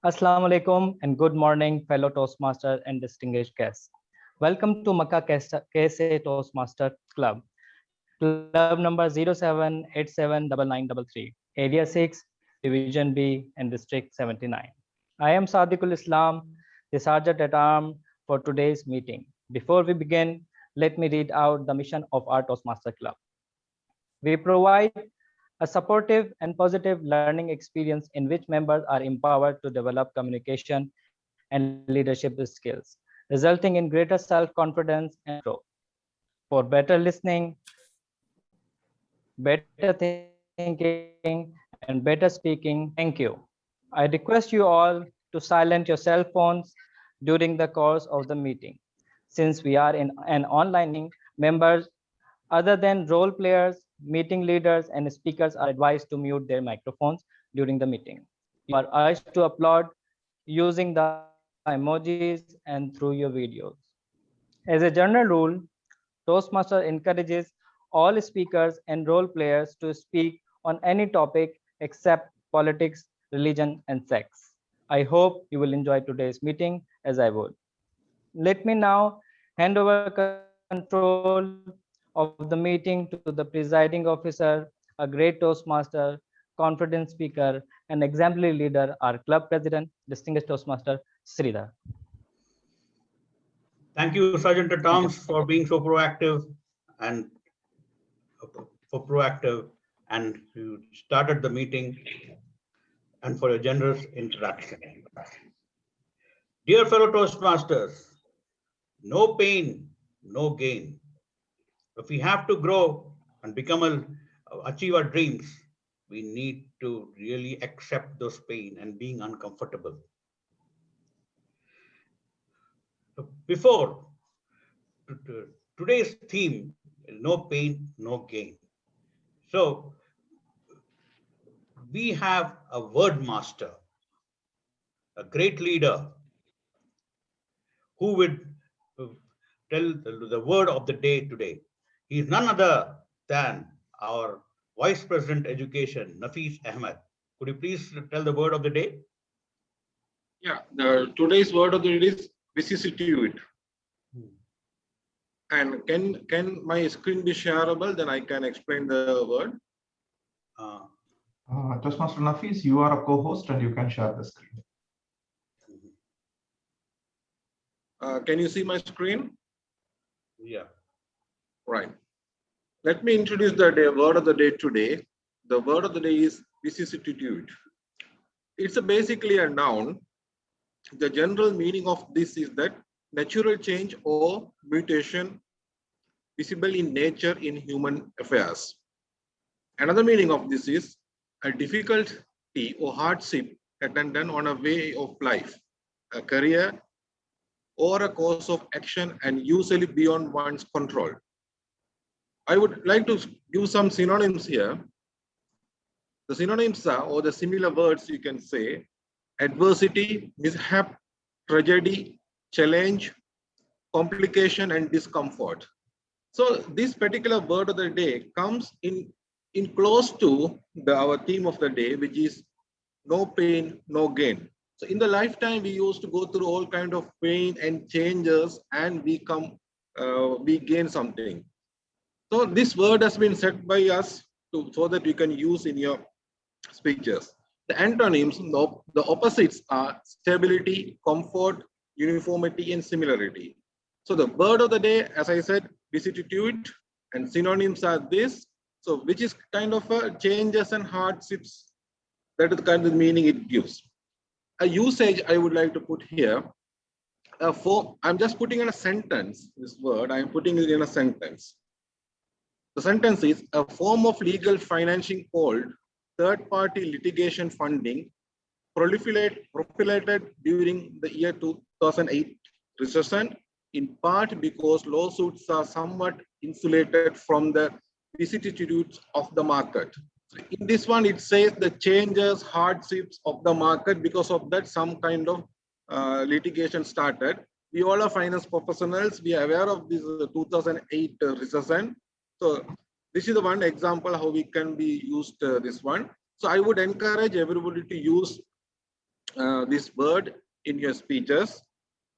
Assalamu alaikum and good morning, fellow Toastmasters and distinguished guests. Welcome to MECA KSA Toastmasters Club, Club number 07879933, Area 6, Division B, and District 79. I am Sadiqul Islam, the Sergeant at Arms for today's meeting. Before we begin, let me read out the mission of our Toastmaster Club. We provide a supportive and positive learning experience in which members are empowered to develop communication and leadership skills, resulting in greater self-confidence and growth. For better listening, better thinking, and better speaking, thank you. I request you all to silence your cell phones during the course of the meeting. Since we are in an online meeting, members other than role players, meeting leaders, and speakers are advised to mute their microphones during the meeting. You are urged to upload using the emojis and through your videos. As a general rule, Toastmaster encourages all speakers and role players to speak on any topic except politics, religion, and sex. I hope you will enjoy today's meeting as I would. Let me now hand over control of the meeting to the presiding officer, a great Toastmaster, confident speaker, and exemplary leader, our club president, distinguished Toastmaster Sridhar. Thank you, Sergeant at Thank you. Arms, for being so proactive and you started the meeting and for your generous introduction. Dear fellow Toastmasters, no pain, no gain. If we have to grow and achieve our dreams, we need to really accept those pain and being uncomfortable. Before today's theme is no pain, no gain. So we have a word master, a great leader who would tell the word of the day today. He is none other than our Vice President Education, Nafis Ahmed. Could you please tell the word of the day? Yeah, today's word of the day is vicissitude. And can my screen be shareable? Then I can explain the word. Toastmaster Nafis, you are a co-host and you can share the screen. Can you see my screen? Yeah. Right. Let me introduce the word of the day today. The word of the day is vicissitude. It's basically a noun. The general meaning of this is that natural change or mutation visible in nature in human affairs. Another meaning of this is a difficulty or hardship attendant on a way of life, a career, or a course of action, and usually beyond one's control. I would like to give some synonyms here. The synonyms are, or the similar words you can say, adversity, mishap, tragedy, challenge, complication, and discomfort. So this particular word of the day comes in close to our theme of the day, which is no pain, no gain. So in the lifetime, we used to go through all kind of pain and changes, and we gain something. So this word has been set by us so that you can use in your speeches. The antonyms, the opposites are stability, comfort, uniformity, and similarity. So the word of the day, as I said, vicissitude, and synonyms are this. So which is kind of a changes and hardships. That is the kind of meaning it gives. A usage I would like to put here. I'm just putting in a sentence. This word I'm putting it in a sentence. The sentence is a form of legal financing called third-party litigation funding proliferated during the year 2008 recession, in part because lawsuits are somewhat insulated from the vicissitudes of the market. In this one, it says the changes, hardships of the market. Because of that, some kind of litigation started. We all are finance professionals. We are aware of this 2008 recession. So this is the one example how we can be used this one. So I would encourage everybody to use this word in your speeches.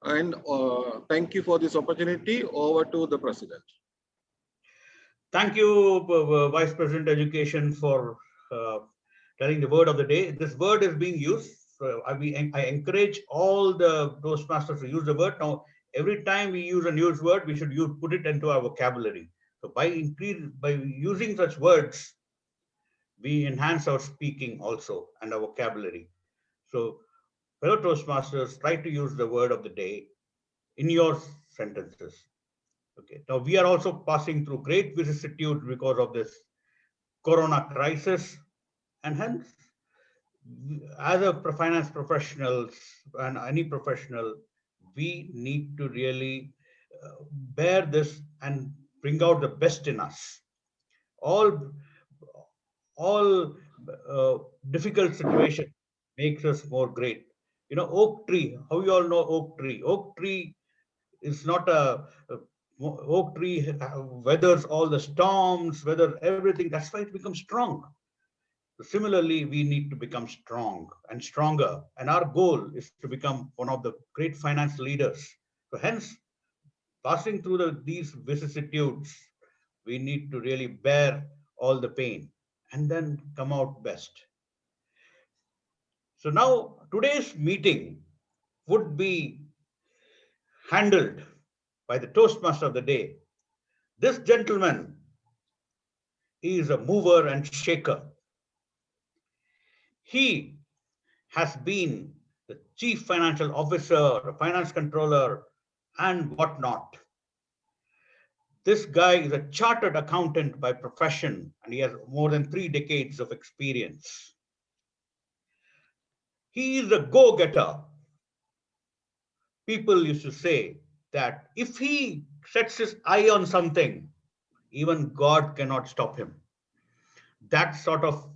And thank you for this opportunity. Over to the President. Thank you, Vice President Education, for telling the word of the day. This word is being used. I encourage all the Toastmasters to use the word. Now, every time we use a new word, we should put it into our vocabulary. So by using such words, we enhance our speaking also and our vocabulary. So, fellow Toastmasters, try to use the word of the day in your sentences. Okay. Now we are also passing through great vicissitude because of this Corona crisis, and hence, as a finance professionals and any professional, we need to really bear this and bring out the best in us. All all difficult situation makes us more great. You know, oak tree. How you all know oak tree? Oak tree is not a oak tree weathers all the storms, weather everything. That's why it becomes strong. So similarly, we need to become strong and stronger. And our goal is to become one of the great finance leaders. So hence, passing through these vicissitudes, we need to really bear all the pain and then come out best. So now today's meeting would be handled by the Toastmaster of the day. This gentleman is a mover and shaker. He has been the chief financial officer, a finance controller, and whatnot. This guy is a chartered accountant by profession, and he has more than 3 decades of experience. He is a go-getter. People used to say that if he sets his eye on something, even God cannot stop him. That sort of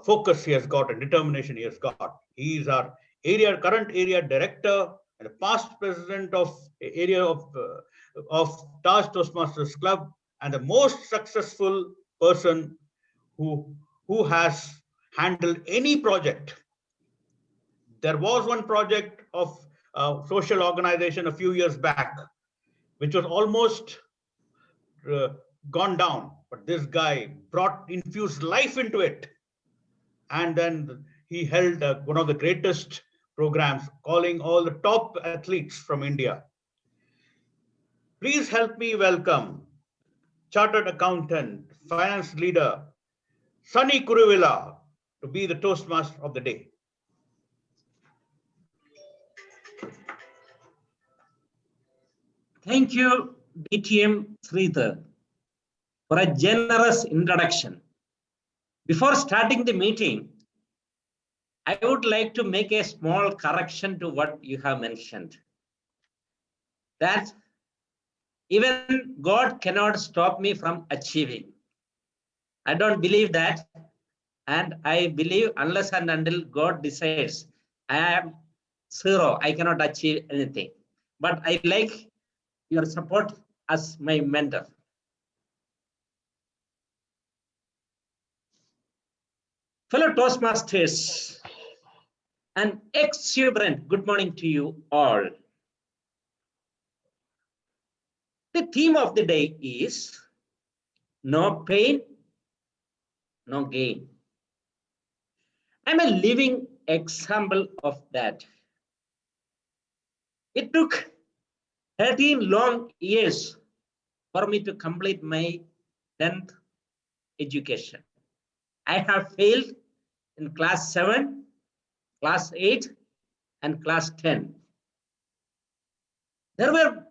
focus he has got and determination he has got. He is our current area director and a past president of area of Taj Toastmasters Club, and the most successful person who has handled any project. There was one project of social organization a few years back, which was almost gone down, but this guy infused life into it. And then he held one of the greatest programs, calling all the top athletes from India. Please help me welcome chartered accountant, finance leader, Sunny Kuruvilla, to be the Toastmaster of the day. Thank you, DTM Sridhar, for a generous introduction. Before starting the meeting, I would like to make a small correction to what you have mentioned. That even God cannot stop me from achieving. I don't believe that. And I believe unless and until God decides, I am zero, I cannot achieve anything. But I like your support as my mentor. Fellow Toastmasters, an exuberant good morning to you all. The theme of the day is no pain, no gain. I'm a living example of that. It took 13 long years for me to complete my 10th education. I have failed in class 7, class 8, and class 10. There were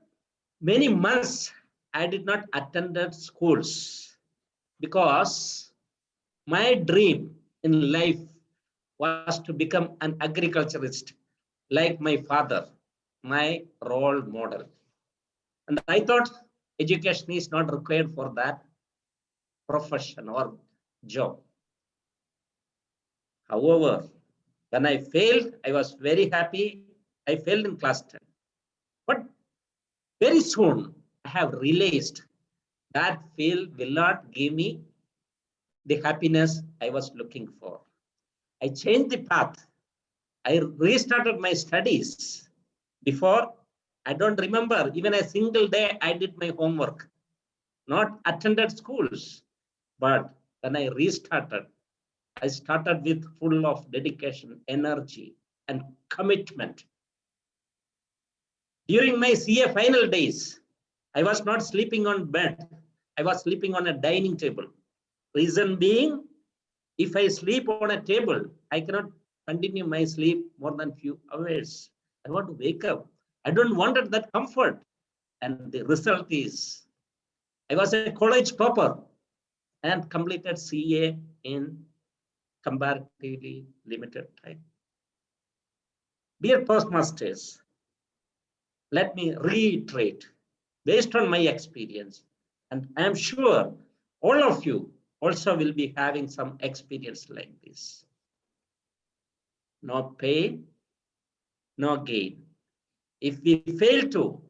many months I did not attend schools because my dream in life was to become an agriculturist like my father, my role model. And I thought education is not required for that profession or job. However, when I failed, I was very happy. I failed in class 10. But very soon, I have realized that fail will not give me the happiness I was looking for. I changed the path I restarted my studies. Before, I don't remember even a single day I did my homework, not attended schools. But when I restarted, I started with full of dedication, energy, and commitment. During my CA final days, I was not sleeping on bed. I was sleeping on a dining table. Reason being, if I sleep on a table, I cannot continue my sleep more than few hours. I want to wake up. I don't want that comfort. And the result is, I was a college topper and completed CA in comparatively limited time. Dear Toastmasters, let me reiterate, based on my experience, and I am sure all of you also will be having some experience like this. No pain, no gain. If we fail to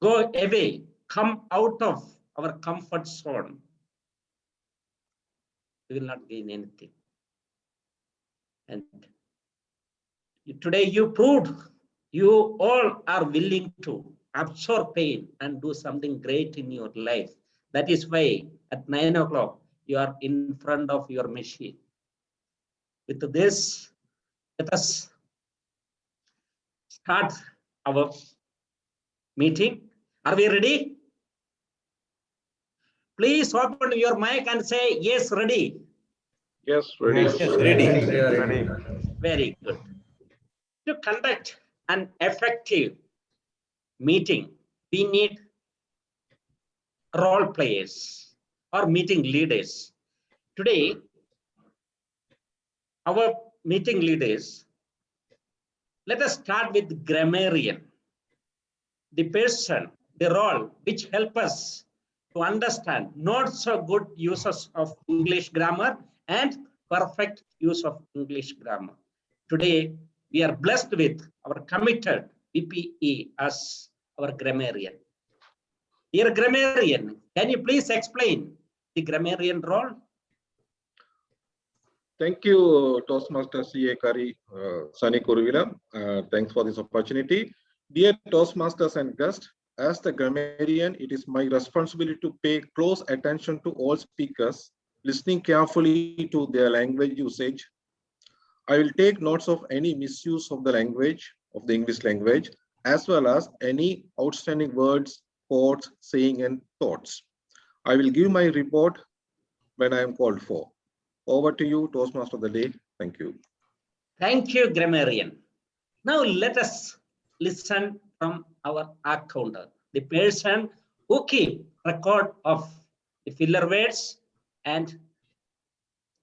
go away, come out of our comfort zone, we will not gain anything. And today you proved you all are willing to absorb pain and do something great in your life. That is why at 9 o'clock, you are in front of your machine. With this, let us start our meeting. Are we ready? Please open your mic and say, yes, ready. Yes, ready. Yes, Ready. Very good. To conduct an effective meeting, we need role players or meeting leaders. Today, our meeting leaders, let us start with grammarian, the person, the role which help us to understand not so good uses of English grammar and perfect use of English grammar. Today, we are blessed with our committed VPE as our grammarian. Dear grammarian, can you please explain the grammarian role? Thank you, Toastmaster CA Kari Sani Kuruvila. Thanks for this opportunity. Dear Toastmasters and guests, as the grammarian, it is my responsibility to pay close attention to all speakers, listening carefully to their language usage. I will take notes of any misuse of the language, of the English language, as well as any outstanding words, quotes, saying, and thoughts. I will give my report when I am called for. Over to you, Toastmaster of the day. Thank you. Thank you, grammarian. Now let us listen from our accountant, the person who keep record of the filler words and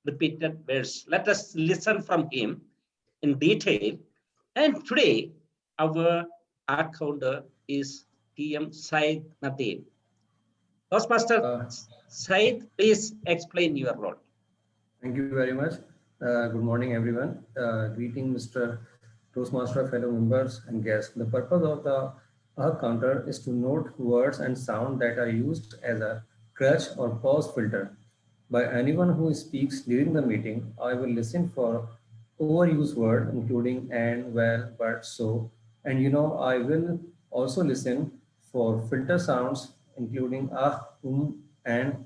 repeated words. Let us listen from him in detail. And today, our accountant is TM Said Nadeem. Toastmaster Said, please explain your role. Thank you very much. Good morning, everyone. Greeting, Mr. Toastmaster, fellow members and guests. The purpose of the counter is to note words and sound that are used as a crutch or pause filter by anyone who speaks during the meeting. I will listen for overused word, including and, well, but, so, and I will also listen for filter sounds, including and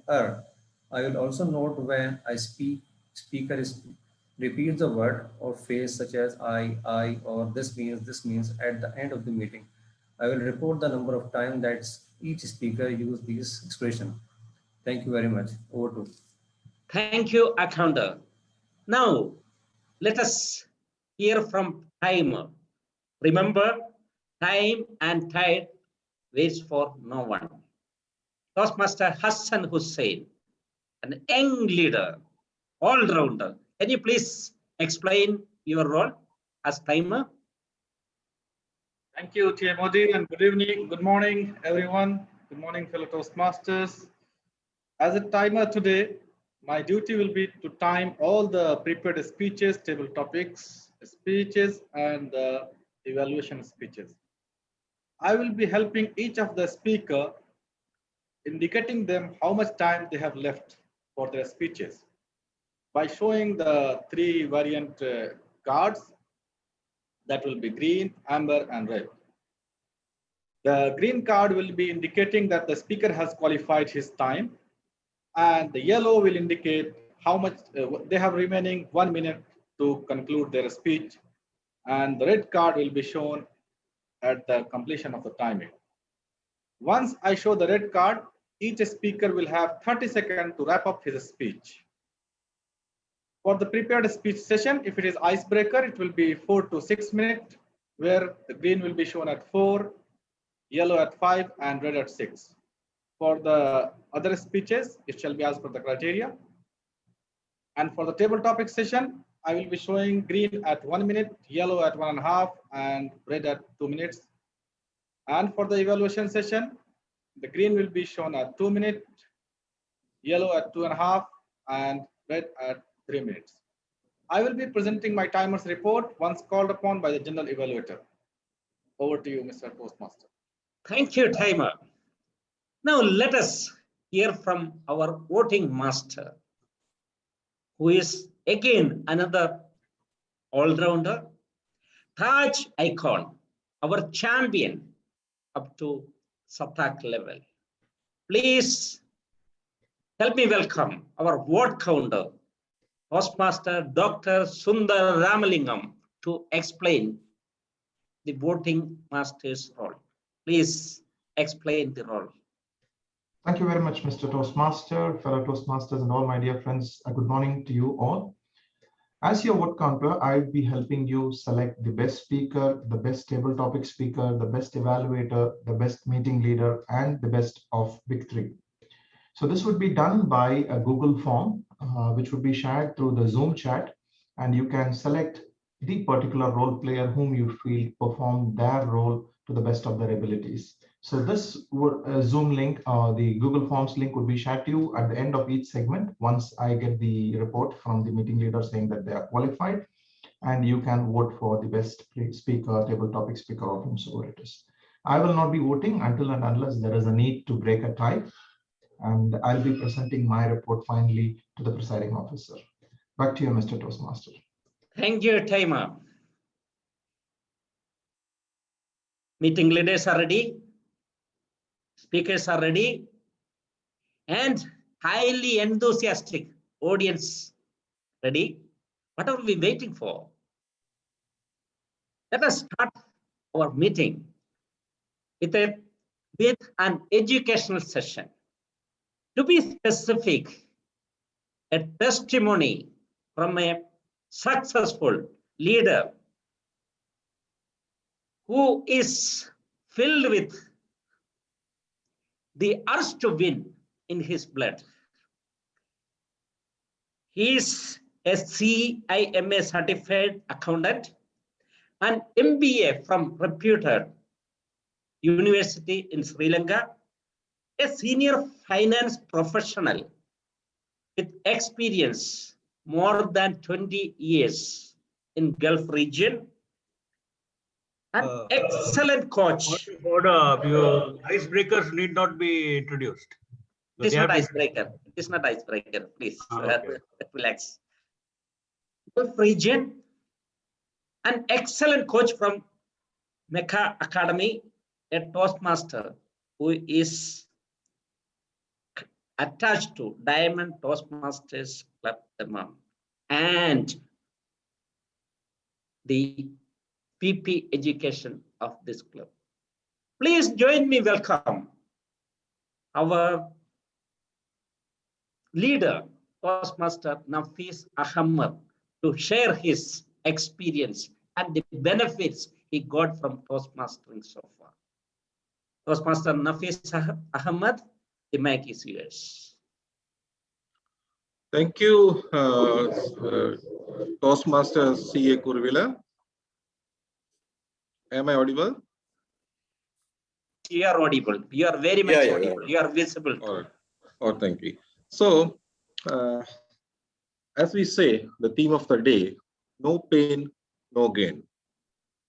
I will also note when speaker repeats a word or phrase such as I, or this means at the end of the meeting. I will report the number of times that each speaker used this expression. Thank you very much. Over to. Thank you, accountant. Now, let us hear from timer. Remember, time and tide waits for no one. Toastmaster Hassan Hussain, an young leader, all-rounder. Can you please explain your role as timer? Thank you, TM Modi, and good evening, good morning, everyone. Good morning, fellow Toastmasters. As a timer today, my duty will be to time all the prepared speeches, table topics, speeches, and evaluation speeches. I will be helping each of the speaker, indicating them how much time they have left for their speeches by showing the three variant cards. That will be green, amber, and red. The green card will be indicating that the speaker has qualified his time, and the yellow will indicate how much they have remaining 1 minute to conclude their speech, and the red card will be shown at the completion of the timing. Once I show the red card, each speaker will have 30 seconds to wrap up his speech. For the prepared speech session, if it is icebreaker, it will be 4 to 6 minutes, where the green will be shown at 4, yellow at 5, and red at 6. For the other speeches, it shall be as per the criteria. And for the table topic session, I will be showing green at 1 minute, yellow at 1.5, and red at 2 minutes. And for the evaluation session, the green will be shown at 2 minutes, yellow at 2.5, and red at 3 minutes. I will be presenting my timers report once called upon by the general evaluator. Over to you, Mr. Toastmaster. Thank you, timer. Now let us hear from our voting master, who is again another all-rounder, Taj icon, our champion up to Satak level. Please help me welcome our vote counter, Toastmaster Dr. Sundar Ramalingam, to explain the voting master's role. Please explain the role. Thank you very much, Mr. Toastmaster, fellow Toastmasters, and all my dear friends. Good morning to you all. As your vote counter, I'll be helping you select the best speaker, the best table topic speaker, the best evaluator, the best meeting leader, and the best of Big Three. So this would be done by a Google form, which would be shared through the Zoom chat, and you can select the particular role player whom you feel performed their role to the best of their abilities. So this Zoom link, the Google Forms link would be shared to you at the end of each segment once I get the report from the meeting leader saying that they are qualified, and you can vote for the best speaker, table topic speaker, or whomsoever it is. I will not be voting until and unless there is a need to break a tie, and I'll be presenting my report finally to the presiding officer. Back to you, Mr. Toastmaster. Thank you, timer. Meeting leaders are ready, speakers are ready, and highly enthusiastic audience ready. What are we waiting for? Let us start our meeting with an educational session. To be specific, a testimony from a successful leader who is filled with the urge to win in his blood. He is a CIMA certified accountant, an MBA from reputed university in Sri Lanka, a senior finance professional with experience more than 20 years in Gulf region, an excellent coach. Your icebreakers need not be introduced. It is not icebreaker. It is not icebreaker. Please Okay. relax. Gulf region, an excellent coach from MECA Academy, a Toastmaster who is attached to Diamond Toastmasters Club, and the PP education of this club. Please join me welcome our leader, Toastmaster Nafis Ahmad, to share his experience and the benefits he got from Toastmastering so far. Toastmaster Nafis Ahmad, the mic is yours. Thank you, Toastmaster C.A. Kurvila. Am I audible? You are audible. You are very much audible. You are visible. All right. Oh, thank you. So, as we say, the theme of the day, no pain, no gain.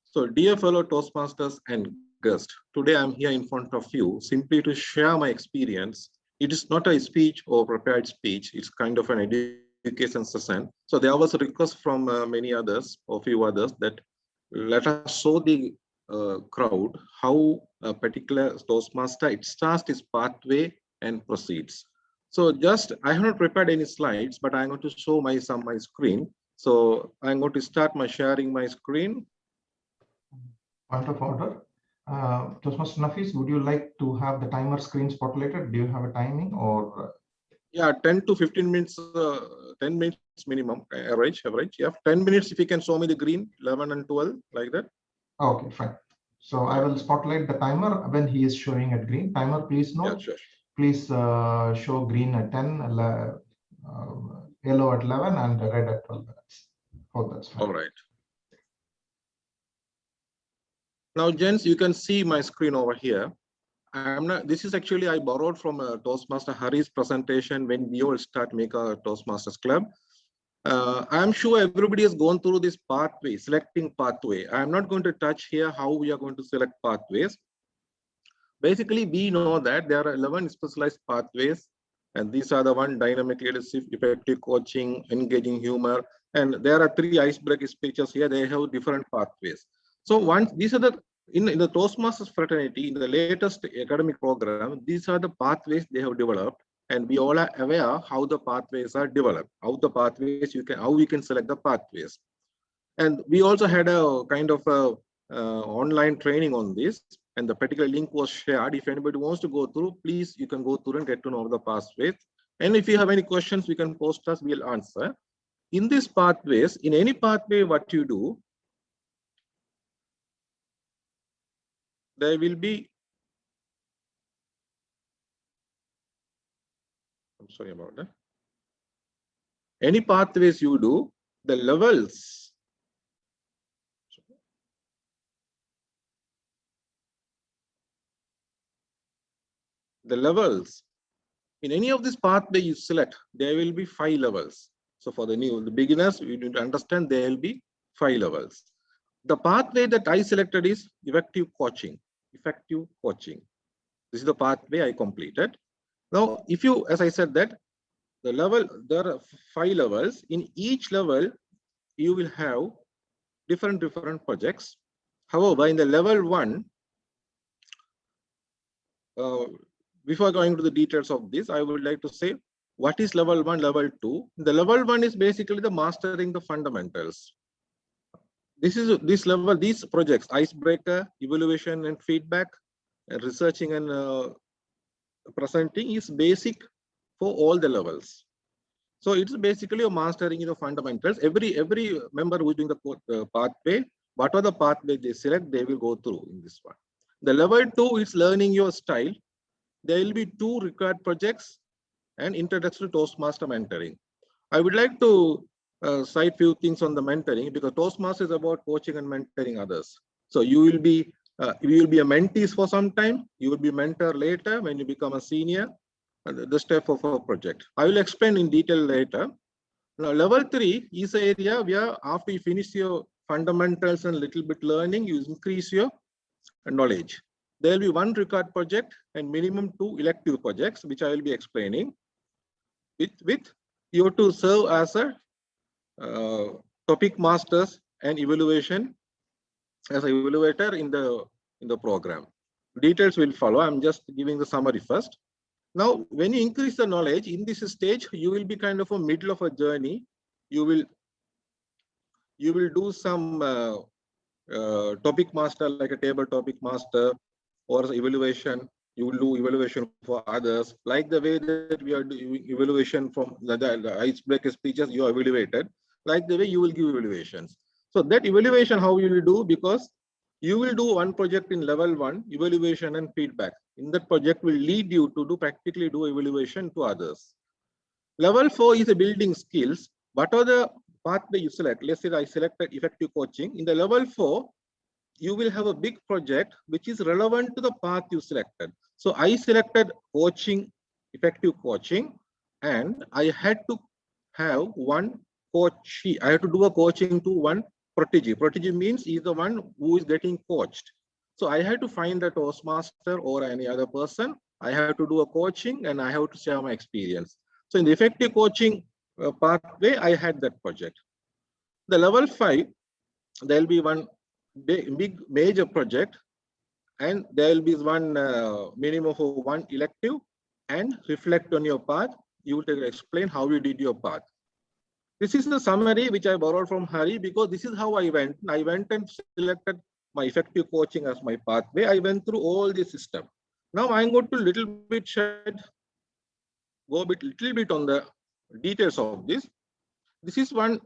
So, dear fellow Toastmasters and guests, today I'm here in front of you simply to share my experience. It is not a speech or prepared speech. It's kind of an education session. So there was a request from many others or few others that let us show the crowd how a particular Toastmaster, it starts its pathway and proceeds. So just, I have not prepared any slides, but I'm going to show my screen. So I'm going to start my sharing my screen. Point of order. Toastmaster Nafis, would you like to have the timer screen spotlighted? Do you have a timing or? Yeah, 10 to 15 minutes, 10 minutes minimum, average. Yeah, 10 minutes if you can show me the green, 11 and 12, like that. Okay, fine. So I will spotlight the timer when he is showing at green. Timer, please note. Yeah, sure. Please show green at 10, yellow at 11, and red at 12 minutes. Oh, that's fine. All right. Now, gents, you can see my screen over here. I'm not. This is actually I borrowed from Toastmaster Hari's presentation when we all start MECA Toastmasters Club. I'm sure everybody has gone through this pathway, selecting pathway. I'm not going to touch here how we are going to select pathways. Basically, we know that there are 11 specialized pathways, and these are the one: dynamic leadership, effective coaching, engaging humor, and there are 3 icebreaker speeches here. They have different pathways. So once these are the in the Toastmasters fraternity, in the latest academic program, these are the pathways they have developed, and we all are aware how the pathways are developed, how the pathways how we can select the pathways. And we also had a kind of a online training on this, and the particular link was shared. If anybody wants to go through, please, you can go through and get to know the pathways. And if you have any questions, we can post us, we'll answer. In these pathways, in any pathway, what you do, there will be, I'm sorry about that. Any pathways you do, the levels, in any of this pathway you select, there will be 5 levels. So for the beginners, you need to understand there will be 5 levels. The pathway that I selected is effective coaching. Effective coaching. This is the pathway I completed. Now, if you, as I said that, the level, there are 5 levels. In each level, you will have different projects. However, in the level 1, before going to the details of this, I would like to say what is level 1, level 2. The level 1 is basically the mastering the fundamentals. This level, these projects, icebreaker, evaluation and feedback, and researching and presenting is basic for all the levels. So it's basically a mastering the fundamentals. Every member who is doing the pathway, whatever the pathway they select, they will go through in this one. The level 2 is learning your style. There will be 2 required projects and introduction to Toastmaster mentoring. I would like to cite few things on the mentoring, because Toastmaster is about coaching and mentoring others. So you will be a mentees for some time. You will be mentor later when you become a senior. The step of a project. I will explain in detail later. Now, level 3 is the area where after you finish your fundamentals and little bit learning, you increase your knowledge. There will be 1 required project and minimum 2 elective projects, which I will be explaining. With you have to serve as a topic masters and evaluation as an evaluator in the program. Details will follow. I'm just giving the summary first. Now, when you increase the knowledge in this stage, you will be kind of a middle of a journey. You will do some topic master, like a table topic master, or evaluation. You will do evaluation for others, like the way that we are doing evaluation from the icebreaker speeches. You are evaluated, like the way you will give evaluations. So that evaluation, how you will do, because you will do 1 project in level 1, evaluation and feedback. In that project will lead you to practically do evaluation to others. Level 4 is a building skills. What are the pathway you select? Let's say I selected effective coaching. In the level 4, you will have a big project which is relevant to the path you selected. So I selected coaching, effective coaching, and I had to have 1 coachee. I had to do a coaching to 1 protege. Protege means he is the one who is getting coached. So I had to find a Toastmaster or any other person. I have to do a coaching and I have to share my experience. So in the effective coaching pathway, I had that project. The level 5, there will be 1 big major project, and there will be one minimum of one elective, and reflect on your path. You will explain how you did your path. This is the summary which I borrowed from Hari, because this is how I went. I went and selected my effective coaching as my pathway. I went through all the system. Now I'm going to little bit little bit on the details of this. This is one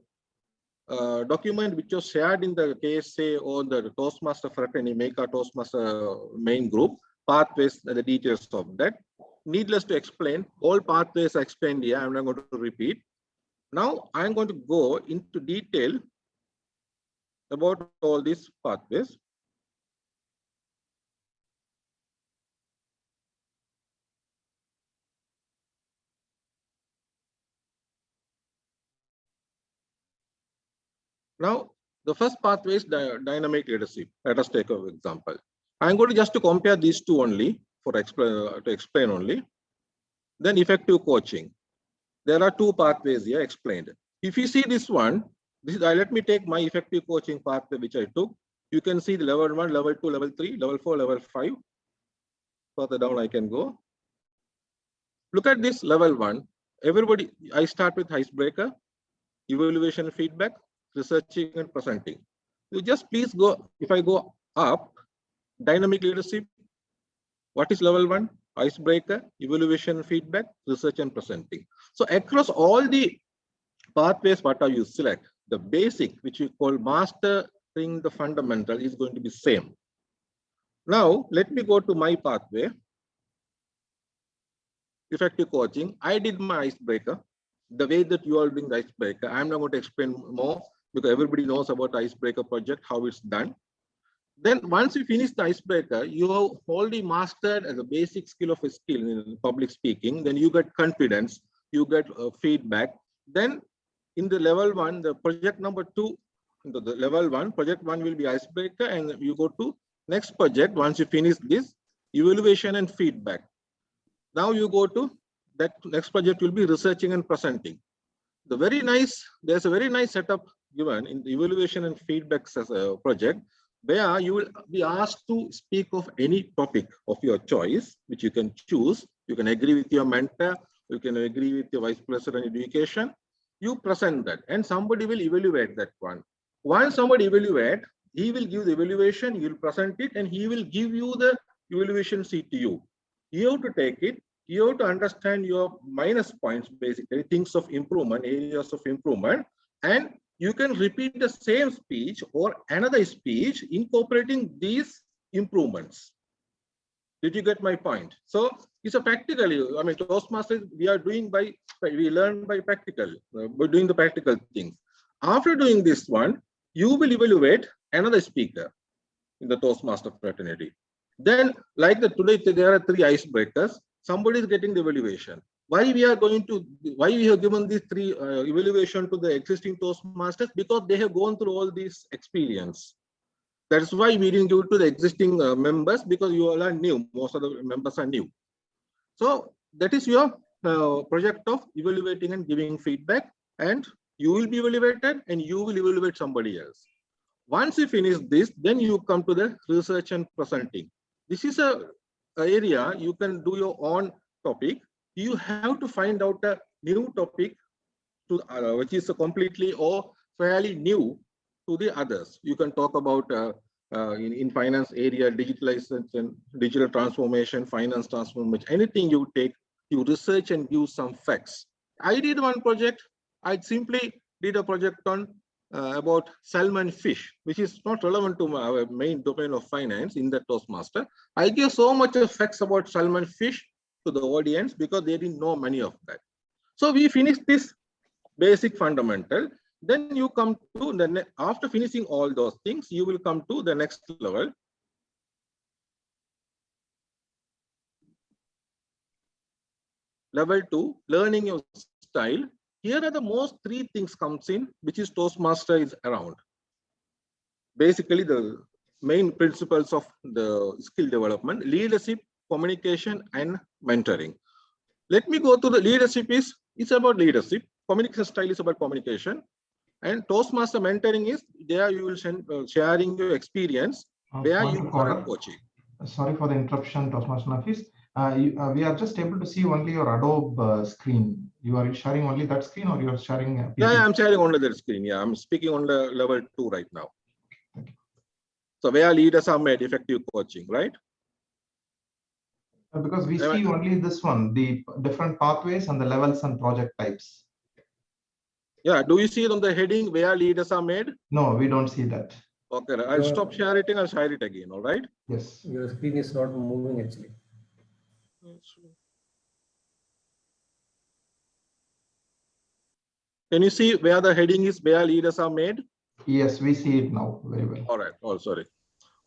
document which was shared in the KSA or the Toastmaster fraternity, MECA Toastmaster main group, pathways, the details of that. Needless to explain, all pathways are explained here. I'm not going to repeat. Now I'm going to go into detail about all these pathways. Now, the first pathway is dynamic leadership. Let us take an example. I'm going to just to compare these two only for to explain only. Then effective coaching. There are two pathways here explained. If you see this one, let me take my effective coaching pathway which I took. You can see the level 1, level 2, level 3, level 4, level 5. Further down I can go. Look at this level 1. Everybody, I start with icebreaker, evaluation, feedback, researching and presenting. You just please go, if I go up, dynamic leadership, what is level 1? Icebreaker, evaluation, feedback, research and presenting. So across all the pathways, what are you select? The basic, which we call mastering the fundamental, is going to be same. Now, let me go to my pathway. Effective coaching. I did my icebreaker. The way that you are doing the icebreaker, I'm not going to explain more because everybody knows about the icebreaker project, how it's done. Then once you finish the icebreaker, you have already mastered as a basic skill of a skill in public speaking. Then you get confidence, you get feedback. Then in the level 1, the project number 2, the level 1, project 1 will be icebreaker, and you go to next project. Once you finish this, evaluation and feedback. Now you go to that next project will be researching and presenting. There's a very nice setup given in the evaluation and feedback project, where you will be asked to speak of any topic of your choice, which you can choose. You can agree with your mentor, you can agree with your vice president education. You present that, and somebody will evaluate that one. Once somebody evaluate, he will give the evaluation, you will present it, and he will give you the evaluation sheet to you. You have to take it. You have to understand your minus points, basically things of improvement, areas of improvement, and you can repeat the same speech or another speech incorporating these improvements. Did you get my point? So it's a practically, I mean, Toastmasters, we learn by practical, by doing the practical things. After doing this one, you will evaluate another speaker in the Toastmaster fraternity. Then, like today, there are 3 icebreakers. Somebody is getting the evaluation. Why we have given these 3 evaluation to the existing Toastmasters? Because they have gone through all this experience. That's why we didn't give it to the existing members, because you all are new. Most of the members are new. So that is your project of evaluating and giving feedback, and you will be evaluated and you will evaluate somebody else. Once you finish this, then you come to the research and presenting. This is a area you can do your own topic. You have to find out a new topic to which is completely or fairly new to the others. You can talk about in finance area, digitalization, digital transformation, finance transformation, anything you take, you research and give some facts. I did one project. I simply did a project on about salmon fish, which is not relevant to our main domain of finance in the Toastmaster. I gave so much of facts about salmon fish to the audience because they didn't know many of that. So we finished this basic fundamental. Then you come to the after finishing all those things, you will come to the next level. Level 2, learning your style. Here are the most 3 things comes in, which is Toastmaster is around. Basically, the main principles of the skill development: leadership, communication, and mentoring. Let me go to the leadership. It's about leadership. Communication style is about communication. And Toastmaster mentoring is there you will send, sharing your experience where Point you of are order. coaching. Sorry for the interruption, Toastmaster Nafis. We are just able to see only your Adobe screen. You are sharing only that screen, or you are sharing a Yeah, PPT? I'm sharing only that screen. Yeah, I'm speaking on the level 2 right now. Thank you. So where leaders are made effective coaching, right? Because we see only this one, the different pathways and the levels and project types. Yeah, do you see it on the heading where leaders are made? No, we don't see that. Okay, I'll stop sharing it. I'll share it again. All right. Yes. Your screen is not moving actually. Can you see where the heading is where leaders are made? Yes, we see it now very well. All right. Oh, sorry.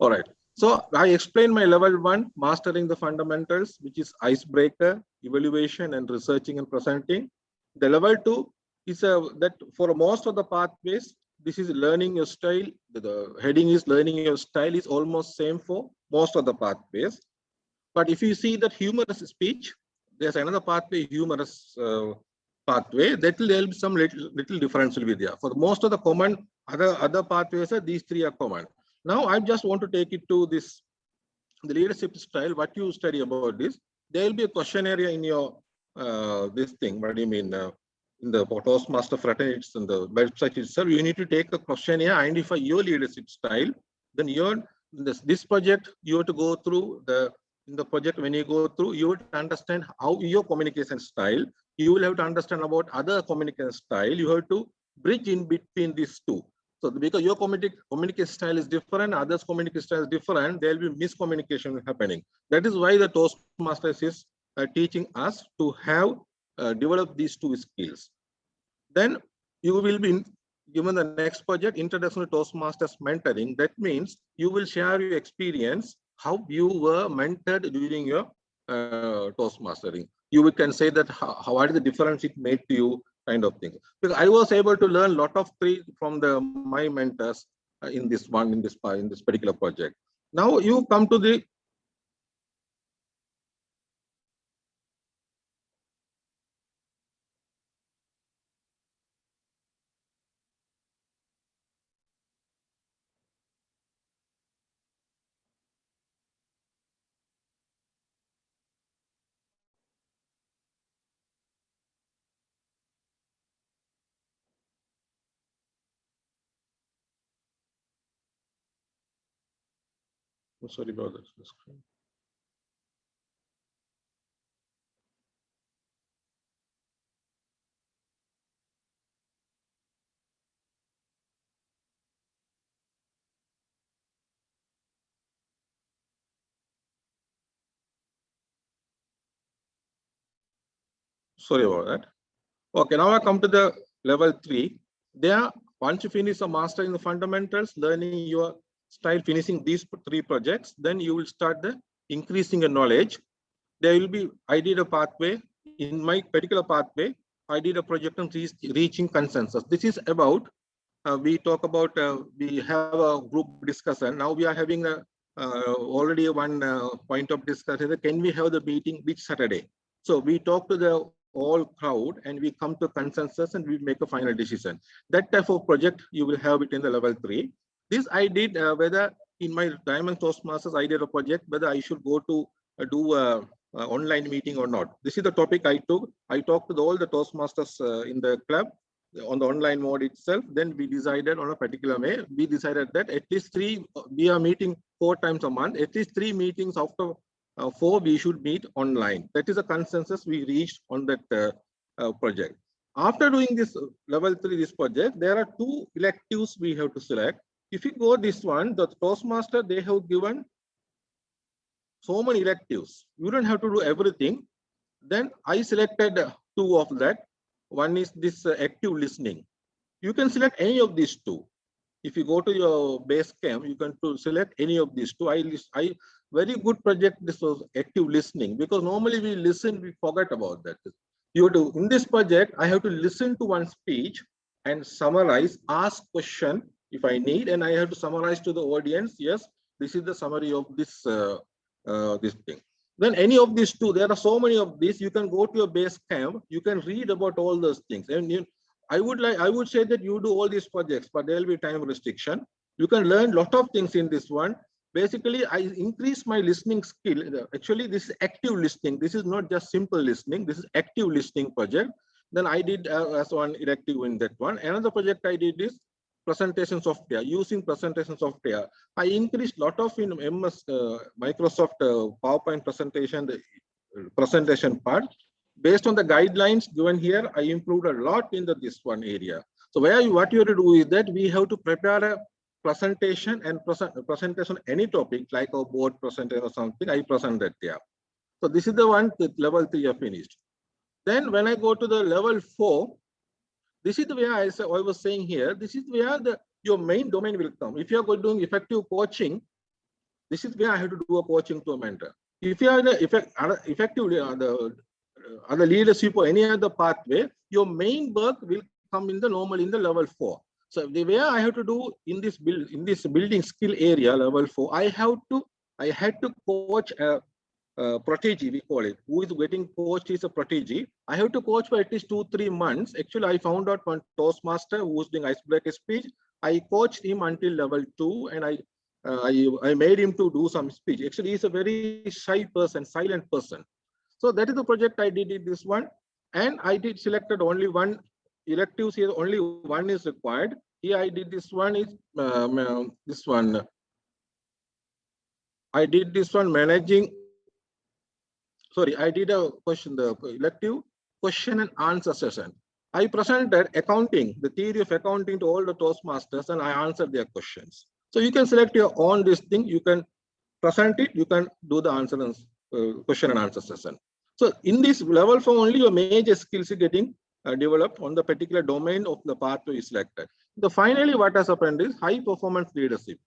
All right. So I explained my level 1, mastering the fundamentals, which is icebreaker, evaluation, and researching and presenting. The level 2 is that for most of the pathways, this is learning your style. The heading is learning your style is almost same for most of the pathways. But if you see that humorous speech, there's another pathway, humorous pathway, that will help some little difference will be there. For most of the common other pathways, these 3 are common. Now I just want to take it to this, the leadership style. What you study about this, there will be a question area in your this thing. What do you mean? In the Toastmaster fraternity, in the website itself, you need to take a questionnaire, identify your leadership style. Then this project, you have to go through in the project. When you go through, you have to understand how your communication style. You will have to understand about other communication style. You have to bridge in between these 2. So because your communication style is different, others' communication style is different, there will be miscommunication happening. That is why the Toastmasters is teaching us to have develop these 2 skills. Then you will be given the next project, Introduction to Toastmasters Mentoring. That means you will share your experience, how you were mentored during your Toastmastering. You can say that what is the difference it made to you, kind of thing. Because I was able to learn a lot of from my mentors in this particular project. Now you come to the sorry about that. Sorry about that. Okay, now I come to the level 3. There, once you finish the mastering the fundamentals, learning your style, finishing these 3 projects, then you will start the increasing your knowledge. There will be, I did a pathway. In my particular pathway, I did a project on reaching consensus. This is about, we talk about, we have a group discussion. Now we are having already one point of discussion. Can we have the meeting which Saturday? So we talk to the whole crowd and we come to consensus and we make a final decision. That type of project you will have it in the level 3. This I did whether in my Diamond Toastmasters I did a project whether I should go to do a online meeting or not. This is the topic I took. I talked to all the Toastmasters in the club on the online mode itself. Then we decided on a particular way. We decided that at least 3, we are meeting 4 times a month. At least 3 meetings after 4 we should meet online. That is a consensus we reached on that project. After doing this level 3 this project, there are 2 electives we have to select. If you go this one, the Toastmaster, they have given so many electives. You don't have to do everything. Then I selected 2 of that. One is this active listening. You can select any of these 2. If you go to your base camp, you can select any of these 2. I very good project. This was active listening, because normally we listen, we forget about that. You do in this project, I have to listen to one speech and summarize, ask question if I need, and I have to summarize to the audience. Yes, this is the summary of this this thing. Then any of these 2, there are so many of these. You can go to your base camp. You can read about all those things, and I would say that you do all these projects, but there will be time restriction. You can learn a lot of things in this one. Basically, I increase my listening skill. Actually, this is active listening. This is not just simple listening. This is active listening project. Then I did as one elective in that one. Another project I did is presentation software, using presentation software. I increased lot of in MS Microsoft PowerPoint presentation, the presentation part. Based on the guidelines given here, I improved a lot in this one area. So what you have to do is that we have to prepare a presentation and presentation any topic like a board presentation or something. I present that there. So this is the one that level 3 I finished. Then when I go to the level 4, this is where I was saying here. This is where your main domain will come. If you are doing effective coaching, this is where I have to do a coaching to a mentor. If you are effectively other leadership or any other pathway, your main work will come in the level 4. So the way I have to do in this building skill area level 4, I had to coach a protege, we call it. Who is getting coached is a protege. I have to coach for at least 2-3 months. Actually, I found out one Toastmaster who was doing icebreaker speech. I coached him until level 2, and I made him to do some speech. Actually, he's a very shy person, silent person. So that is the project I did in this one. And I did selected only one electives here, only one is required. Here I did this one is this one. I did this one managing. Sorry, I did a question, the elective question and answer session. I presented accounting, the theory of accounting to all the Toastmasters, and I answered their questions. So you can select your own this thing, you can present it, you can do the answer and question and answer session. So in this level 4 only your major skills are getting developed on the particular domain of the pathway is selected. The finally what has happened is high performance leadership.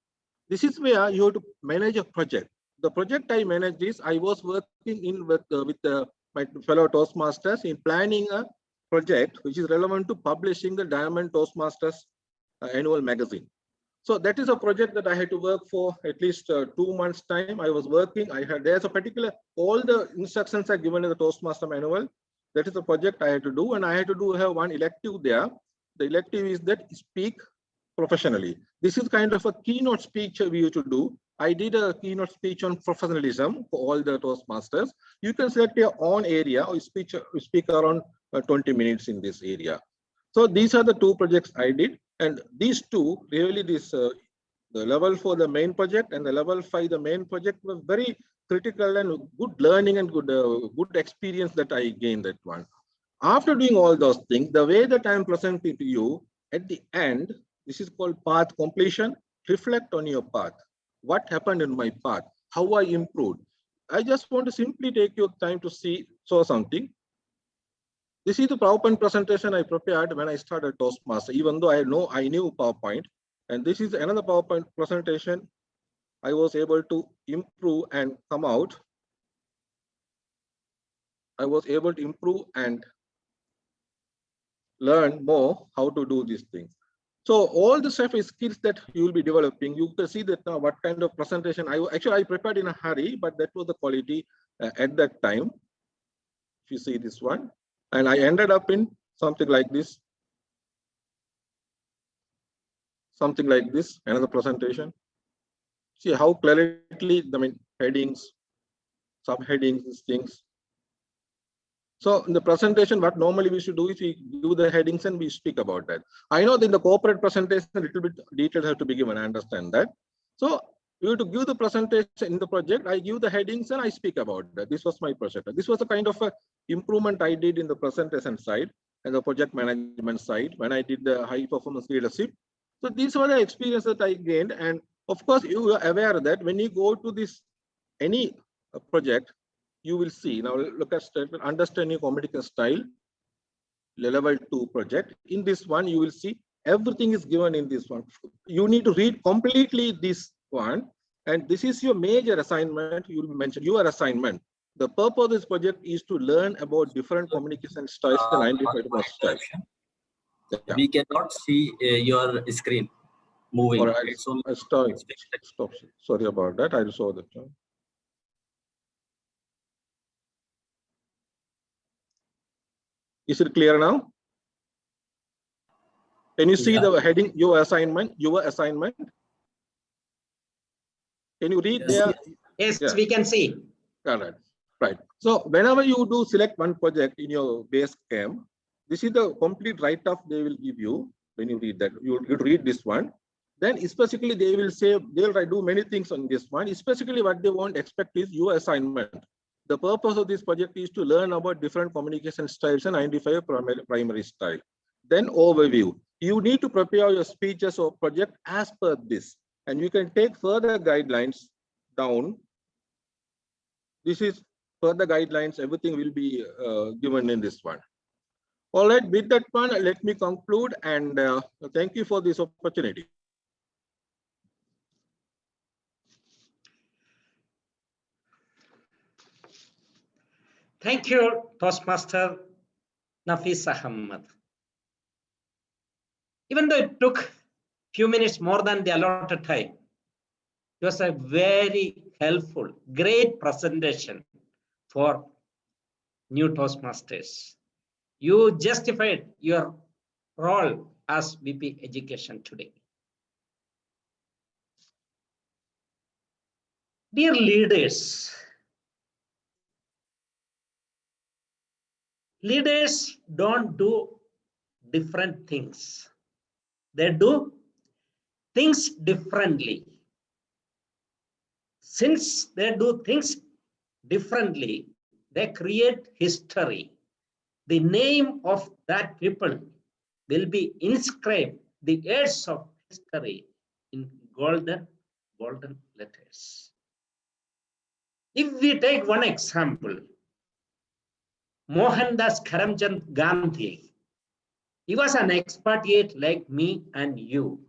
This is where you have to manage a project. The project I managed is I was working in with my fellow Toastmasters in planning a project which is relevant to publishing the Diamond Toastmasters annual magazine. So that is a project that I had to work for at least 2 months time. I was working. There's a particular, all the instructions are given in the Toastmaster manual. That is the project I had to do, and I had to have one elective there. The elective is that speak professionally. This is kind of a keynote speech we used to do. I did a keynote speech on professionalism for all the Toastmasters. You can select your own area or speak around 20 minutes in this area. So these are the 2 projects I did, and these 2 really the level 4 the main project and the level 5 the main project were very critical and good learning and good experience that I gained that one. After doing all those things, the way that I am presenting to you at the end, this is called path completion. Reflect on your path. What happened in my path? How I improved? I just want to simply take your time to show something. This is the PowerPoint presentation I prepared when I started Toastmaster, even though I knew PowerPoint. And this is another PowerPoint presentation. I was able to improve and come out. I was able to improve and learn more how to do these things. So all the skills that you will be developing, you can see that now what kind of presentation I prepared in a hurry, but that was the quality at that time. If you see this one, and I ended up in something like this, another presentation. See how clearly, headings, subheadings, these things. So in the presentation, what normally we should do is we do the headings and we speak about that. I know that in the corporate presentation, a little bit details have to be given. I understand that. So you have to give the presentation in the project. I give the headings and I speak about that. This was my project. This was a kind of a improvement I did in the presentation side and the project management side when I did the high performance leadership. So these were the experiences that I gained. And of course, you are aware that when you go to this any project, you will see now. Look at understanding communication style, level 2 project. In this one, you will see everything is given in this one. You need to read completely this one, and this is your major assignment. You will mention your assignment. The purpose of this project is to learn about different communication styles and identify the styles. Yeah. We cannot see your screen moving. All right, stop. Sorry about that. I saw that. Is it clear now? Can you see Yeah. the heading, your assignment? Can you read Yes. there? Yes, Yeah. we can see. Correct. Right. So whenever you do select one project in your base camp, this is the complete write-up they will give you when you read that. You read this one. Then specifically they will say, they'll do many things on this one. Specifically what they want expect is your assignment. The purpose of this project is to learn about different communication styles and identify a primary style. Then overview. You need to prepare your speeches or project as per this. And you can take further guidelines down. This is further guidelines, everything will be given in this one. All right, with that one, let me conclude and thank you for this opportunity. Thank you, Toastmaster Nafis Ahmed. Even though it took few minutes more than the allotted time, it was a very helpful, great presentation for new Toastmasters. You justified your role as VP Education today. Dear leaders, leaders don't do different things. They do things differently. Since they do things differently, they create history. The name of that people will be inscribed, the years of history in golden letters. If we take one example, Mohandas Karamchand Gandhi, he was an expatriate like me and you.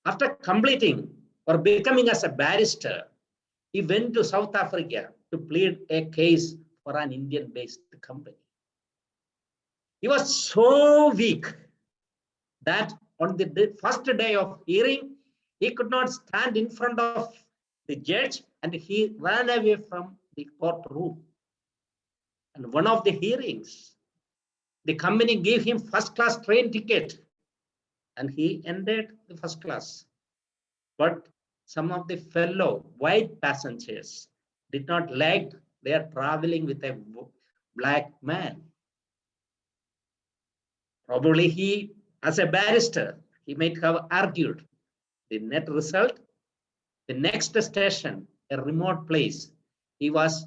After completing or becoming as a barrister, he went to South Africa to plead a case for an Indian-based company. He was so weak that on the first day of hearing, he could not stand in front of the judge and he ran away from the courtroom. And one of the hearings, the company gave him first-class train ticket and he entered the first class. But some of the fellow white passengers did not like they are traveling with a black man. Probably he, as a barrister, he might have argued. The net result, the next station, a remote place, he was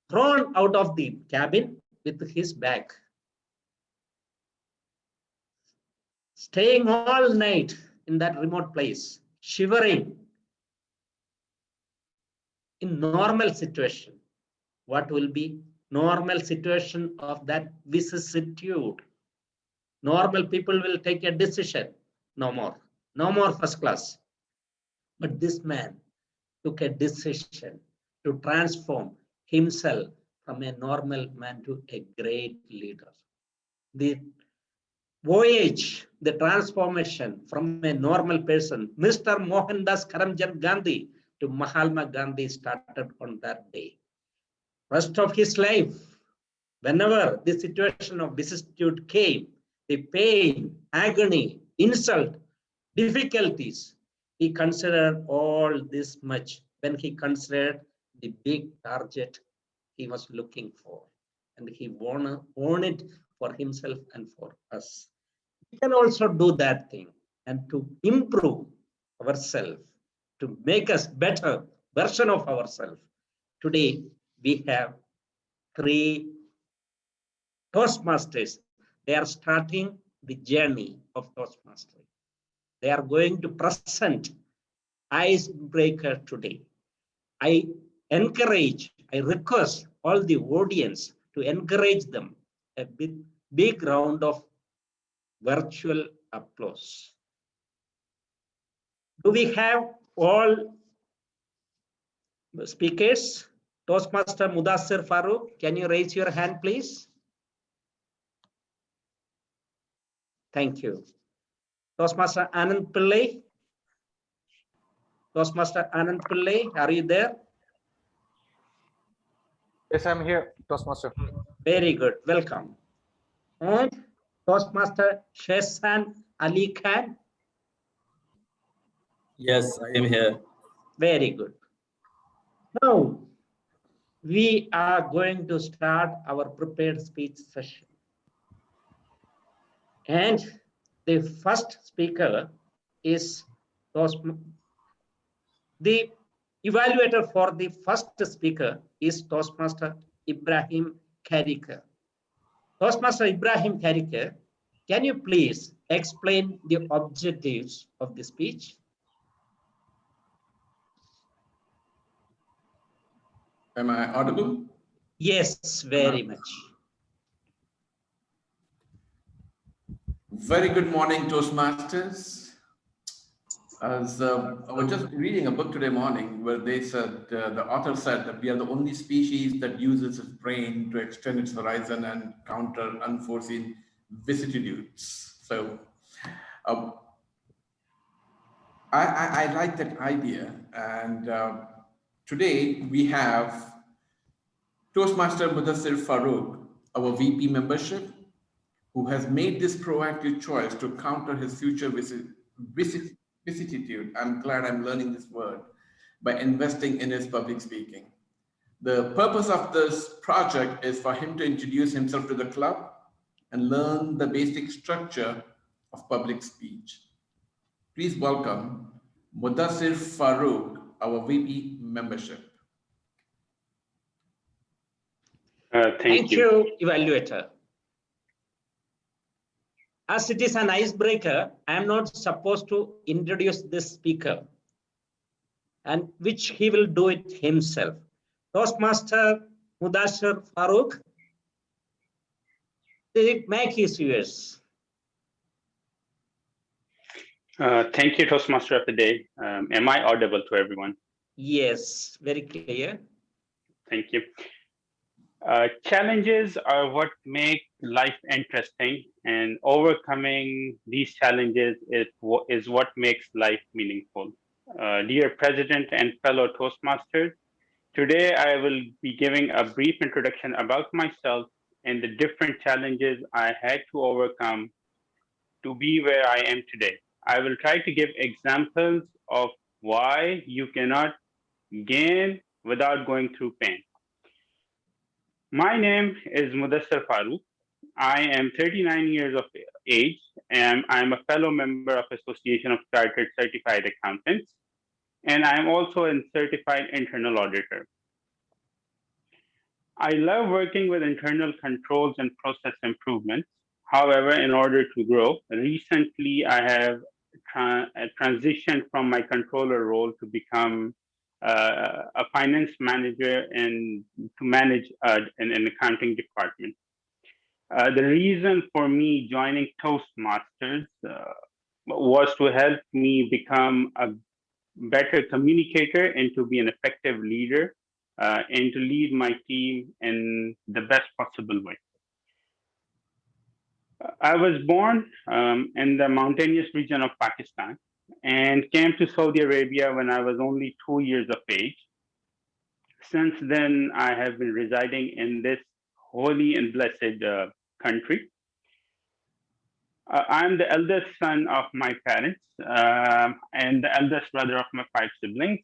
thrown out of the cabin with his bag. Staying all night in that remote place, shivering. In normal situation, what will be normal situation of that vicissitude? Normal people will take a decision, no more first class. But this man took a decision to transform himself from a normal man to a great leader. The voyage, the transformation from a normal person, Mr. Mohandas Karamchand Gandhi to Mahatma Gandhi started on that day. Rest of his life, whenever the situation of vicissitude came, the pain, agony, insult, difficulties, he considered all this much when he considered the big target he was looking for. And he won it for himself and for us. We can also do that thing and to improve ourselves, to make us better version of ourselves. Today, we have 3 Toastmasters. They are starting the journey of Toastmasters. They are going to present icebreaker today. I request all the audience to encourage them a big round of virtual applause. Do we have all speakers? Toastmaster Mudassir Farooq, can you raise your hand, please? Thank you. Toastmaster Anand Pillai. Toastmaster Anand Pillai, are you there? Yes, I'm here, Toastmaster. Very good. Welcome. And Toastmaster Sheshan Ali Khan? Yes, I am here. Very good. Now, we are going to start our prepared speech session. And the first speaker is the evaluator for the first speaker is Toastmaster Ibrahim Karika. Toastmaster Ibrahim Karika, can you please explain the objectives of the speech? Am I audible? Yes, very much. Very good morning, Toastmasters. As I was just reading a book today morning where they said, the author said that we are the only species that uses its brain to extend its horizon and counter unforeseen vicissitudes. So I like that idea. And today we have Toastmaster Mudassir Farooq, our VP membership, who has made this proactive choice to counter his future vicissitude. I'm glad I'm learning this word, by investing in his public speaking. The purpose of this project is for him to introduce himself to the club and learn the basic structure of public speech. Please welcome Mudassir Farooq, our VP membership. Thank you, evaluator. As it is an icebreaker, I am not supposed to introduce this speaker, and which he will do it himself. Toastmaster Mudassir Farooq, the mic is yours. Thank you, Toastmaster of the Day. Am I audible to everyone? Yes, very clear. Thank you. Challenges are what make life interesting, and overcoming these challenges is what makes life meaningful. Dear President and fellow Toastmasters, today I will be giving a brief introduction about myself and the different challenges I had to overcome to be where I am today. I will try to give examples of why you cannot gain without going through pain. My name is Mudassir Farooq. I am 39 years of age, and I'm a fellow member of Association of Chartered Certified Accountants, and I'm also a certified internal auditor. I love working with internal controls and process improvements. However, in order to grow, recently I have transitioned from my controller role to become a finance manager and to manage an accounting department. The reason for me joining Toastmasters was to help me become a better communicator and to be an effective leader and to lead my team in the best possible way. I was born in the mountainous region of Pakistan and came to Saudi Arabia when I was only 2 years of age. Since then, I have been residing in this holy and blessed country. I'm the eldest son of my parents and the eldest brother of my 5 siblings.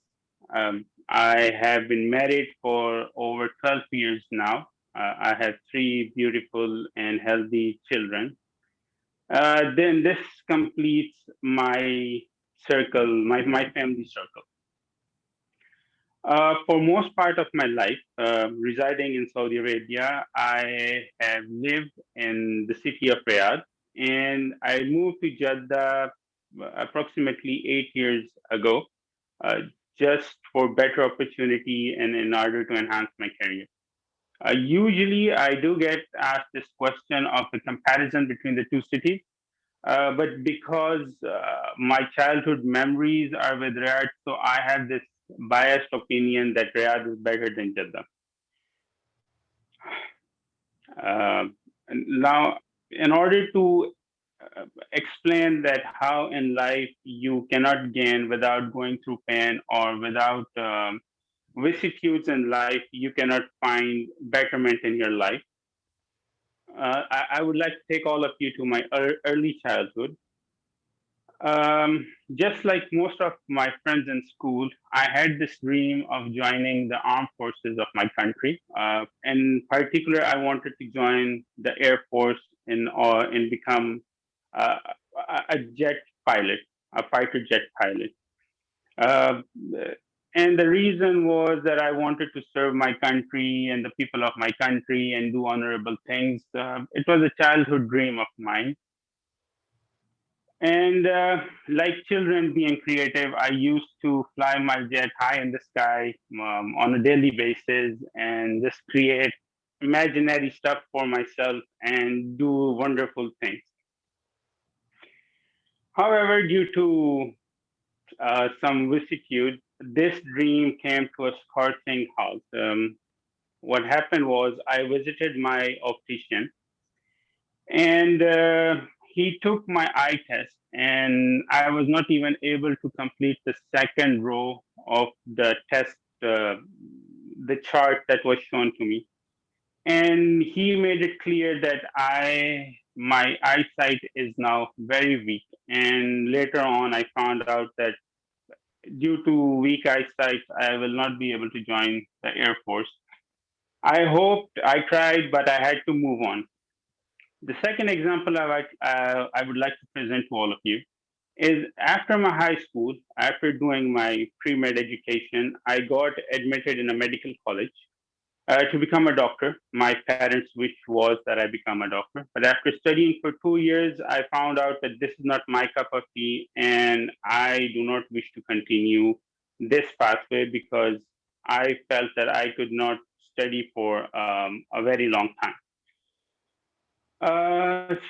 I have been married for over 12 years now. I have 3 beautiful and healthy children. Then this completes my circle, my family circle. For most part of my life, residing in Saudi Arabia, I have lived in the city of Riyadh, and I moved to Jeddah approximately 8 years ago, just for better opportunity and in order to enhance my career. Usually, I do get asked this question of the comparison between the 2 cities, but because my childhood memories are with Riyadh, so I have this biased opinion that Riyadh is better than Jeddah. Now, in order to explain that how in life you cannot gain without going through pain or without vicissitudes in life, you cannot find betterment in your life. I would like to take all of you to my early childhood. Just like most of my friends in school, I had this dream of joining the armed forces of my country. In particular, I wanted to join the Air Force and become uh, a jet pilot, a fighter jet pilot. Uh, and the reason was that I wanted to serve my country and the people of my country and do honorable things. It was a childhood dream of mine. And like children being creative, I used to fly my jet high in the sky on a daily basis and just create imaginary stuff for myself and do wonderful things. However, due to some vicissitude, this dream came to a scorching halt. What happened was I visited my optician and he took my eye test and I was not even able to complete the second row of the test, the chart that was shown to me. And he made it clear that my eyesight is now very weak. And later on, I found out that due to weak eyesight, I will not be able to join the Air Force. I tried, but I had to move on. The second example I would like to present to all of you is after my high school, after doing my pre-med education, I got admitted in a medical college to become a doctor. My parents' wish was that I become a doctor. But after studying for 2 years, I found out that this is not my cup of tea and I do not wish to continue this pathway because I felt that I could not study for a very long time.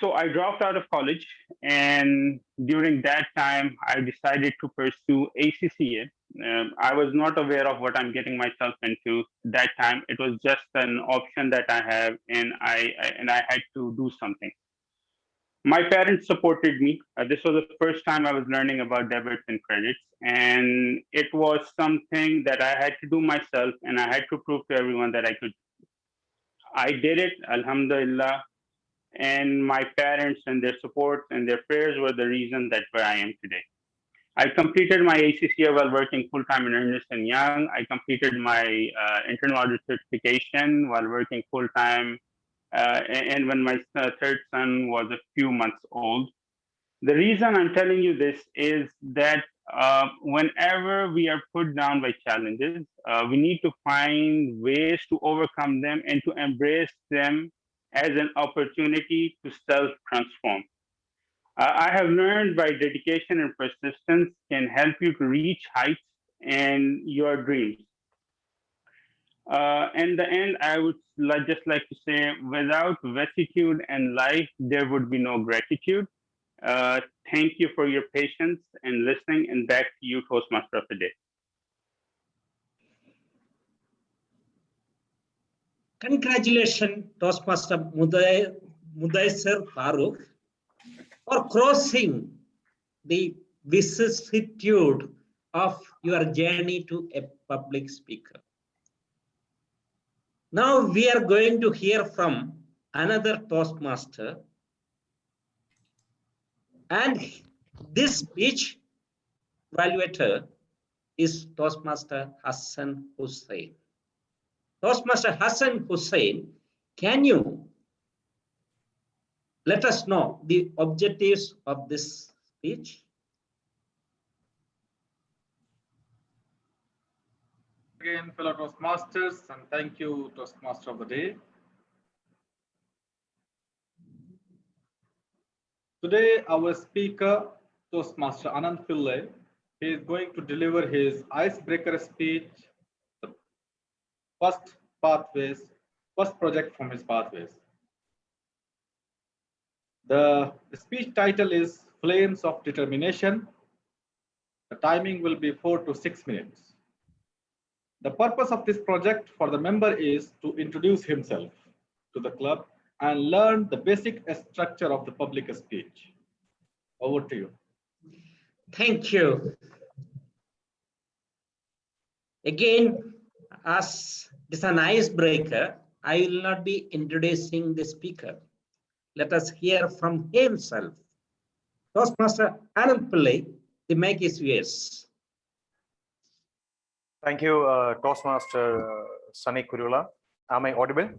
So I dropped out of college, and during that time, I decided to pursue ACCA. I was not aware of what I'm getting myself into that time. It was just an option that I have, and I had to do something. My parents supported me. This was the first time I was learning about debits and credits, and it was something that I had to do myself, and I had to prove to everyone that I could. I did it, Alhamdulillah. And my parents and their support and their prayers were the reason that where I am today. I completed my ACCA while working full-time in Ernst & Young. I completed my internal audit certification while working full-time and when my third son was a few months old. The reason I'm telling you this is that whenever we are put down by challenges, we need to find ways to overcome them and to embrace them as an opportunity to self-transform. I have learned by dedication and persistence can help you to reach heights and your dreams. In the end, I would just like to say, without vicissitude and life, there would be no gratitude. Thank you for your patience and listening, and back to you, Toastmaster of the Day. Congratulations, Toastmaster Mudassir Farooq, for crossing the vicissitude of your journey to a public speaker. Now we are going to hear from another Toastmaster, and this speech evaluator is Toastmaster Hassan Hussain. Toastmaster Hassan Hussain, can you let us know the objectives of this speech? Again, fellow Toastmasters, and thank you, Toastmaster of the Day. Today, our speaker, Toastmaster Anand Pillai, he is going to deliver his icebreaker speech, the first project from his pathways. The speech title is Flames of Determination. The timing will be 4 to 6 minutes. The purpose of this project for the member is to introduce himself to the club and learn the basic structure of the public speech. Over to you. Thank you. Again, as it is an icebreaker, I will not be introducing the speaker. Let us hear from himself. Toastmaster Anand Pillai, the mic is yours. Thank you, Toastmaster Sunny Kurula. Am I audible?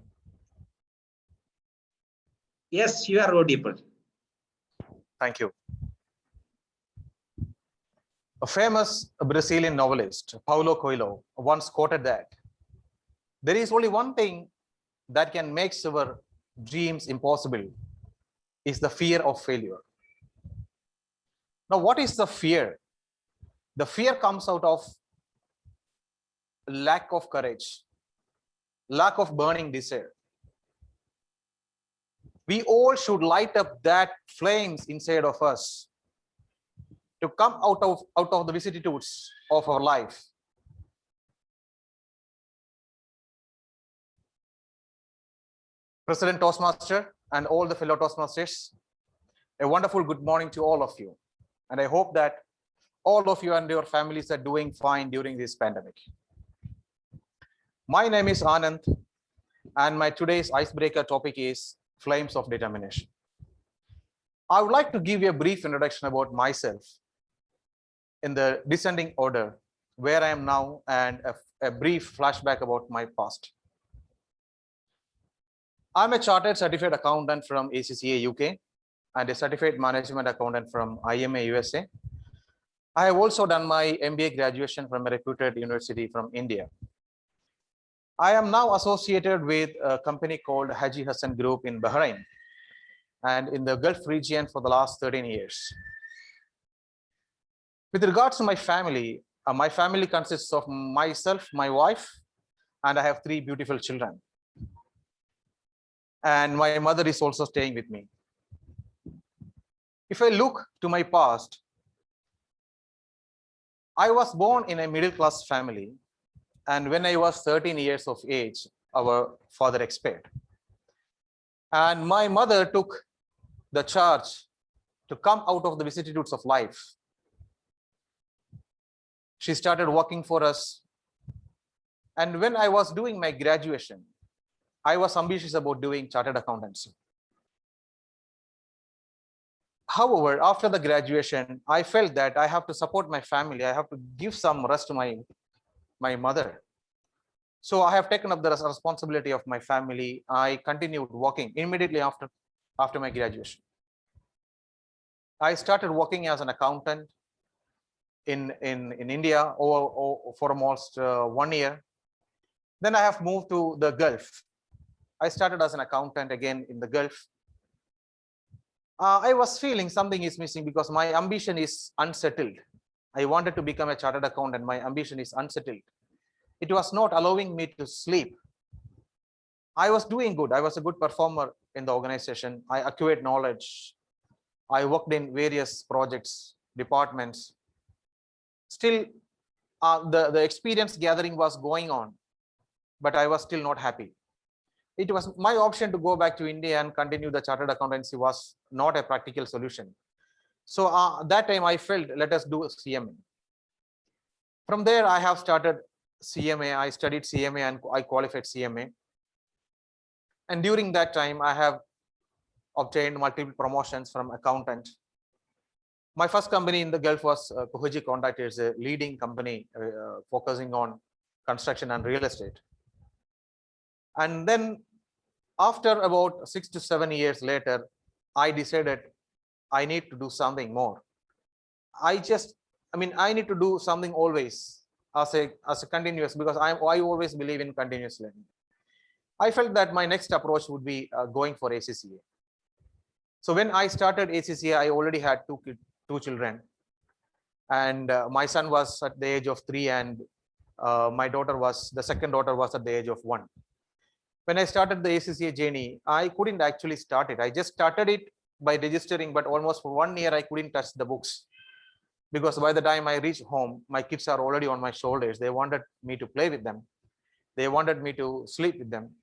Yes, you are audible. Thank you. A famous Brazilian novelist, Paulo Coelho, once quoted that there is only one thing that can make our dreams impossible is the fear of failure. Now, what is the fear? The fear comes out of lack of courage, lack of burning desire. We all should light up that flames inside of us to come out of the vicissitudes of our life. President Toastmaster and all the fellow Toastmasters, a wonderful good morning to all of you. And I hope that all of you and your families are doing fine during this pandemic. My name is Anand, and my today's icebreaker topic is Flames of Determination. I would like to give you a brief introduction about myself in the descending order, where I am now, and a brief flashback about my past. I'm a chartered certified accountant from ACCA UK and a certified management accountant from IMA USA. I have also done my MBA graduation from a reputed university from India. I am now associated with a company called Haji Hassan Group in Bahrain and in the Gulf region for the last 13 years. With regards to my family consists of myself, my wife, and I have 3 beautiful children. And my mother is also staying with me. If I look to my past, I was born in a middle-class family, and when I was 13 years of age, our father expired. And my mother took the charge to come out of the vicissitudes of life. She started working for us. And when I was doing my graduation, I was ambitious about doing chartered accountancy. However, after the graduation, I felt that I have to support my family. I have to give some rest to my mother. So I have taken up the responsibility of my family. I continued working immediately after my graduation. I started working as an accountant in India for almost 1 year. Then I have moved to the Gulf. I started as an accountant again in the Gulf. I was feeling something is missing because my ambition is unsettled. I wanted to become a chartered accountant. My ambition is unsettled. It was not allowing me to sleep. I was doing good. I was a good performer in the organization. I acquired knowledge. I worked in various projects, departments. Still, the experience gathering was going on, but I was still not happy. It was my option to go back to India and continue the chartered accountancy was not a practical solution. So that time I felt, let us do CMA. From there, I have started CMA. I studied CMA and I qualified CMA. And during that time, I have obtained multiple promotions from accountant. My first company in the Gulf was Kuhaji Contractors, a leading company focusing on construction and real estate. And then after about 6 to 7 years later, I decided I need to do something more. I need to do something always as a continuous, because I always believe in continuous learning. I felt that my next approach would be going for ACCA. So when I started ACCA, I already had two children, and my son was at the age of 3, and the second daughter was at the age of 1. When I started the ACCA journey, I couldn't actually start it. I just started it by registering, but almost for 1 year, I couldn't touch the books. Because by the time I reached home, my kids are already on my shoulders. They wanted me to play with them. They wanted me to sleep with them.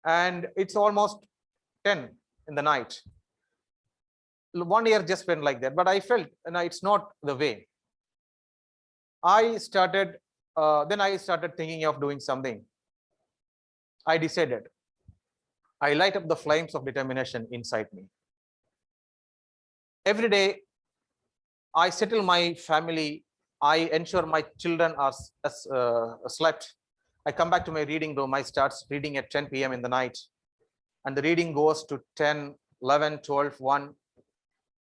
And it's almost 10 in the night. 1 year just went like that, but I felt it's not the way. I started thinking of doing something. I decided I light up the flames of determination inside me. Every day I settle my family. I ensure my children are slept. I come back to my reading room. I start reading at 10 p.m. in the night. And the reading goes to 10, 11, 12, 1,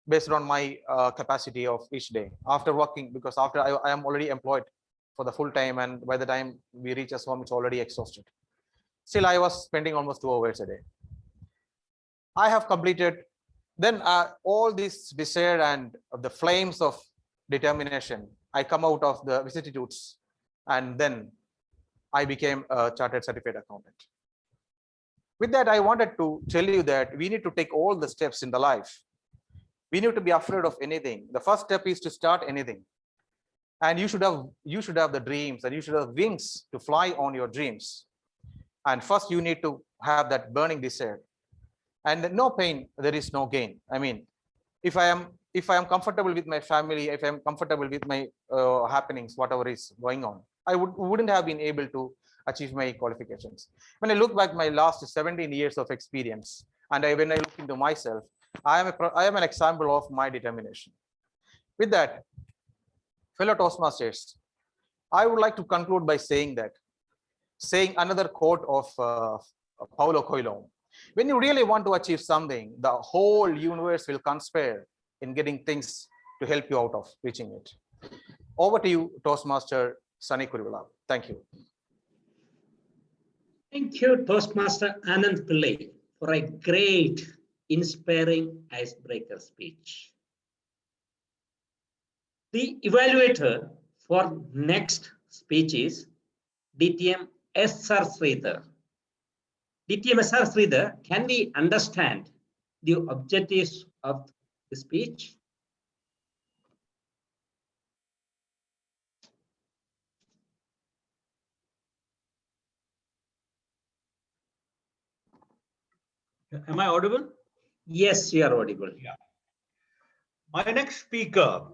based on my capacity of each day. After working, because after I am already employed for the full time, and by the time we reach us home, it's already exhausted. Still, I was spending almost 2 hours a day. I have completed. Then all this desire and the flames of determination, I come out of the vicissitudes, and then I became a chartered certified accountant. With that, I wanted to tell you that we need to take all the steps in the life. We need to be afraid of anything. The first step is to start anything. And you should have the dreams, and you should have wings to fly on your dreams. And first you need to have that burning desire. And no pain, there is no gain. I mean, if I am comfortable with my family, if I'm comfortable with my happenings, whatever is going on, I wouldn't have been able to achieve my qualifications. When I look back my last 17 years of experience, and when I look into myself, I am an example of my determination. With that, fellow Toastmasters, I would like to conclude by saying another quote of Paulo Coelho. When you really want to achieve something, the whole universe will conspire in getting things to help you out of reaching it. Over to you, Toastmaster Sunny Kurivula. Thank you. Thank you, Toastmaster Anand Pillai, for a great, inspiring icebreaker speech. The evaluator for next speech is DTM SR Sridhar. DTM SR Sridhar, can we understand the objectives of the speech? Am I audible? Yes, you are audible. Yeah. My next speaker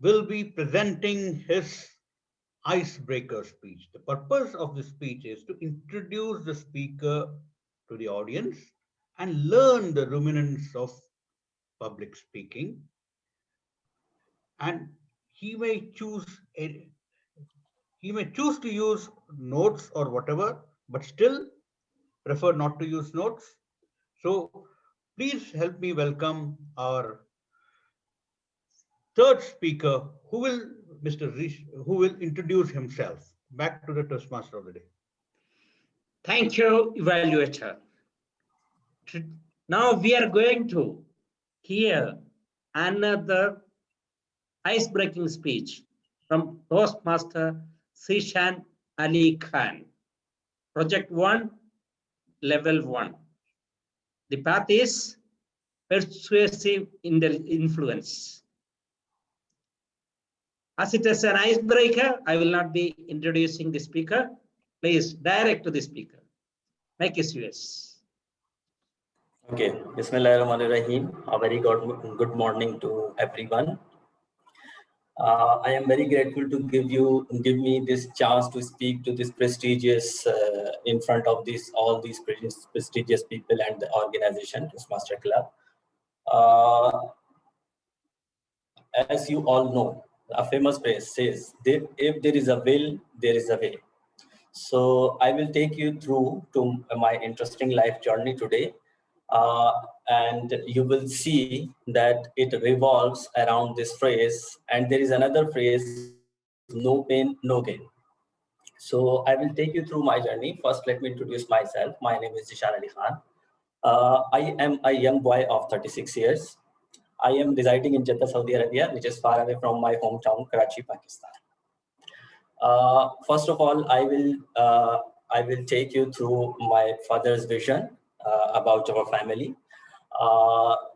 will be presenting his icebreaker speech. The purpose of the speech is to introduce the speaker to the audience and learn the ruminants of public speaking. And he may choose to use notes or whatever, but still prefer not to use notes. So please help me welcome our third speaker, who will introduce himself. Back to the Toastmaster of the day. Thank you, evaluator. Now we are going to hear another ice-breaking speech from Toastmaster Sishan Ali Khan. Project 1, Level 1. The path is persuasive influence. As it is an icebreaker, I will not be introducing the speaker. Please direct to the speaker. Mic is yours. Okay, Bismillahirrahmanirrahim. A very good morning to everyone. I am very grateful to give me this chance to speak to this prestigious in front of all these prestigious people and the organization, Toastmaster Club. As you all know, a famous phrase says, if there is a will, there is a way. So I will take you through to my interesting life journey today. And you will see that it revolves around this phrase. And there is another phrase, no pain, no gain. So I will take you through my journey. First, let me introduce myself. My name is Zishan Ali Khan. I am a young boy of 36 years. I am residing in Jeddah, Saudi Arabia, which is far away from my hometown, Karachi, Pakistan. First of all, I will take you through my father's vision about our family.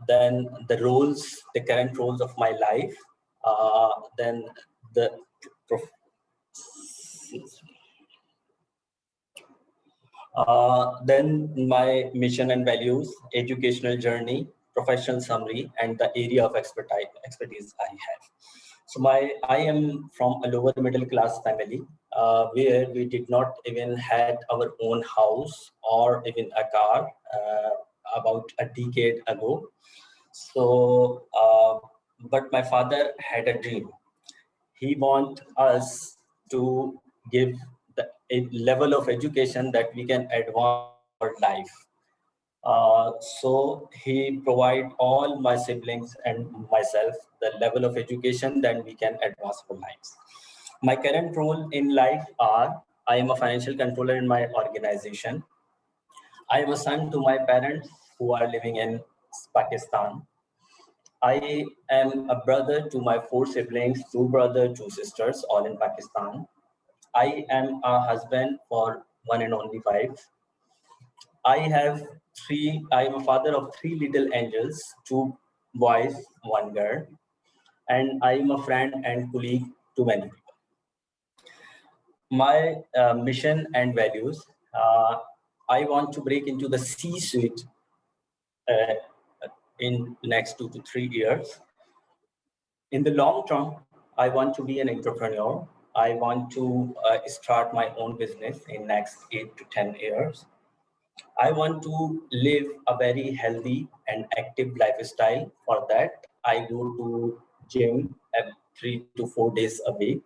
Then the current roles of my life. Then my mission and values, educational journey, professional summary, and the area of expertise I have. So I am from a lower middle class family where we did not even had our own house or even a car about a decade ago. So but my father had a dream. He wants us to give a level of education that we can advance our life. So he provide all my siblings and myself the level of education that we can advance our lives. My current role in life are, I am a financial controller in my organization. I am a son to my parents who are living in Pakistan. I am a brother to my 4 siblings, 2 brothers, 2 sisters, all in Pakistan. I am a husband for one and only wife. I am a father of 3 little angels, 2 boys, 1 girl, and I am a friend and colleague to many people. My mission and values, I want to break into the C-suite in next 2 to 3 years. In the long term, I want to be an entrepreneur. I want to start my own business in next 8 to 10 years. I want to live a very healthy and active lifestyle. For that, I go to gym 3 to 4 days a week.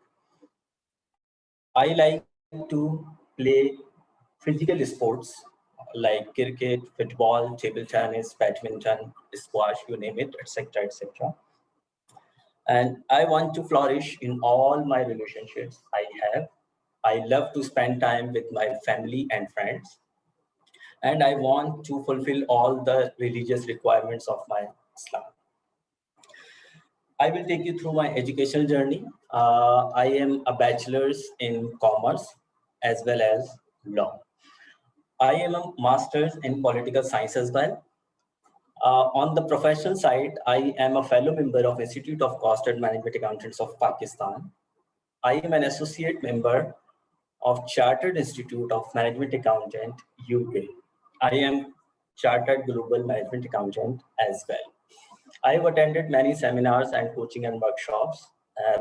I like to play physical sports like cricket, football, table tennis, badminton, squash, you name it, etc., etc. And I want to flourish in all my relationships I have. I love to spend time with my family and friends. And I want to fulfill all the religious requirements of my Islam. I will take you through my educational journey. I am a bachelor's in commerce as well as law. I am a master's in political science as well. On the professional side, I am a fellow member of Institute of Cost and Management Accountants of Pakistan. I am an associate member of Chartered Institute of Management Accountant, UK. I am Chartered Global Management Accountant as well. I have attended many seminars and coaching and workshops.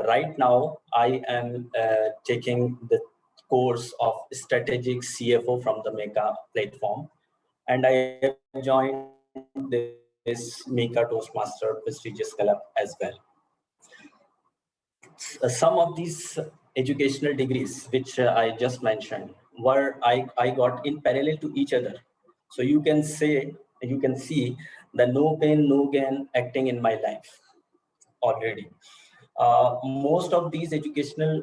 Right now, I am taking the course of Strategic CFO from the MECA platform. And I have joined this MECA Toastmaster prestigious club as well. Some of these educational degrees, which I just mentioned, I got in parallel to each other. So you can see the no pain, no gain acting in my life already. Most of these educational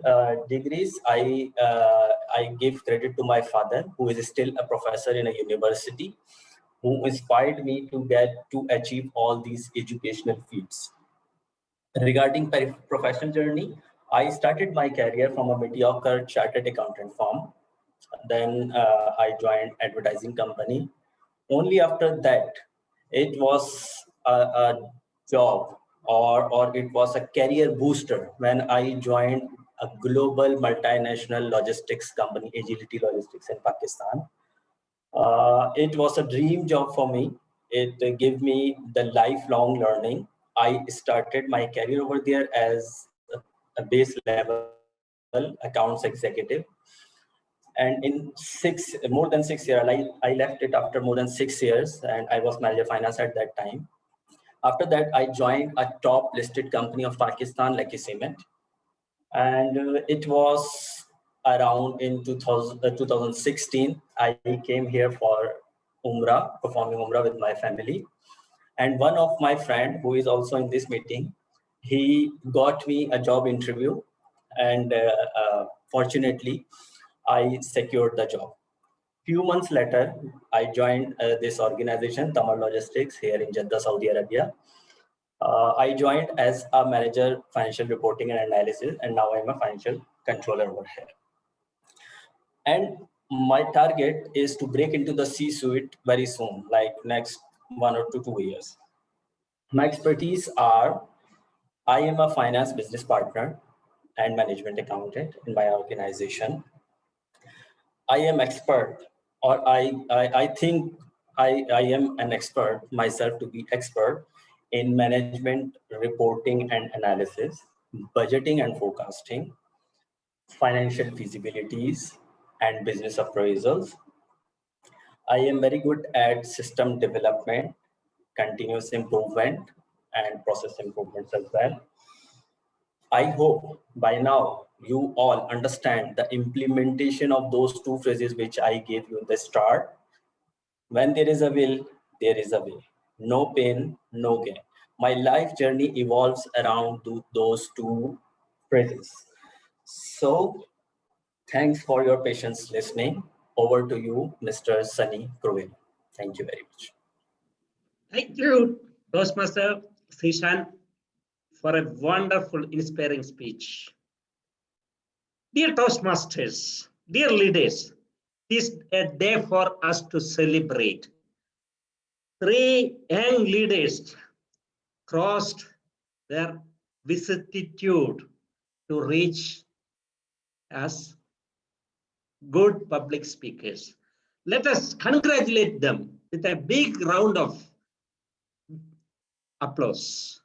degrees, I give credit to my father, who is still a professor in a university, who inspired me to achieve all these educational feats. Regarding professional journey, I started my career from a mediocre chartered accountant firm. Then I joined advertising company. Only after that, it was a job or it was a career booster when I joined a global multinational logistics company, Agility Logistics in Pakistan. It was a dream job for me. It gave me the lifelong learning. I started my career over there as a base level accounts executive. And in more than 6 years, I left it after more than 6 years, and I was manager finance at that time. After that, I joined a top listed company of Pakistan, like Cement. And it was around in 2016, I came here for Umrah, performing Umrah with my family. And one of my friend who is also in this meeting, he got me a job interview, and fortunately, I secured the job. Few months later, I joined this organization, Tamar Logistics, here in Jeddah, Saudi Arabia. I joined as a manager, financial reporting and analysis, and now I'm a financial controller over here. And my target is to break into the C-suite very soon, like next 1 or 2 years. My expertise are, I am a finance business partner and management accountant in my organization. I am expert, or I think I am an expert myself to be expert in management reporting and analysis, budgeting and forecasting, financial feasibilities, and business appraisals. I am very good at system development, continuous improvement, and process improvements as well. I hope by now you all understand the implementation of those two phrases which I gave you in the start. When there is a will, there is a way. No pain, no gain. My life journey evolves around those two phrases. So thanks for your patience listening. Over to you, Mr. Sunny Kruin. Thank you very much. Thank you, Toastmaster Srishan, for a wonderful, inspiring speech. Dear Toastmasters, dear leaders, this is a day for us to celebrate. 3 young leaders crossed their vicissitude to reach as good public speakers. Let us congratulate them with a big round of applause.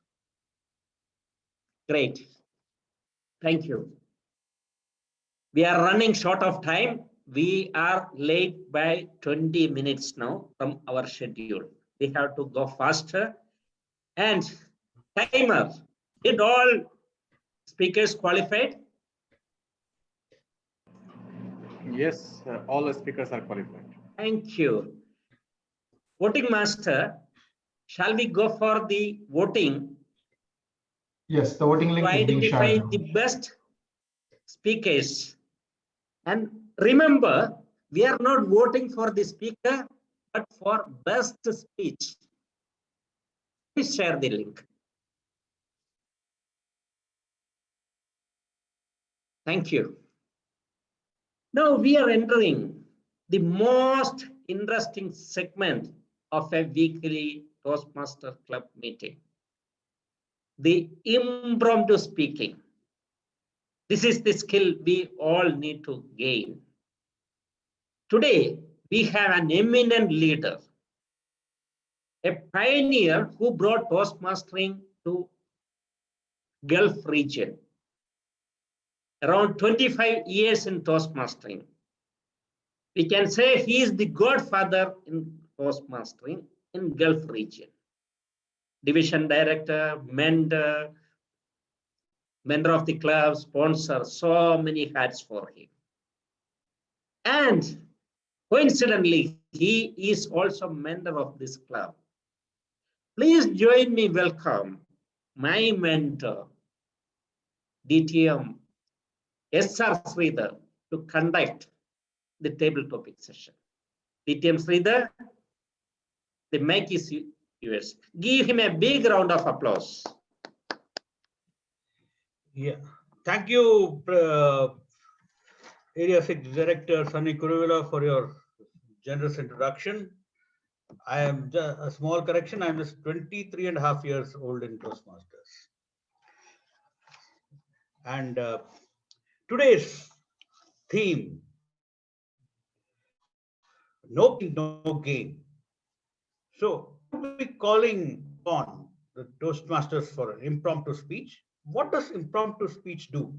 Great. Thank you. We are running short of time. We are late by 20 minutes now from our schedule. We have to go faster. And timer, did all speakers qualified? Yes, all the speakers are qualified. Thank you. Voting master, shall we go for the voting? Yes, the voting To link is being identify shared. the best speakers. And remember, we are not voting for the speaker, but for best speech. Please share the link. Thank you. Now we are entering the most interesting segment of a weekly Toastmaster Club meeting. The impromptu speaking. This is the skill we all need to gain. Today, we have an eminent leader, a pioneer who brought Toastmastering to Gulf region. Around 25 years in Toastmastering. We can say he is the godfather in Toastmastering in Gulf region. Division director, mentor, member of the club, sponsor, so many hats for him. And coincidentally, he is also member of this club. Please join me welcome my mentor, DTM SR Sridhar, to conduct the table topic session. DTM Sridhar, the mic is yours. Give him a big round of applause. Yeah, thank you, Area 6 Director Sunny Kuruvilla, for your generous introduction. I am just a small correction. I'm just 23 and a half years old in Toastmasters. And today's theme, no pain, no gain. So we're calling on the Toastmasters for an impromptu speech. What does impromptu speech do?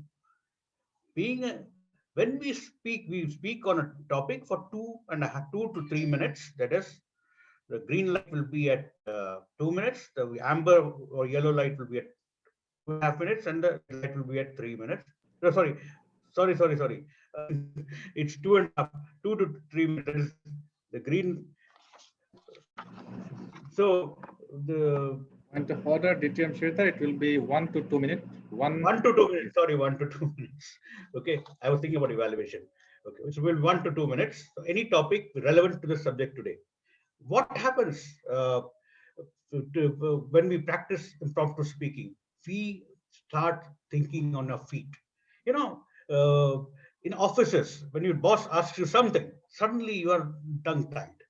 When we speak on a topic for 2 to 3 minutes. That is, the green light will be at 2 minutes, the amber or yellow light will be at 2.5 minutes, and the light will be at 3 minutes. No, sorry. It's 2 to 3 minutes. The green. So the And to order DTM Sridhar, it will be 1 to 2 minutes. 1 to 2 minutes. Sorry, 1 to 2 minutes. Okay, I was thinking about evaluation. Okay, which will 1 to 2 minutes. So any topic relevant to the subject today. What happens when we practice impromptu speaking? We start thinking on our feet. You know, in offices, when your boss asks you something, suddenly you are tongue-tied.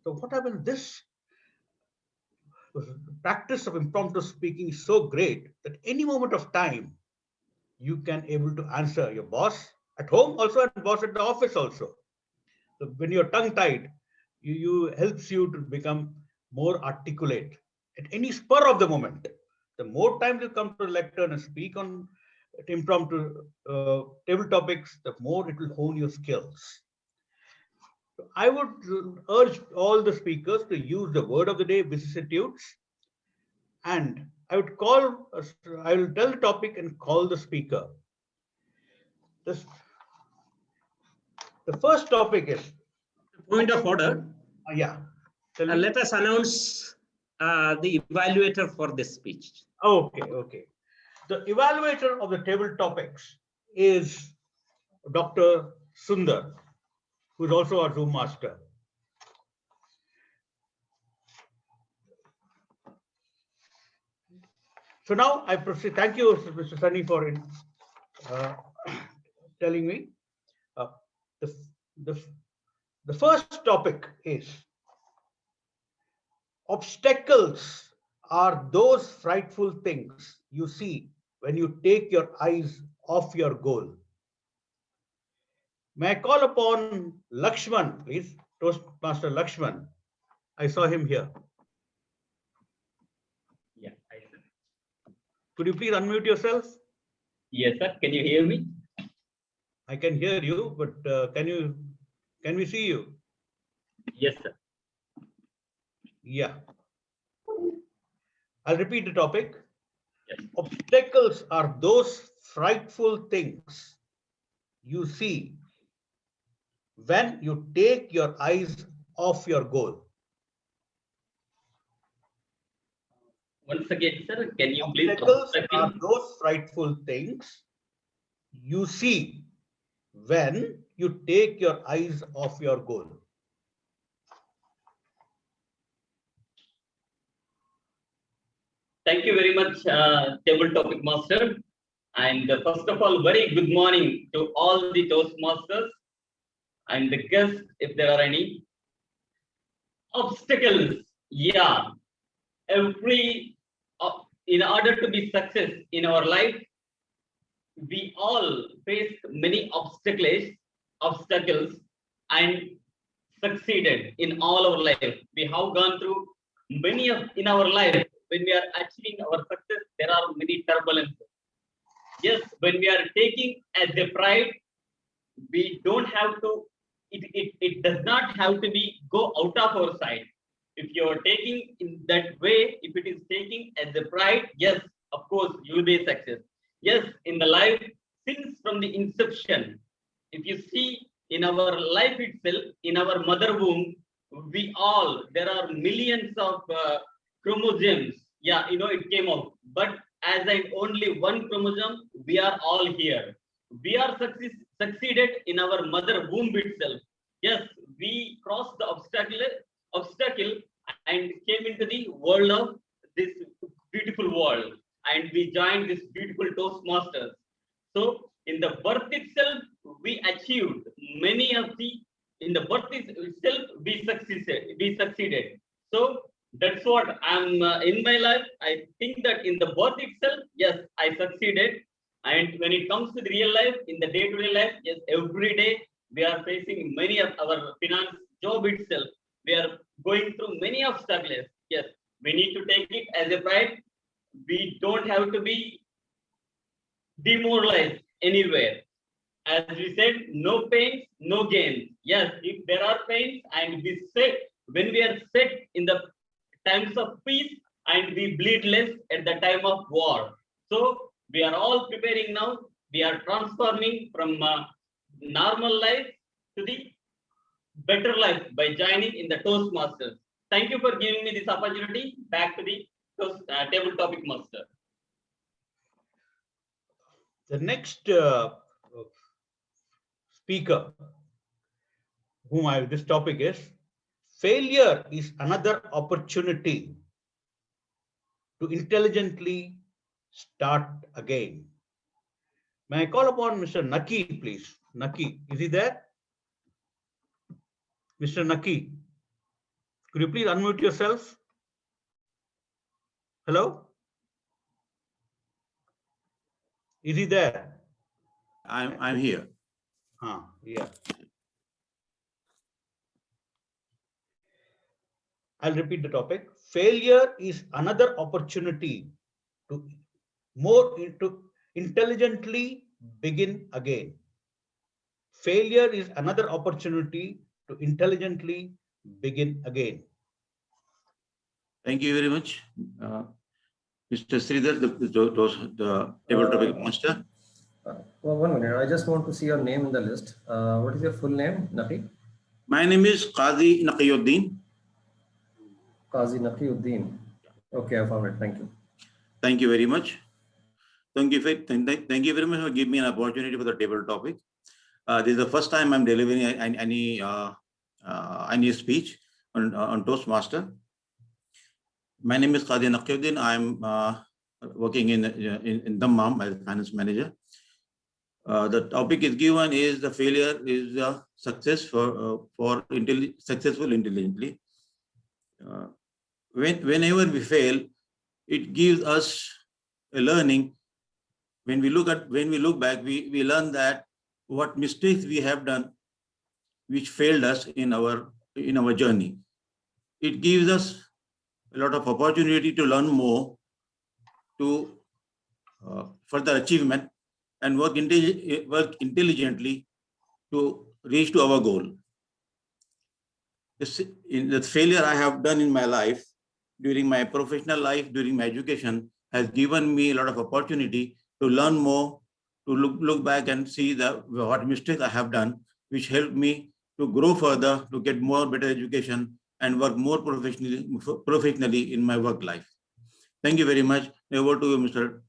So what happens? This practice of impromptu speaking is so great that any moment of time you can able to answer your boss at home also and boss at the office also. So when you're tongue-tied, you helps you to become more articulate at any spur of the moment. The more time you come to the lectern and speak on impromptu table topics, the more it will hone your skills. I would urge all the speakers to use the word of the day, vicissitudes, and I would call, I will tell the topic and call the speaker. This, the first topic is. Point of order. Yeah. Let us announce the evaluator for this speech. Okay, okay. The evaluator of the table topics is Dr. Sundar, who is also our Zoom master. So now I proceed. Thank you, Mr. Sunny, for telling me. The first topic is obstacles are those frightful things you see when you take your eyes off your goal. May I call upon Lakshman, please? Toastmaster Lakshman. I saw him here. Yeah, hi, sir. Could you please unmute yourself? Yes, sir. Can you hear me? I can hear you, but can we see you? Yes, sir. Yeah. I'll repeat the topic. Yes. Obstacles are those frightful things you see when you take your eyes off your goal. Once again, sir, can you please? Obstacles are those frightful things you see when you take your eyes off your goal. Thank you very much, table topic master. And first of all, very good morning to all the Toastmasters and the guests, if there are any. Obstacles, yeah. In order to be success in our life, we all face many obstacles and succeeded in all our life. We have gone through many in our life. When we are achieving our success, there are many turbulences. Yes, when we are taking as a pride, we don't have to, it does not have to be go out of our side. If you are taking in that way, if it is taking as a pride, yes, of course, you will be success. Yes, in the life, since from the inception, if you see in our life itself, in our mother womb, there are millions of chromosomes. Yeah, it came out. But as only one chromosome, we are all here. We are succeeded in our mother womb itself. Yes, we crossed the obstacle and came into the world of this beautiful world, and we joined this beautiful Toastmasters. So in the birth itself, we achieved many of in the birth itself, we succeeded. So that's what I'm in my life. I think that in the birth itself, yes, I succeeded. And when it comes to the real life, in the day-to-day life, yes, every day we are facing many of our finance job itself. We are going through many obstacles. Yes, we need to take it as a pride. We don't have to be demoralized anywhere. As we said, no pains, no gains. Yes, if there are pains, and when we are set in the times of peace, and we bleed less at the time of war. So we are all preparing now. We are transforming from normal life to the better life by joining in the Toastmasters. Thank you for giving me this opportunity. Back to the table topic master. The next speaker, this topic is, failure is another opportunity to intelligently start again. May I call upon Mr. Naki, please? Naki, is he there? Mr. Naki, could you please unmute yourself? Hello? Is he there? I'm here. Yeah. I'll repeat the topic. Failure is another opportunity to intelligently begin again. Failure is another opportunity to intelligently begin again. Thank you very much. Mr. Sridhar, the table topic master. Well, 1 minute. I just want to see your name in the list. What is your full name, Naqi? My name is Qazi Naqiyuddin. Qazi Naqiuddin. Okay, I found it. Thank you. Thank you very much. Thank you very much for giving me an opportunity for the table topic. This is the first time I'm delivering any speech on Toastmaster. My name is Qazi Naqiuddin. I'm working in Dammam as finance manager. The topic is given is the failure is success for successful intelligently. Whenever we fail, it gives us a learning. When we look back, we learn that what mistakes we have done, which failed us in our journey. It gives us a lot of opportunity to learn more, to further achievement, and work intelligently to reach to our goal. In the failure I have done in my life, during my professional life, during my education, has given me a lot of opportunity to learn more, to look back and see what mistakes I have done, which helped me to grow further, to get more better education and work more professionally in my work life. Thank you very much. Over to you, Mr.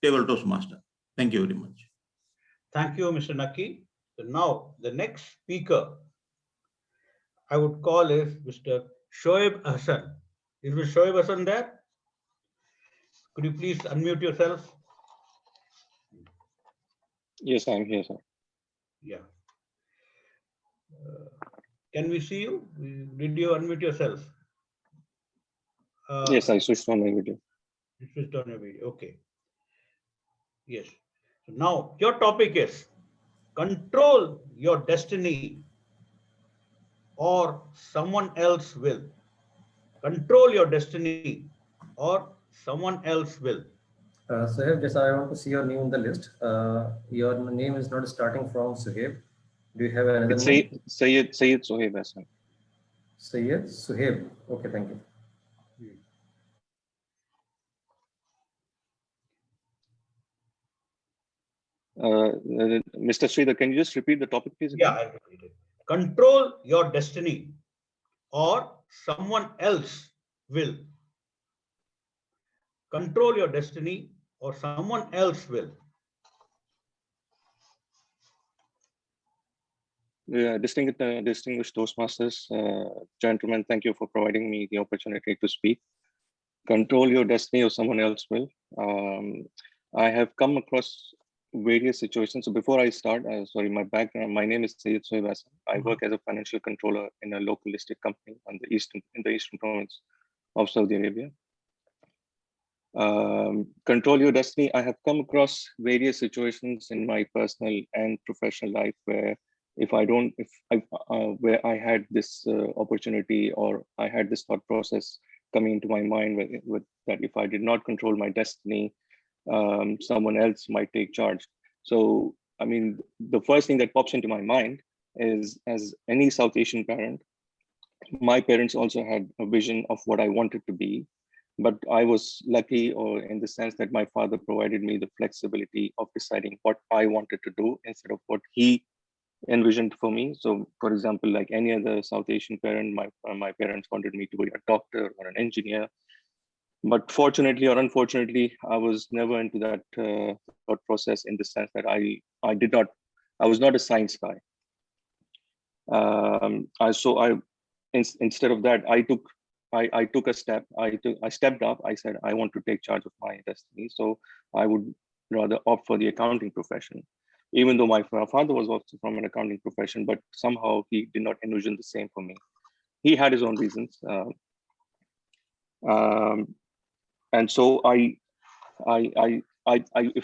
Table Toastmaster. Thank you very much. Thank you, Mr. Naqi. So now the next speaker I would call is Mr. Shoaib Hassan. Is Mr. Shoaib Hassan there? Could you please unmute yourself? Yes, I'm here, sir. Yeah. Can we see you? Did you unmute yourself? Yes, I switched on my video. You switched on your video. Okay. Yes. So now your topic is control your destiny or someone else will. Control your destiny or someone else will. Suhaib, just I want to see your name in the list. Your name is not starting from Suhaib. Do you have another name? Sayyid Suhaib Hassan. Sayyid Suhaib. Okay, thank you. Mr. Sridhar, can you just repeat the topic, please? Yeah, I'll repeat it. Control your destiny or someone else will. Control your destiny or someone else will. Distinguished Toastmasters, gentlemen, thank you for providing me the opportunity to speak. Control your destiny or someone else will. I have come across various situations. So before I start, sorry, my background, my name is Sayyid Suhaib Hassan. I work as a financial controller in a local listed company in the eastern province of Saudi Arabia. Control your destiny. I have come across various situations in my personal and professional life where where I had this opportunity or I had this thought process coming into my mind with that if I did not control my destiny, someone else might take charge. So, I mean, the first thing that pops into my mind is, as any South Asian parent, my parents also had a vision of what I wanted to be, but I was lucky, or in the sense that my father provided me the flexibility of deciding what I wanted to do instead of what he envisioned for me. So, for example, like any other South Asian parent, my parents wanted me to be a doctor or an engineer. But fortunately or unfortunately, I was never into that thought process, in the sense that I was not a science guy. Instead of that, I took a step. I stepped up. I said, I want to take charge of my destiny. So I would rather opt for the accounting profession, even though my father was also from an accounting profession, but somehow he did not envision the same for me. He had his own reasons. And so if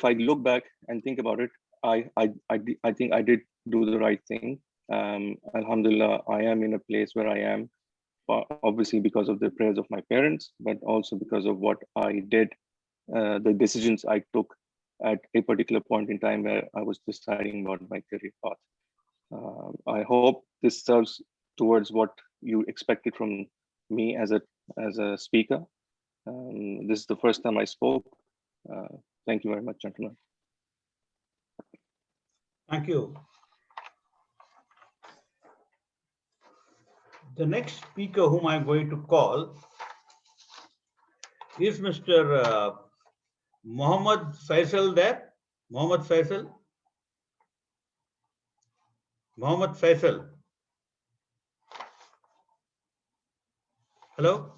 I look back and think about it, I think I did do the right thing. Alhamdulillah, I am in a place where I am, obviously because of the prayers of my parents, but also because of what I did, the decisions I took at a particular point in time where I was deciding about my career path. I hope this serves towards what you expected from me as a speaker. This is the first time I spoke. Thank you very much, gentlemen. Thank you. The next speaker whom I'm going to call is Mr. Mohammed Faisal there. Mohammed Faisal. Mohammed Faisal. Hello?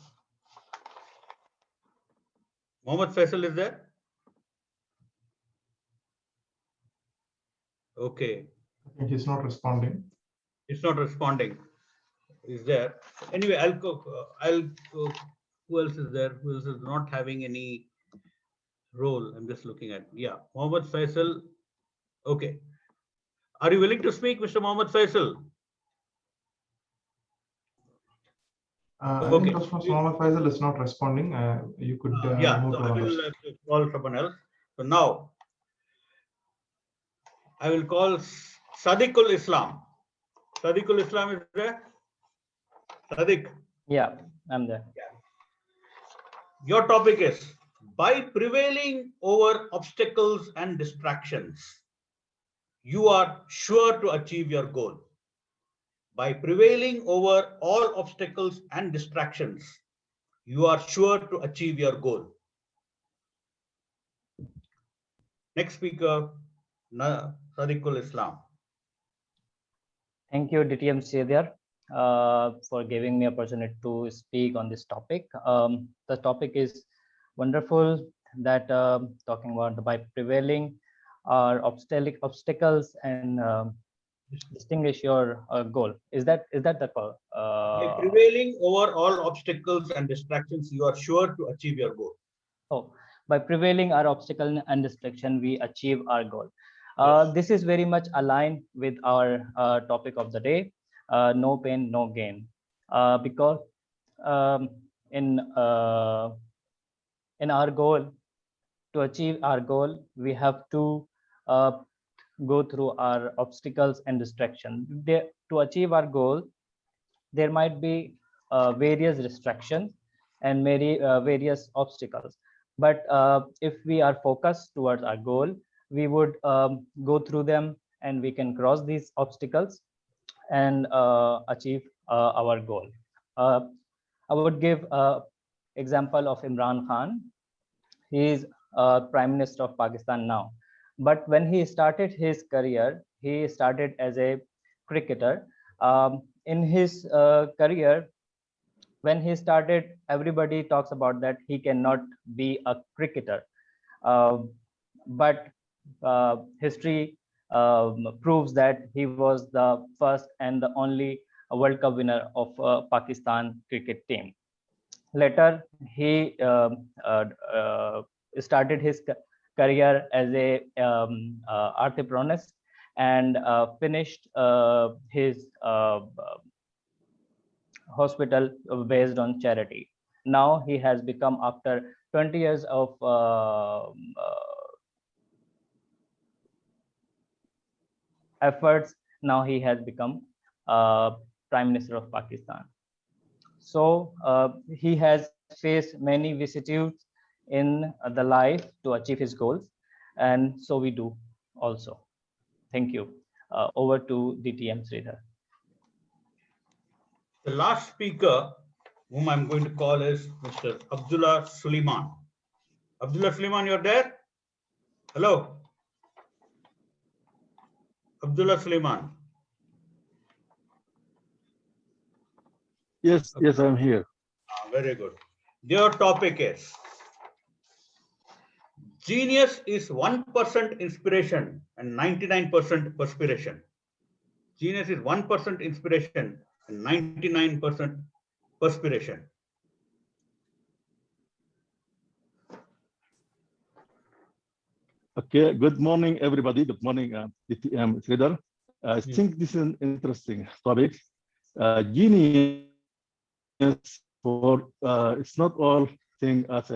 Mohammed Faisal is there? Okay. I think he's not responding. It's not responding. Is there? Anyway, I'll go. Who else is there? Who else is not having any role? I'm just looking at. Yeah, Mohammed Faisal. Okay. Are you willing to speak, Mr. Mohammed Faisal? I think Toastmaster Mohammed Faisal is not responding. You could yeah, move so to I another. will call someone else. So now I will call Sadiqul Islam. Sadiqul Islam is there? Sadiq. Yeah, I'm there. Your topic is by prevailing over obstacles and distractions, you are sure to achieve your goal. By prevailing over all obstacles and distractions, you are sure to achieve your goal. Next speaker, Sadiqul Islam. Thank you, DTM Sridhar, for giving me opportunity to speak on this topic. The topic is wonderful, that talking about by prevailing our obstacles and distinguish your goal. Is that the call? By prevailing over all obstacles and distractions, you are sure to achieve your goal. Oh, by prevailing our obstacle and distraction, we achieve our goal. This is very much aligned with our topic of the day, no pain, no gain. Because in our goal, to achieve our goal, we have to go through our obstacles and distractions. To achieve our goal, there might be various distractions and various obstacles. But if we are focused towards our goal, we would go through them and we can cross these obstacles and achieve our goal. I would give example of Imran Khan. He is Prime Minister of Pakistan now. But when he started his career, he started as a cricketer. In his career, when he started, everybody talks about that he cannot be a cricketer. But history proves that he was the first and the only World Cup winner of Pakistan cricket team. Later, he started his career as a orthodontist and finished his hospital based on charity. Now he has become, after 20 years of efforts, now he has become Prime Minister of Pakistan. So he has faced many vicissitudes in the life to achieve his goals, and so we do also. Thank you. Over to DTM Sridhar. The last speaker whom I'm going to call is Mr. Abdullah Suleiman. Abdullah Suleiman, you're there? Hello? Abdullah Suleiman. Yes, yes, I'm here. Very good. Your topic is genius is 1% inspiration and 99% perspiration. Genius is 1% inspiration and 99% perspiration. Okay, good morning, everybody. Good morning, DTM Sridhar. I think this is an interesting topic. Genius for it's not all thing as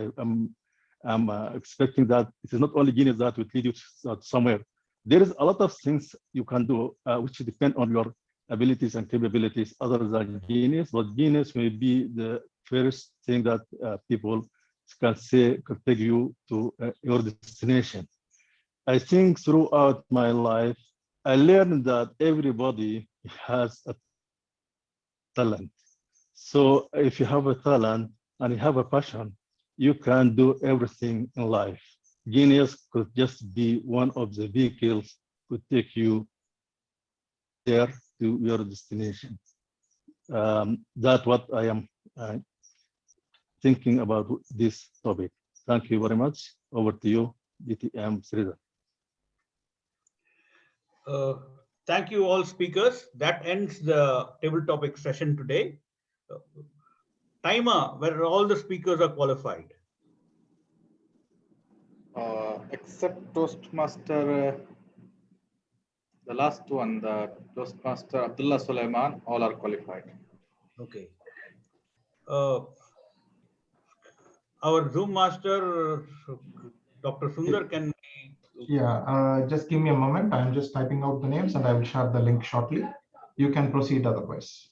I'm expecting that it is not only genius that will lead you somewhere. There is a lot of things you can do which depend on your abilities and capabilities other than genius, but genius may be the first thing that people can say could take you to your destination. I think throughout my life, I learned that everybody has a talent. So if you have a talent and you have a passion, you can do everything in life. Genius could just be one of the vehicles to take you there to your destination. That's what I am thinking about this topic. Thank you very much. Over to you, DTM Sridhar. Thank you all speakers. That ends the table topic session today. Timer, where all the speakers are qualified. Except Toastmaster, the last one, the Toastmaster Abdullah Sulaiman, all are qualified. Okay. Our Zoom master, Dr. Sundar, can Yeah, just give me a moment. I'm just typing out the names and I will share the link shortly. You can proceed otherwise.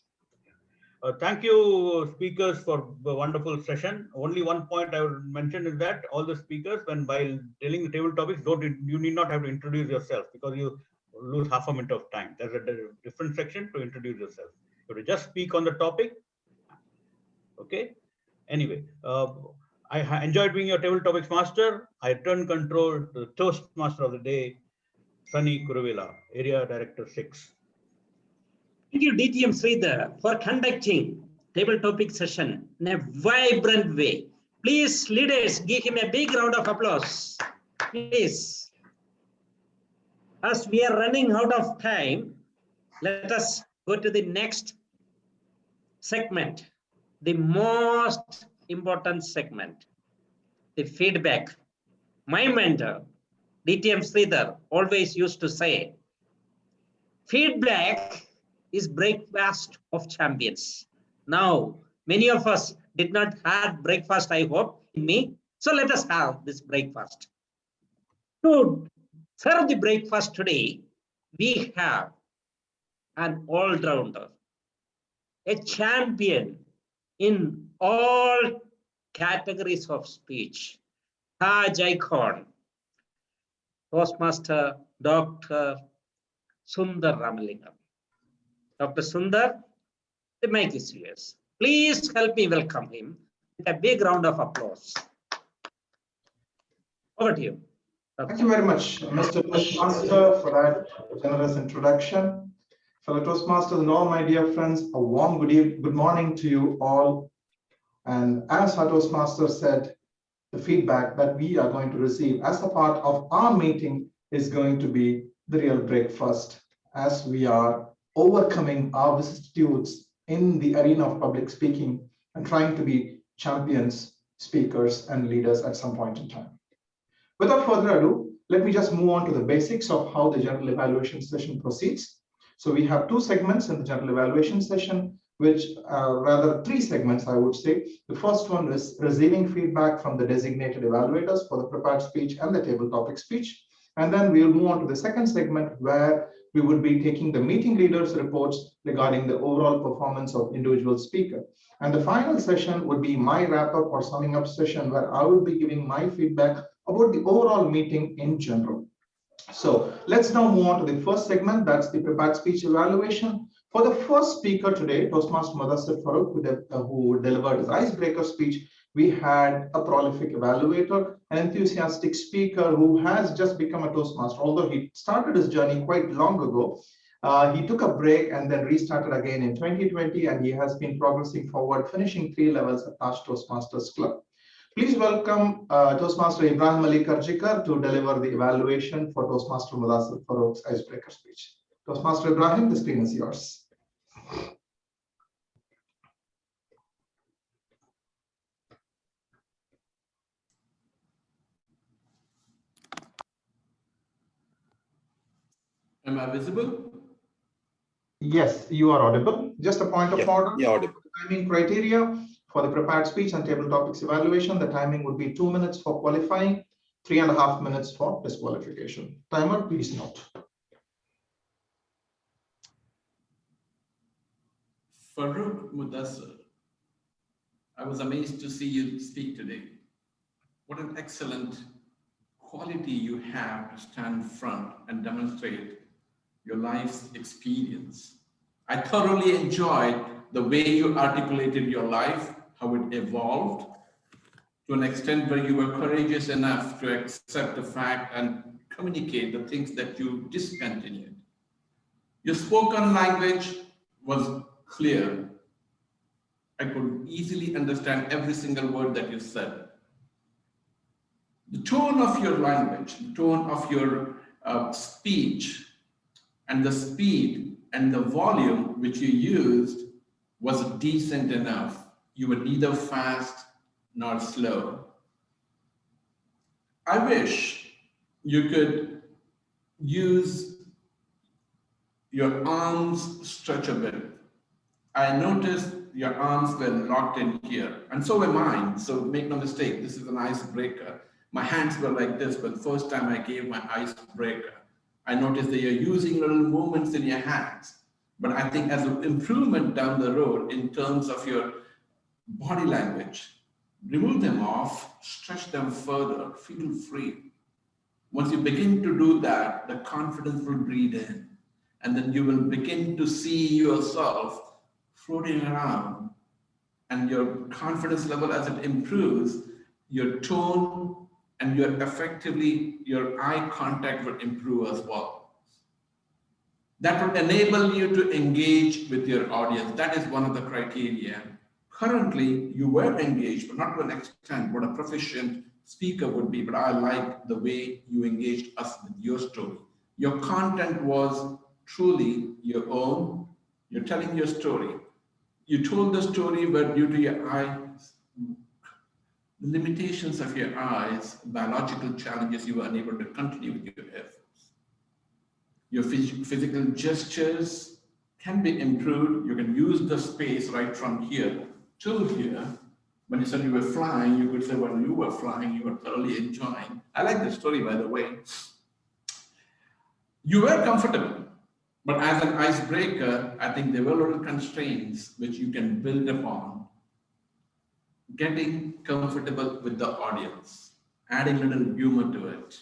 Thank you, speakers, for the wonderful session. Only one point I would mention is that all the speakers, when while telling the table topics, you need not have to introduce yourself because you lose half a minute of time. There's a different section to introduce yourself. You have to just speak on the topic. Okay. Anyway, I enjoyed being your table topics master. I turn control to the Toastmaster of the day, Sunny Kuruvela, Area Director 6. Thank you, DTM Sridhar, for conducting table topic session in a vibrant way. Please, leaders, give him a big round of applause. Please. As we are running out of time, let us go to the next segment, the most important segment, the feedback. My mentor, DTM Sridhar, always used to say, feedback is breakfast of champions. Now, many of us did not have breakfast, I hope, in me. So let us have this breakfast. To serve the breakfast today, we have an all-rounder, a champion in all categories of speech, Taj icon, Toastmaster Dr. Sundar Ramalingam. Dr. Sundar, the mic is yours. Please help me welcome him with a big round of applause. Over to you. Thank you very much, Mr. Toastmaster, for that generous introduction. Fellow Toastmasters and all my dear friends, a warm good morning to you all. And as our Toastmaster said, the feedback that we are going to receive as a part of our meeting is going to be the real breakfast as we are overcoming our vicissitudes in the arena of public speaking and trying to be champions, speakers, and leaders at some point in time. Without further ado, let me just move on to the basics of how the general evaluation session proceeds. So we have two segments in the general evaluation session, which rather three segments, I would say. The first one is receiving feedback from the designated evaluators for the prepared speech and the table topic speech. And then we'll move on to the second segment where we would be taking the meeting leaders' reports regarding the overall performance of individual speaker. And the final session would be my wrap-up or summing up session where I will be giving my feedback about the overall meeting in general. So let's now move on to the first segment, that's the prepared speech evaluation. For the first speaker today, Toastmaster Mudassir Farooq, who delivered his icebreaker speech, we had a prolific evaluator, an enthusiastic speaker who has just become a Toastmaster. Although he started his journey quite long ago, he took a break and then restarted again in 2020, and he has been progressing forward, finishing 3 levels at Taj Toastmasters Club. Please welcome Toastmaster Ibrahim Ali Karjikar to deliver the evaluation for Toastmaster Mudassir Farooq's icebreaker speech. Toastmaster Ibrahim, the screen is yours. Am I visible? Yes, you are audible. Just a point of order. Yeah, audible. Timing criteria for the prepared speech and table topics evaluation. The timing would be 2 minutes for qualifying, 3.5 minutes for disqualification. Timer, please note. Farooq Mudassir, I was amazed to see you speak today. What an excellent quality you have to stand front and demonstrate your life's experience. I thoroughly enjoyed the way you articulated your life, how it evolved to an extent where you were courageous enough to accept the fact and communicate the things that you discontinued. Your spoken language was clear. I could easily understand every single word that you said. The tone of your language, the tone of your speech, and the speed and the volume which you used was decent enough. You were neither fast nor slow. I wish you could use your arms stretch a bit. I noticed your arms were locked in here, and so were mine. So make no mistake, this is an icebreaker. My hands were like this, but the first time I gave my icebreaker, I noticed that you're using little movements in your hands. But I think as an improvement down the road in terms of your body language, remove them off, stretch them further, feel free. Once you begin to do that, the confidence will breathe in, and then you will begin to see yourself floating around, and your confidence level as it improves, your tone and your eye contact will improve as well. That will enable you to engage with your audience. That is one of the criteria. Currently, you were engaged, but not to an extent what a proficient speaker would be, but I like the way you engaged us with your story. Your content was truly your own. You're telling your story. You told the story, but due to your eyes, the limitations of your eyes, biological challenges, you were unable to continue with your efforts. Your physical gestures can be improved. You can use the space right from here to here. When you said you were flying, you could say when you were flying, you were thoroughly enjoying. I like the story, by the way. You were comfortable, but as an icebreaker, I think there were little constraints which you can build upon. Getting comfortable with the audience, adding a little humor to it,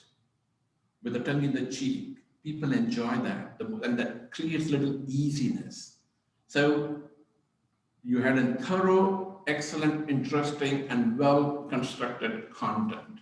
with the tongue in the cheek. People enjoy that, and that creates little easiness. So you had a thorough, excellent, interesting, and well-constructed content.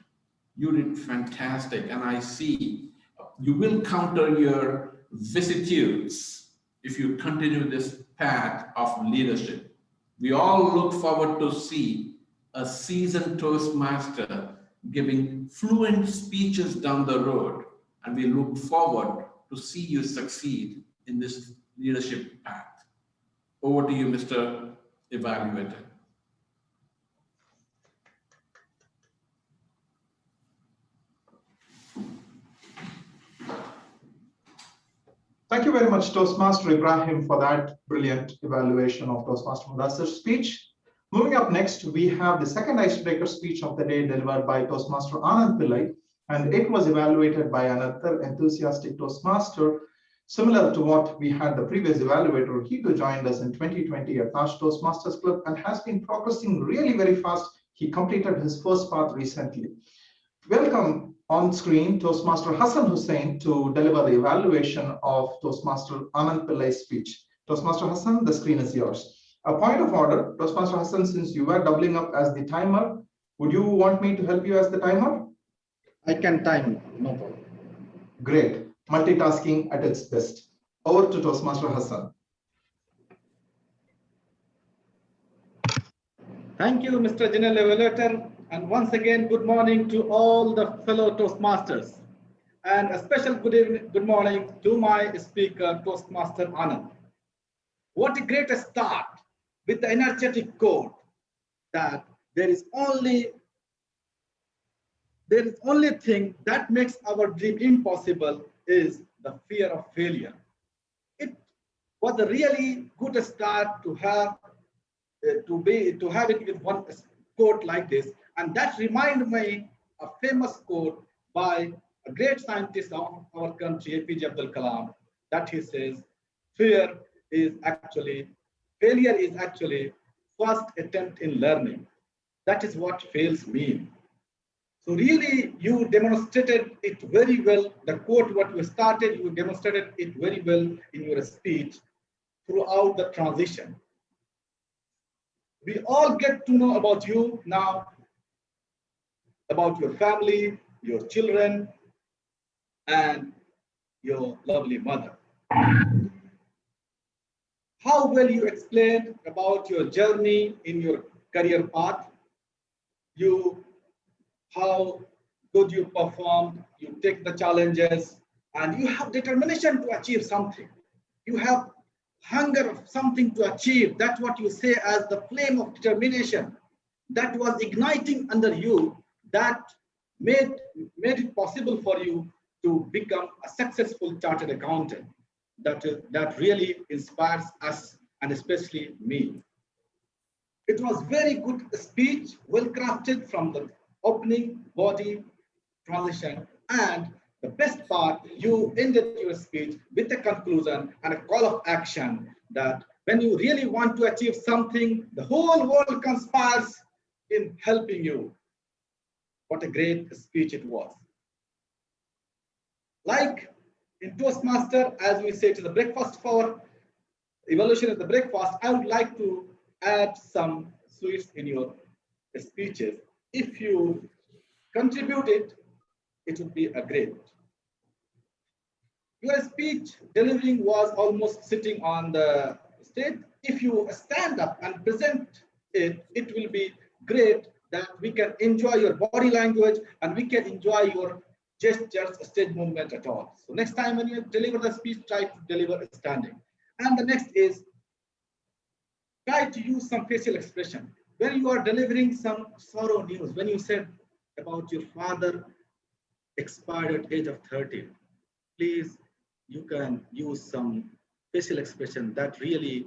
You did fantastic, and I see you will counter your vicissitudes if you continue this path of leadership. We all look forward to see a seasoned Toastmaster giving fluent speeches down the road, and we look forward to see you succeed in this leadership path. Over to you, Mr. Evaluator. Thank you very much, Toastmaster Ibrahim, for that brilliant evaluation of Toastmaster Mudassir's speech. Moving up next, we have the second icebreaker speech of the day delivered by Toastmaster Anand Pillai, and it was evaluated by another enthusiastic Toastmaster, similar to what we had the previous evaluator. He too joined us in 2020 at Taj Toastmasters Club and has been progressing really very fast. He completed his first part recently. Welcome on screen Toastmaster Hassan Hussain to deliver the evaluation of Toastmaster Anand Pillai's speech. Toastmaster Hassan, the screen is yours. A point of order, Toastmaster Hassan, since you were doubling up as the timer, would you want me to help you as the timer? I can time, no problem. Great. Multitasking at its best. Over to Toastmaster Hassan. Thank you, Mr. General Evaluator. And once again, good morning to all the fellow Toastmasters. And a special good morning to my speaker, Toastmaster Anand. What a great start with the energetic quote that there is only thing that makes our dream impossible is the fear of failure. It was a really good start to have it with one quote like this, and that reminded me a famous quote by a great scientist of our country, APJ Abdul Kalam, that he says, failure is actually first attempt in learning. That is what fails mean. So really, you demonstrated it very well. The quote what you started, you demonstrated it very well in your speech throughout the transition. We all get to know about you now, about your family, your children, and your lovely mother. How well you explained about your journey in your career path, how good you performed, you take the challenges, and you have determination to achieve something. You have hunger of something to achieve. That's what you say as the flame of determination that was igniting under you, that made it possible for you to become a successful chartered accountant. That really inspires us, and especially me. It was very good speech, well crafted from the opening, body, transition, and the best part, you ended your speech with a conclusion and a call of action that when you really want to achieve something, the whole world conspires in helping you. What a great speech it was. Like in Toastmaster, as we say to the breakfast for evaluation of the breakfast, I would like to add some sweets in your speeches. If you contribute it, it would be a great. Your speech delivering was almost sitting on the stage. If you stand up and present it, it will be great that we can enjoy your body language and we can enjoy your gestures, stage movement at all. So next time when you deliver the speech, try to deliver standing. And the next is try to use some facial expression. When you are delivering some sorrow news, when you said about your father expired at age of 30, please, you can use some facial expression that really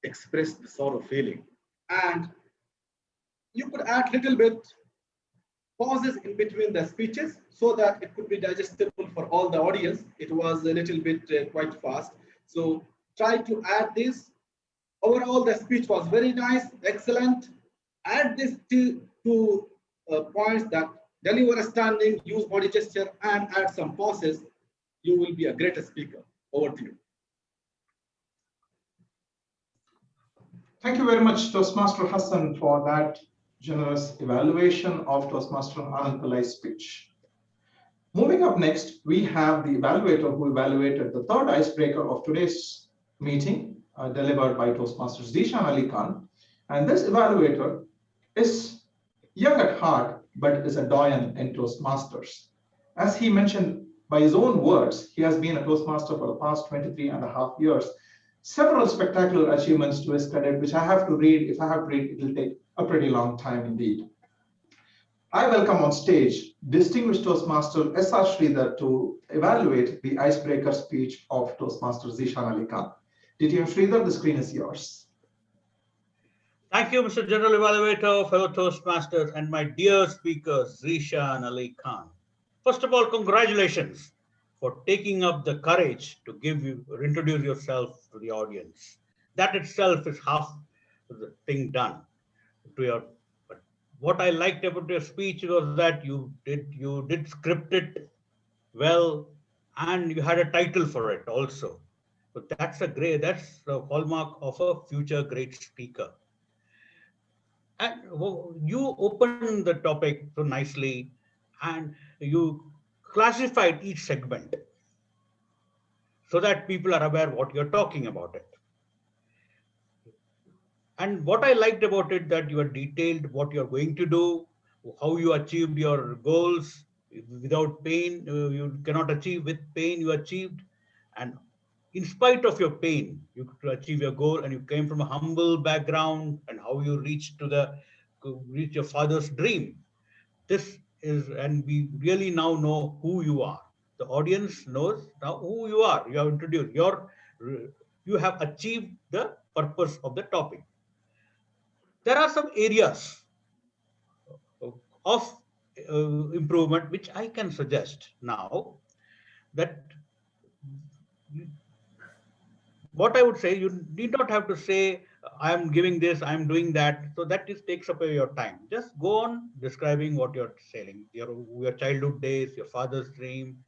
express the sorrow feeling. And you could add little bit pauses in between the speeches so that it could be digestible for all the audience. It was a little bit quite fast. So try to add this. Overall, the speech was very nice, excellent. Add this two points that deliver a standing, use body gesture, and add some pauses. You will be a greater speaker. Over to you. Thank you very much, Toastmaster Hassan, for that generous evaluation of Toastmaster Anand Pillai's speech. Moving up next, we have the evaluator who evaluated the third icebreaker of today's meeting, delivered by Toastmasters Zishan Ali Khan. And this evaluator is young at heart, but is a doyen in Toastmasters. As he mentioned by his own words, he has been a Toastmaster for the past 23.5 years. Several spectacular achievements to his credit, which I have to read. If I have to read, it will take a pretty long time indeed. I welcome on stage distinguished Toastmaster S.R. Sridhar to evaluate the icebreaker speech of Toastmaster Zishan Ali Khan. DTM Sridhar, the screen is yours. Thank you, Mr. General Evaluator, fellow Toastmasters, and my dear speaker, Zishan Ali Khan. First of all, congratulations for taking up the courage to introduce yourself to the audience. That itself is half the thing done. But what I liked about your speech was that you did script it well, and you had a title for it also. But that's a hallmark of a future great speaker. And you opened the topic so nicely, and you classified each segment so that people are aware what you're talking about it. And what I liked about it, that you are detailed what you're going to do, how you achieved your goals without pain. You cannot achieve with pain, you achieved. And in spite of your pain, you could achieve your goal, and you came from a humble background, and how you reach your father's dream. This is, and we really now know who you are. The audience knows now who you are. You have introduced you have achieved the purpose of the topic. There are some areas of improvement which I can suggest now, that what I would say, you need not have to say, I'm giving this, I'm doing that. So that just takes away your time. Just go on describing what you're saying, your childhood days, your father's dream,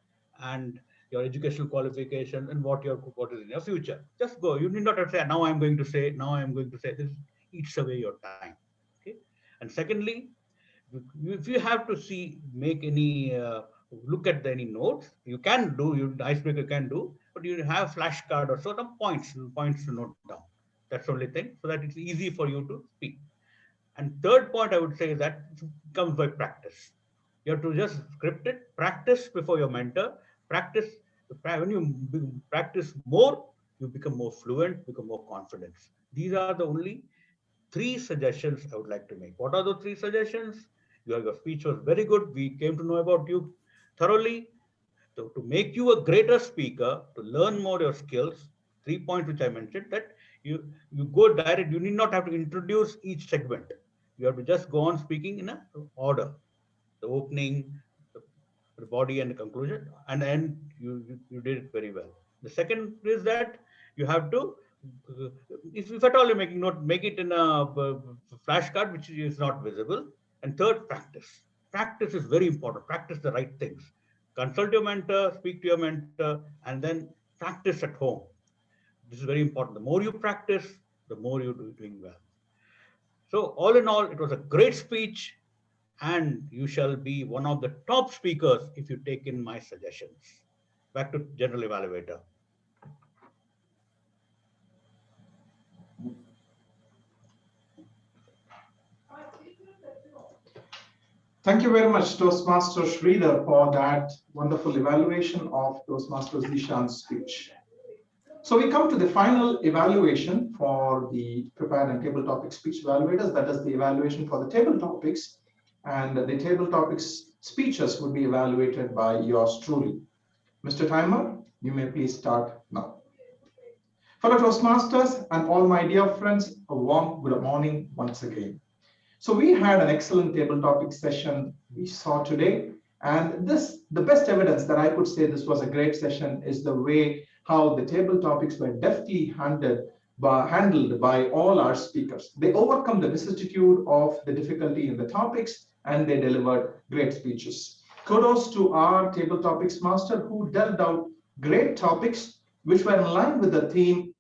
and your educational qualification, and what is in your future. Just go. You need not have to say, now I'm going to say, now I'm going to say. This eats away your time. Okay. And secondly, if you have to see, make any look at any notes, you can do, the icebreaker can do, but you have flashcard or certain points to note down. That's the only thing, so that it's easy for you to speak. And third point I would say is that it comes by practice. You have to just script it, practice before your mentor, practice. When you practice more, you become more fluent, become more confident. These are the only three suggestions I would like to make. What are the three suggestions? Your speech was very good. We came to know about you thoroughly. So to make you a greater speaker, to learn more your skills, 3 points which I mentioned, that you go direct. You need not have to introduce each segment. You have to just go on speaking in a order. The opening, the body, and the conclusion, and then you did it very well. The second is that you have to, if at all you're making note, make it in a flashcard which is not visible. And third, practice. Practice is very important. Practice the right things. Consult your mentor, speak to your mentor, and then practice at home. This is very important. The more you practice, the more you're doing well. So all in all, it was a great speech, and you shall be one of the top speakers if you take in my suggestions. Back to General Evaluator. Thank you very much, Toastmaster Sridhar, for that wonderful evaluation of Toastmaster Zishan's speech. So we come to the final evaluation for the prepared and table topic speech evaluators. That is the evaluation for the table topics. And the table topics speeches would be evaluated by yours truly. Mr. Timer, you may please start now. Fellow Toastmasters and all my dear friends, a warm good morning once again. So we had an excellent table topic session we saw today. And the best evidence that I could say this was a great session is the way how the table topics were deftly handled by all our speakers. They overcome the vicissitude of the difficulty in the topics, and they delivered great speeches. Kudos to our table topics master who dealt out great topics which were in line with the theme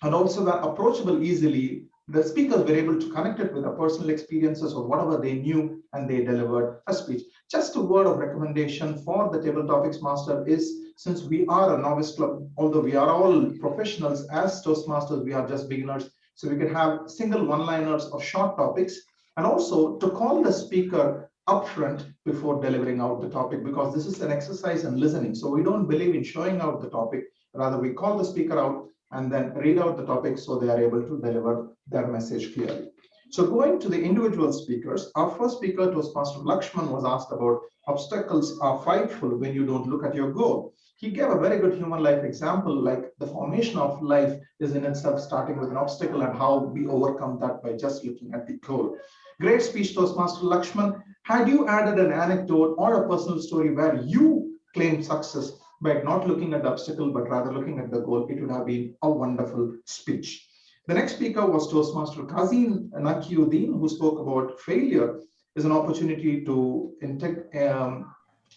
and also were approachable easily. The speakers were able to connect it with their personal experiences or whatever they knew, and they delivered a speech. Just a word of recommendation for the table topics master is, since we are a novice club, although we are all professionals, as Toastmasters, we are just beginners. So we can have single one-liners or short topics, and also to call the speaker upfront before delivering out the topic, because this is an exercise in listening. So we don't believe in showing out the topic, rather we call the speaker out and then read out the topic so they are able to deliver their message clearly. So going to the individual speakers, our first speaker, Toastmaster Lakshman, was asked about obstacles are frightful when you don't look at your goal. He gave a very good human life example, like the formation of life is in itself starting with an obstacle and how we overcome that by just looking at the goal. Great speech, Toastmaster Lakshman. Had you added an anecdote or a personal story where you claimed success by not looking at the obstacle, but rather looking at the goal, it would have been a wonderful speech. The next speaker was Toastmaster Kazim Nakiuddin, who spoke about failure is an opportunity to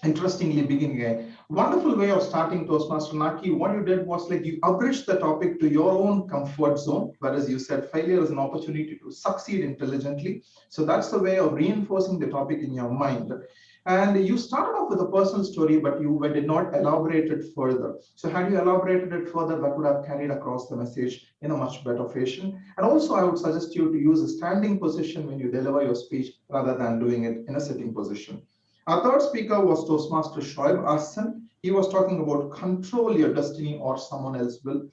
interestingly begin a wonderful way of starting. Toastmaster Naki, what you did was like you abridged the topic to your own comfort zone, whereas you said failure is an opportunity to succeed intelligently. So that's the way of reinforcing the topic in your mind. And you started off with a personal story, but you did not elaborate it further. So had you elaborated it further, that would have carried across the message in a much better fashion. And also, I would suggest you to use a standing position when you deliver your speech rather than doing it in a sitting position. Our third speaker was Toastmaster Shoaib Ahsan. He was talking about control your destiny or someone else will.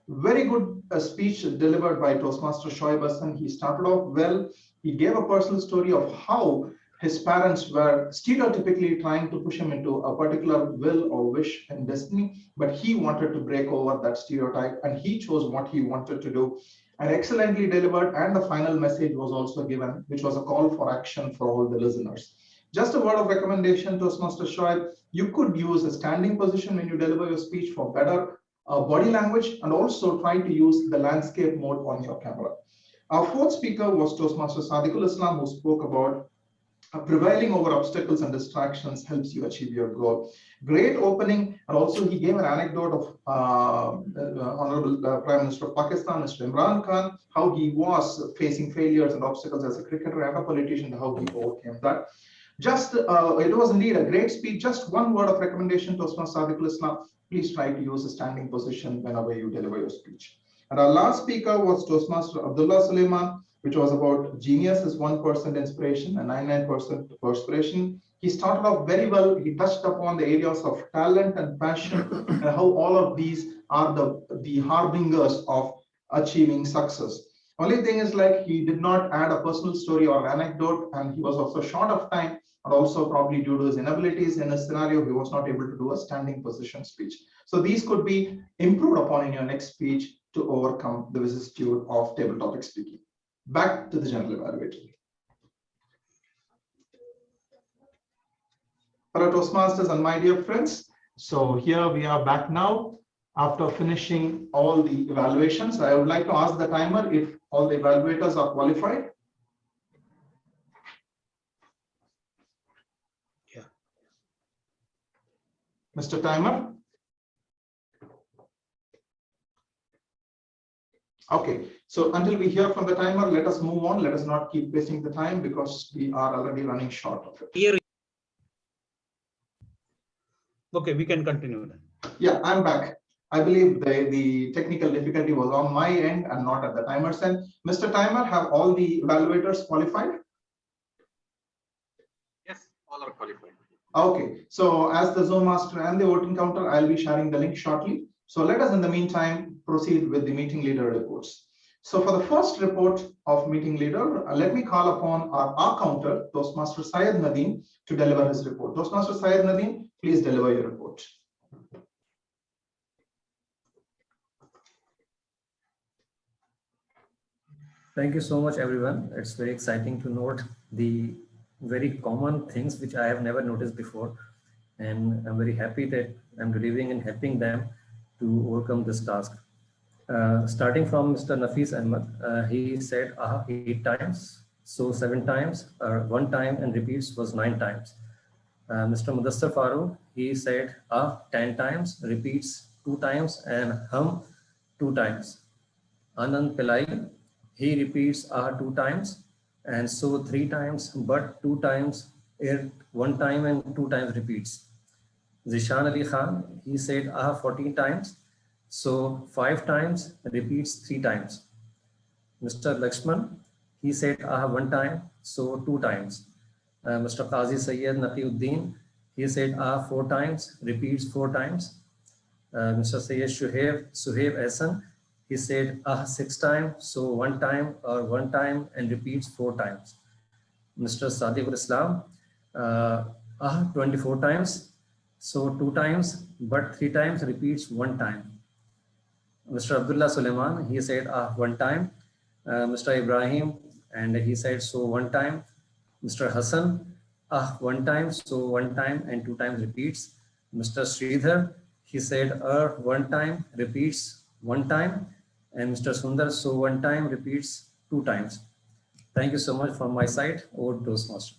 Very good speech delivered by Toastmaster Shoaib Ahsan. He started off well. He gave a personal story of how his parents were stereotypically trying to push him into a particular will or wish and destiny, but he wanted to break over that stereotype and he chose what he wanted to do, and excellently delivered. And the final message was also given, which was a call for action for all the listeners. Just a word of recommendation, Toastmaster Shoaib, you could use a standing position when you deliver your speech for better body language, and also try to use the landscape mode on your camera. Our fourth speaker was Toastmaster Sadiqul Islam, who spoke about prevailing over obstacles and distractions helps you achieve your goal. Great opening, and also he gave an anecdote of Honorable Prime Minister of Pakistan, Mr. Imran Khan, how he was facing failures and obstacles as a cricketer and a politician, how he overcame that. Just it was indeed a great speech. Just one word of recommendation to Toastmaster Sadiqul Islam: please try to use a standing position whenever you deliver your speech. And our last speaker was Toastmaster Abdullah Suleiman, which was about genius is 1% inspiration and 99% perspiration. He started off very well. He touched upon the areas of talent and passion and how all of these are the harbingers of achieving success. Only thing is, like, he did not add a personal story or anecdote, and he was also short of time, and also probably due to his inabilities in a scenario, he was not able to do a standing position speech. So these could be improved upon in your next speech to overcome the vicissitude of table topic speaking. Back to the general evaluator. Hello, Toastmasters and my dear friends. So here we are back now after finishing all the evaluations. I would like to ask the timer if all the evaluators are qualified. Yeah. Mr. Timer. Okay, so until we hear from the timer, let us move on. Let us not keep wasting the time because we are already running short of it. Okay, we can continue then. Yeah, I'm back. I believe the technical difficulty was on my end and not at the timer's end. Mr. Timer, have all the evaluators qualified? Yes, all are qualified. Okay, so as the Zoom master and the voting counter, I'll be sharing the link shortly. So let us in the meantime proceed with the meeting leader reports. So for the first report of meeting leader, let me call upon our counter, Toastmaster Syed Nadeem, to deliver his report. Toastmaster Syed Nadeem, please deliver your report. Thank you so much, everyone. It's very exciting to note the very common things which I have never noticed before. And I'm very happy that I'm delivering and helping them to overcome this task. Starting from Mr. Nafis Ahmed, he said 8 times, so 7 times, 1 time, and repeats was 9 times. Mr. Mudassar Farooq, he said 10 times, repeats 2 times, and hum 2 times. Anand Pillai, he repeats 2 times, and so 3 times, but 2 times, 1 time, and 2 times repeats. Zishan Ali Khan, he said 14 times, so 5 times, repeats 3 times. Mr. Lakshman, he said 1 time, so 2 times. Mr. Qazi Sayyid Nafiuddin, he said 4 times, repeats 4 times. Mr. Sayyid Suhaib Ehsan, he said 6 times, so 1 time or 1 time and repeats 4 times. Mr. Sadiqul Islam, 24 times, so 2 times, but 3 times repeats 1 time. Mr. Abdullah Suleiman, he said 1 time. Mr. Ibrahim, and he said so 1 time. Mr. Hassan, 1 time, so 1 time and 2 times repeats. Mr. Sridhar, he said 1 time, repeats 1 time. And Mr. Sundar, so 1 time, repeats 2 times. Thank you so much from my side. Over to Toastmaster.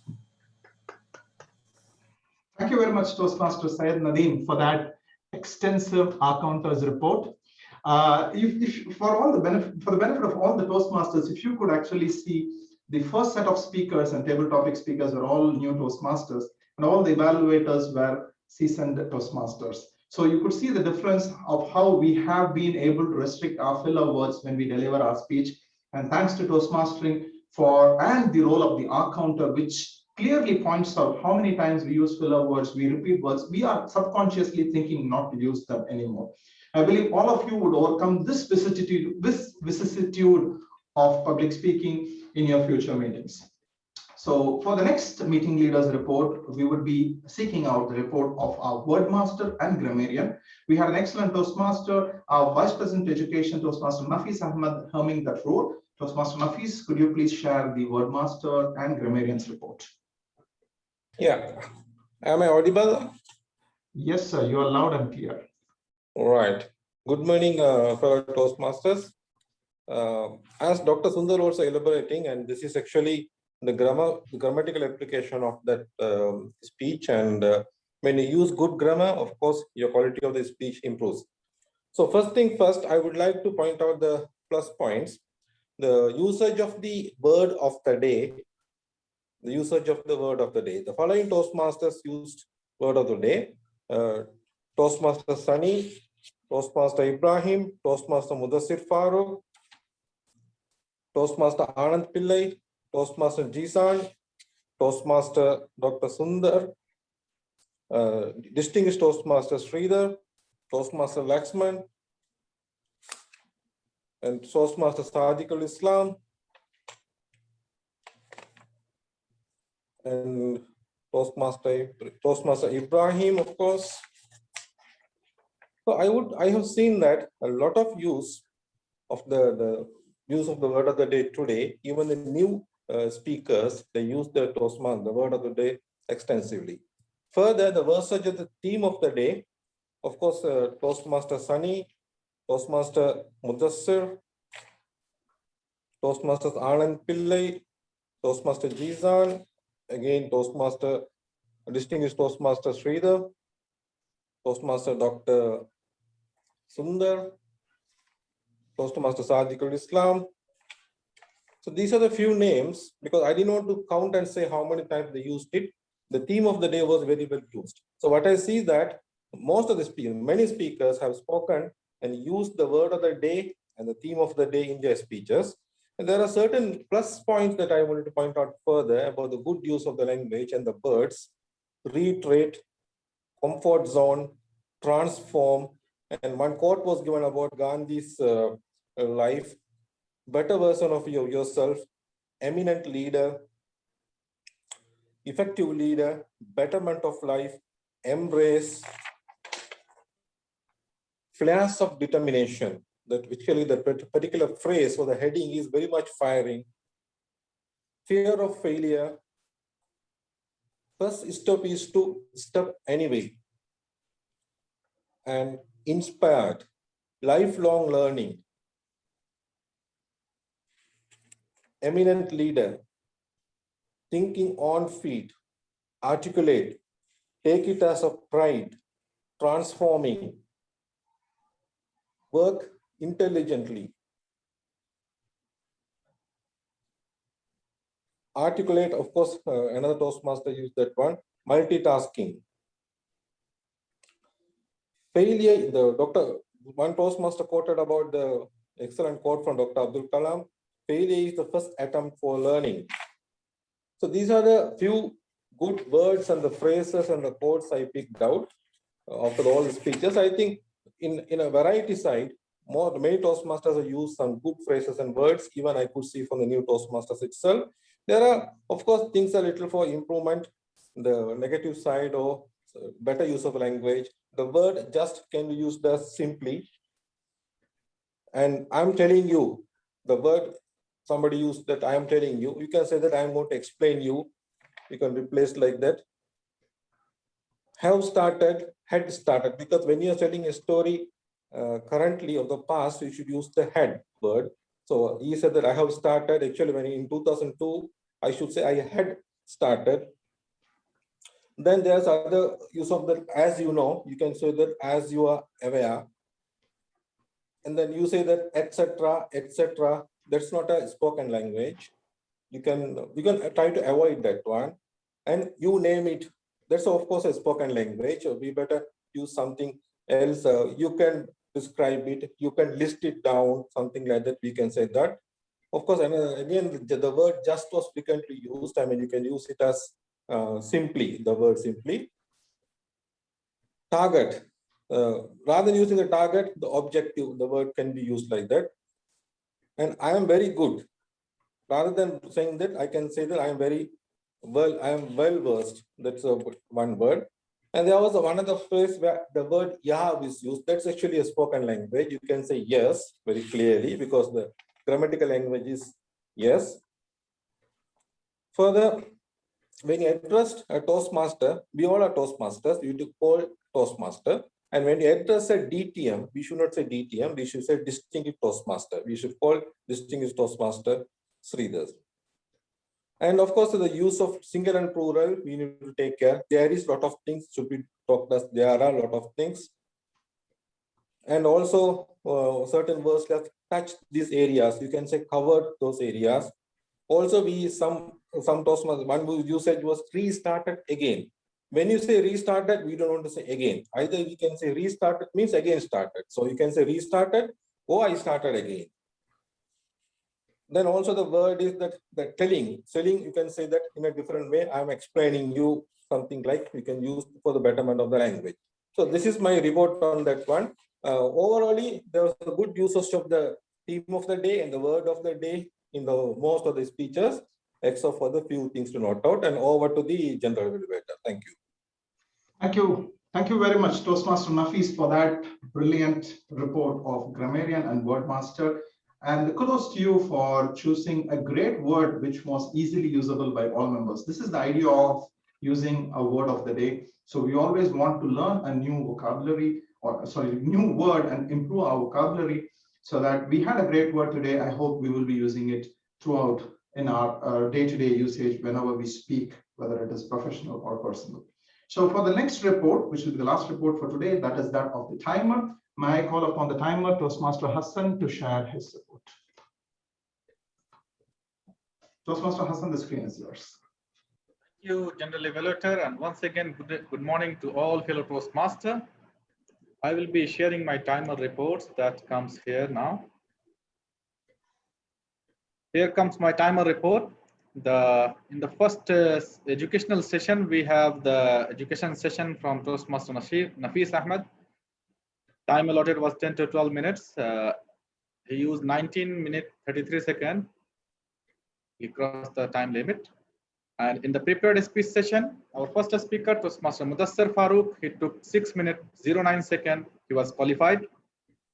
Thank you very much, Toastmaster Syed Nadeem, for that extensive counters report. For the benefit of all the Toastmasters, if you could actually see the first set of speakers and table topic speakers were all new Toastmasters, and all the evaluators were seasoned Toastmasters. So you could see the difference of how we have been able to restrict our filler words when we deliver our speech. And thanks to Toastmastering and the role of the R counter, which clearly points out how many times we use filler words, we repeat words, we are subconsciously thinking not to use them anymore. I believe all of you would overcome this vicissitude of public speaking in your future meetings. So for the next meeting leaders report, we would be seeking out the report of our wordmaster and grammarian. We had an excellent Toastmaster, our Vice President Education, Toastmaster Nafis Ahmed, helming that role. Toastmaster Nafis, could you please share the wordmaster and grammarian's report? Yeah, am I audible? Yes, sir, you are loud and clear. All right. Good morning, fellow Toastmasters. As Dr. Sundar also elaborating, and this is actually the grammatical application of that speech. And when you use good grammar, of course, your quality of the speech improves. So first thing first, I would like to point out the plus points. The usage of the word of the day. The usage of the word of the day. The following Toastmasters used word of the day. Toastmaster Sunny, Toastmaster Ibrahim, Toastmaster Mudassir Farooq, Toastmaster Anand Pillai, Toastmaster Jisan, Toastmaster Dr. Sundar, Distinguished Toastmaster Sridhar, Toastmaster Laxman, and Toastmaster Sadiqul Islam, and Toastmaster Ibrahim, of course. So I have seen that a lot of use of the use of the word of the day today. Even the new speakers, they use the Toastmaster, the word of the day, extensively. Further, the usage of the theme of the day, of course, Toastmaster Sunny, Toastmaster Mudassir, Toastmasters Anand Pillai, Toastmaster Jizan, again Toastmaster, Distinguished Toastmaster Sridhar, Toastmaster Dr. Sundar, Toastmaster Sadiqul Islam. So these are the few names, because I didn't want to count and say how many times they used it. The theme of the day was very well used. So what I see that most of the speakers, many speakers have spoken and used the word of the day and the theme of the day in their speeches. And there are certain plus points that I wanted to point out further about the good use of the language and the words: reiterate, comfort zone, transform. And one quote was given about Gandhi's life: better version of yourself, eminent leader, effective leader, betterment of life, embrace, flash of determination. That actually the particular phrase or the heading is very much firing. Fear of failure. First step is to step anyway. And inspired, lifelong learning, eminent leader, thinking on feet, articulate, take it as a pride, transforming, work intelligently, articulate, of course, another Toastmaster used that one, multitasking. Failure, one Toastmaster quoted about the excellent quote from Dr. Abdul Kalam: failure is the first attempt for learning. So these are the few good words and the phrases and the quotes I picked out after all the speeches. I think in a variety side, many Toastmasters have used some good phrases and words. Even I could see from the new Toastmasters itself. There are, of course, things a little for improvement, the negative side or better use of language. The word just can be used as simply. And I'm telling you, the word somebody used that I am telling you, you can say that I'm going to explain you. You can replace like that. Have started, had started, because when you're telling a story currently of the past, you should use the had word. So he said that I have started. Actually, when in 2002, I should say I had started. Then there's other use of the as you know, you can say that as you are aware. And then you say that etc., etc. That's not a spoken language. You can try to avoid that one. And you name it. That's of course a spoken language. We better use something else. You can describe it. You can list it down, something like that. We can say that. Of course, again, the word just was frequently used. I mean, you can use it as simply, the word simply. Target. Rather than using the target, the objective, the word can be used like that. And I am very good. Rather than saying that, I can say that I am very well, I am well versed. That's one word. And there was one other phrase where the word yeah is used. That's actually a spoken language. You can say yes very clearly because the grammatical language is yes. Further, when you address a Toastmaster, we all are Toastmasters. You to call Toastmaster. And when you address a DTM, we should not say DTM, we should say Distinguished Toastmaster. We should call Distinguished Toastmaster Sridhar. And of course, the use of singular and plural, we need to take care. There is a lot of things should be talked as there are a lot of things. And also certain words that touch these areas, you can say covered those areas. Also, some Toastmasters, one usage was restarted again. When you say restarted, we don't want to say again. Either we can say restarted means again started. So you can say restarted or I started again. Then also the word is that telling. Selling, you can say that in a different way. I'm explaining you something like you can use for the betterment of the language. So this is my report on that one. Overall, there was a good usage of the theme of the day and the word of the day in the most of the speeches, except for the few things to note out. And over to the general evaluator. Thank you. Thank you. Thank you very much, Toastmaster Nafis, for that brilliant report of grammarian and wordmaster. And kudos to you for choosing a great word which was easily usable by all members. This is the idea of using a word of the day. So we always want to learn a new vocabulary, or sorry, new word and improve our vocabulary, so that we had a great word today. I hope we will be using it throughout in our day-to-day usage whenever we speak, whether it is professional or personal. So for the next report, which will be the last report for today, that is that of the timer. May I call upon the timer, Toastmaster Hassan, to share his report. Toastmaster Hassan, the screen is yours. Thank you, General Evaluator, and once again, good morning to all fellow Toastmasters. I will be sharing my timer reports that comes here now. Here comes my timer report. In the first educational session, we have the education session from Toastmaster Nafis Ahmed. Time allotted was 10 to 12 minutes. He used 19 minutes 33 seconds. He crossed the time limit. And in the prepared speech session, our first speaker, Toastmaster Mudassir Farooq, he took 6 minutes 09 seconds. He was qualified.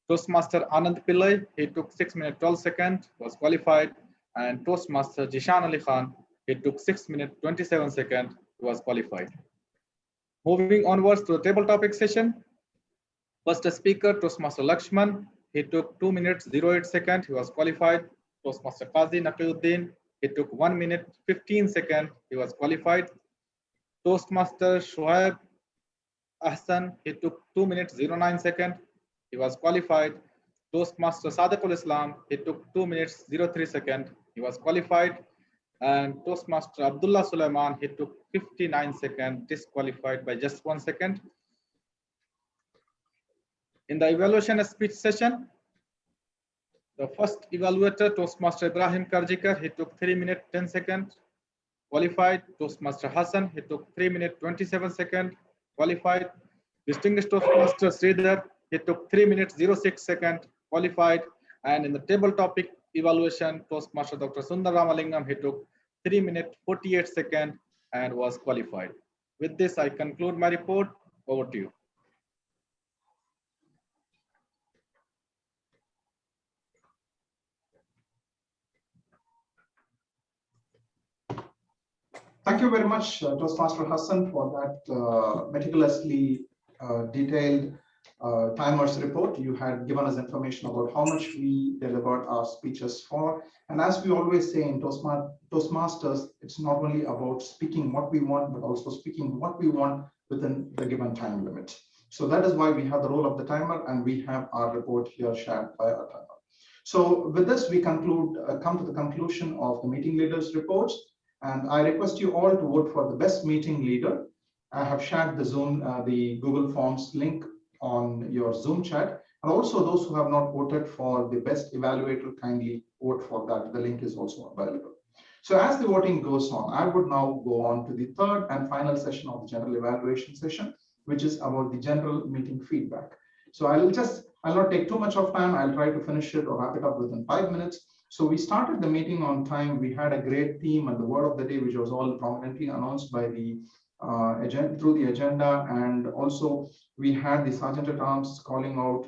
Toastmaster Anand Pillai, he took 6 minutes 12 seconds, was qualified. And Toastmaster Jishan Ali Khan, he took 6 minutes 27 seconds, he was qualified. Moving onwards to the table topic session. First speaker, Toastmaster Lakshman, he took 2 minutes 08 seconds, he was qualified. Toastmaster Qazi Naqiuddin, he took 1 minute 15 seconds, he was qualified. Toastmaster Shoaib Ahsan, he took 2 minutes 09 seconds, he was qualified. Toastmaster Sadiqul Islam, he took 2 minutes 03 seconds, he was qualified. And Toastmaster Abdullah Sulaiman, he took 59 seconds, disqualified by just 1 second. In the evaluation speech session, the first evaluator, Toastmaster Ibrahim Karjikar, he took 3 minutes 10 seconds, qualified. Toastmaster Hassan, he took 3 minutes 27 seconds, qualified. Distinguished Toastmaster Sridhar, he took 3 minutes 06 seconds, qualified. And in the table topic evaluation, Toastmaster Dr. Sundar Ramalingam, he took 3 minutes 48 seconds and was qualified. With this, I conclude my report. Over to you. Thank you very much, Toastmaster Hassan, for that meticulously detailed timers report. You had given us information about how much we delivered our speeches for. And as we always say in Toastmasters, it's not only about speaking what we want, but also speaking what we want within the given time limit. So that is why we have the role of the timer, and we have our report here shared by our timer. So with this, we come to the conclusion of the meeting leaders' reports. And I request you all to vote for the best meeting leader. I have shared the Zoom, the Google Forms link on your Zoom chat. And also those who have not voted for the best evaluator, kindly vote for that. The link is also available. So as the voting goes on, I would now go on to the third and final session of the general evaluation session, which is about the general meeting feedback. So I'll not take too much of time. I'll try to finish it or wrap it up within 5 minutes. So we started the meeting on time. We had a great theme and the word of the day, which was all prominently announced by the through the agenda. And also we had the Sergeant at Arms calling out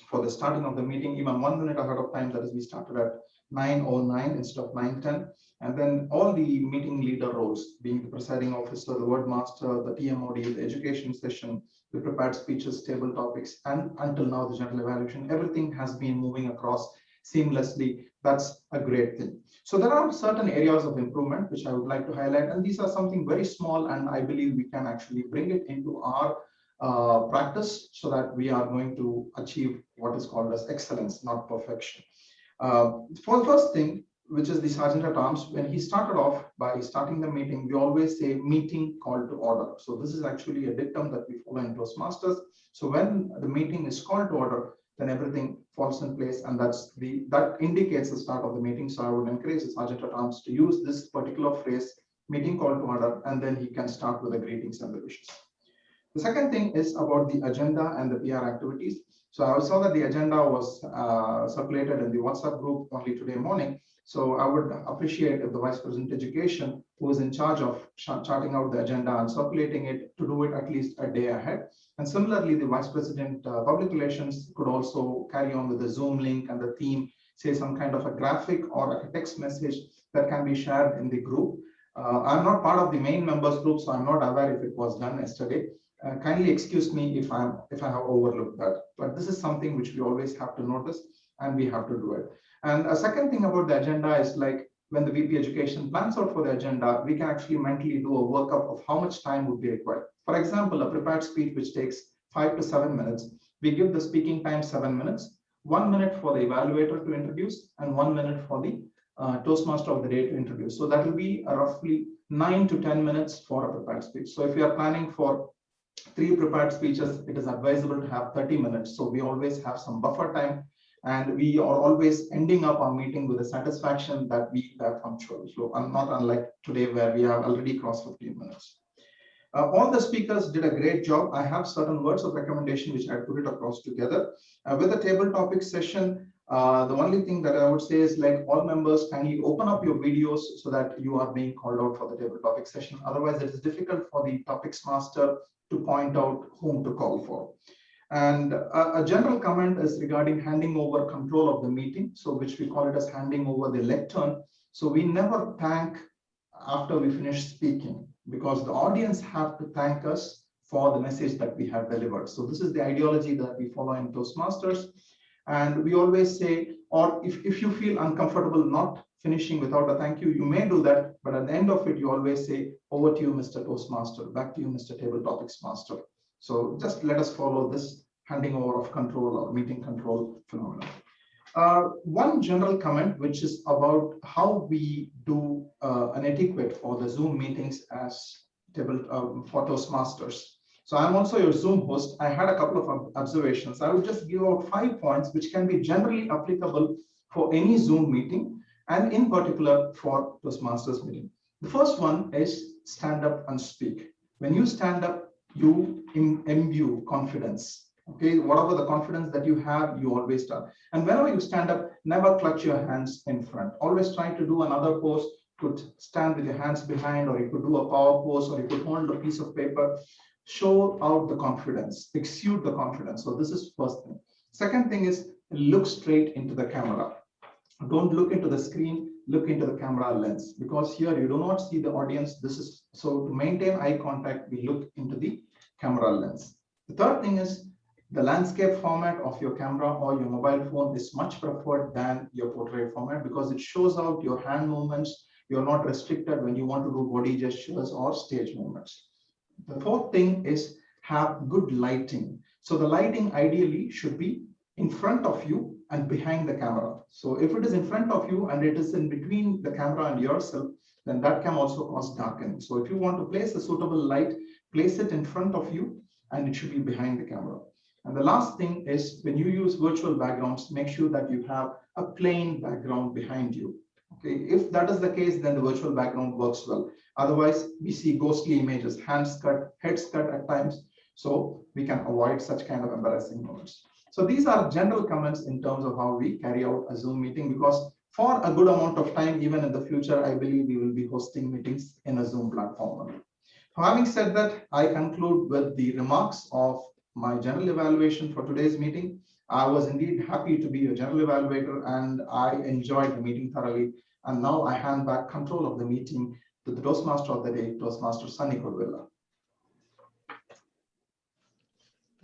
for the starting of the meeting, even 1 minute ahead of time. That is, we started at 9:09 instead of 9:10. And then all the meeting leader roles, being the presiding officer, the word master, the TMOD, the education session, the prepared speeches, table topics, and until now the general evaluation, everything has been moving across seamlessly. That's a great thing. So there are certain areas of improvement which I would like to highlight, and these are something very small, and I believe we can actually bring it into our practice so that we are going to achieve what is called as excellence, not perfection. For the first thing, which is the Sergeant at Arms, when he started off by starting the meeting, we always say meeting call to order. So this is actually a dictum that we follow in Toastmasters. So when the meeting is called to order, then everything falls in place, and that indicates the start of the meeting. So I would encourage the Sergeant at Arms to use this particular phrase, meeting call to order, and then he can start with the greetings and the wishes. The second thing is about the agenda and the PR activities. So I saw that the agenda was circulated in the WhatsApp group only today morning. So I would appreciate if the Vice President Education, who is in charge of charting out the agenda and circulating it, to do it at least a day ahead. And similarly, the Vice President Public Relations could also carry on with the Zoom link and the theme, say some kind of a graphic or a text message that can be shared in the group. I'm not part of the main members group, so I'm not aware if it was done yesterday. Kindly excuse me if I have overlooked that, but this is something which we always have to notice, and we have to do it. And a second thing about the agenda is, like, when the VP Education plans out for the agenda, we can actually mentally do a workup of how much time would be required. For example, a prepared speech which takes 5 to 7 minutes, we give the speaking time 7 minutes, 1 minute for the evaluator to introduce, and 1 minute for the Toastmaster of the day to introduce. So that will be roughly 9 to 10 minutes for a prepared speech. So if you are planning for 3 prepared speeches, it is advisable to have 30 minutes. So we always have some buffer time, and we are always ending up our meeting with a satisfaction that we are punctual. So I'm not unlike today where we have already crossed 15 minutes. All the speakers did a great job. I have certain words of recommendation which I put it across together. With the table topic session, the only thing that I would say is, like, all members, kindly open up your videos so that you are being called out for the table topic session. Otherwise, it is difficult for the topics master to point out whom to call for. And a general comment is regarding handing over control of the meeting, so which we call it as handing over the lectern. So we never thank after we finish speaking, because the audience have to thank us for the message that we have delivered. So this is the ideology that we follow in Toastmasters. And we always say, or if you feel uncomfortable not finishing without a thank you, you may do that. But at the end of it, you always say, over to you, Mr. Toastmaster, back to you, Mr. Table Topics Master. So just let us follow this handing over of control or meeting control phenomenon. One general comment, which is about how we do an etiquette for the Zoom meetings as table for Toastmasters. So I'm also your Zoom host. I had a couple of observations. I will just give out 5 points which can be generally applicable for any Zoom meeting, and in particular for Toastmasters meeting. The first one is stand up and speak. When you stand up, you imbue confidence. Okay, whatever the confidence that you have, you always start. And whenever you stand up, never clutch your hands in front. Always try to do another pose. Could stand with your hands behind, or you could do a power pose, or you could hold a piece of paper. Show out the confidence, exude the confidence. So this is first thing. Second thing is look straight into the camera. Don't look into the screen, look into the camera lens, because here you do not see the audience. This is so to maintain eye contact, we look into the camera lens. The third thing is the landscape format of your camera or your mobile phone is much preferred than your portrait format, because it shows out your hand movements. You're not restricted when you want to do body gestures or stage movements. The fourth thing is have good lighting. So the lighting ideally should be in front of you and behind the camera. So if it is in front of you and it is in between the camera and yourself, then that can also cause darkening. So if you want to place a suitable light, place it in front of you, and it should be behind the camera. And the last thing is, when you use virtual backgrounds, make sure that you have a plain background behind you. Okay, if that is the case, then the virtual background works well. Otherwise, we see ghostly images, hands cut, heads cut at times. So we can avoid such kind of embarrassing moments. So these are general comments in terms of how we carry out a Zoom meeting, because for a good amount of time, even in the future, I believe we will be hosting meetings in a Zoom platform. Having said that, I conclude with the remarks of my general evaluation for today's meeting. I was indeed happy to be a general evaluator, and I enjoyed the meeting thoroughly. And now I hand back control of the meeting to the Toastmaster of the day, Toastmaster Sunny Kodwilla.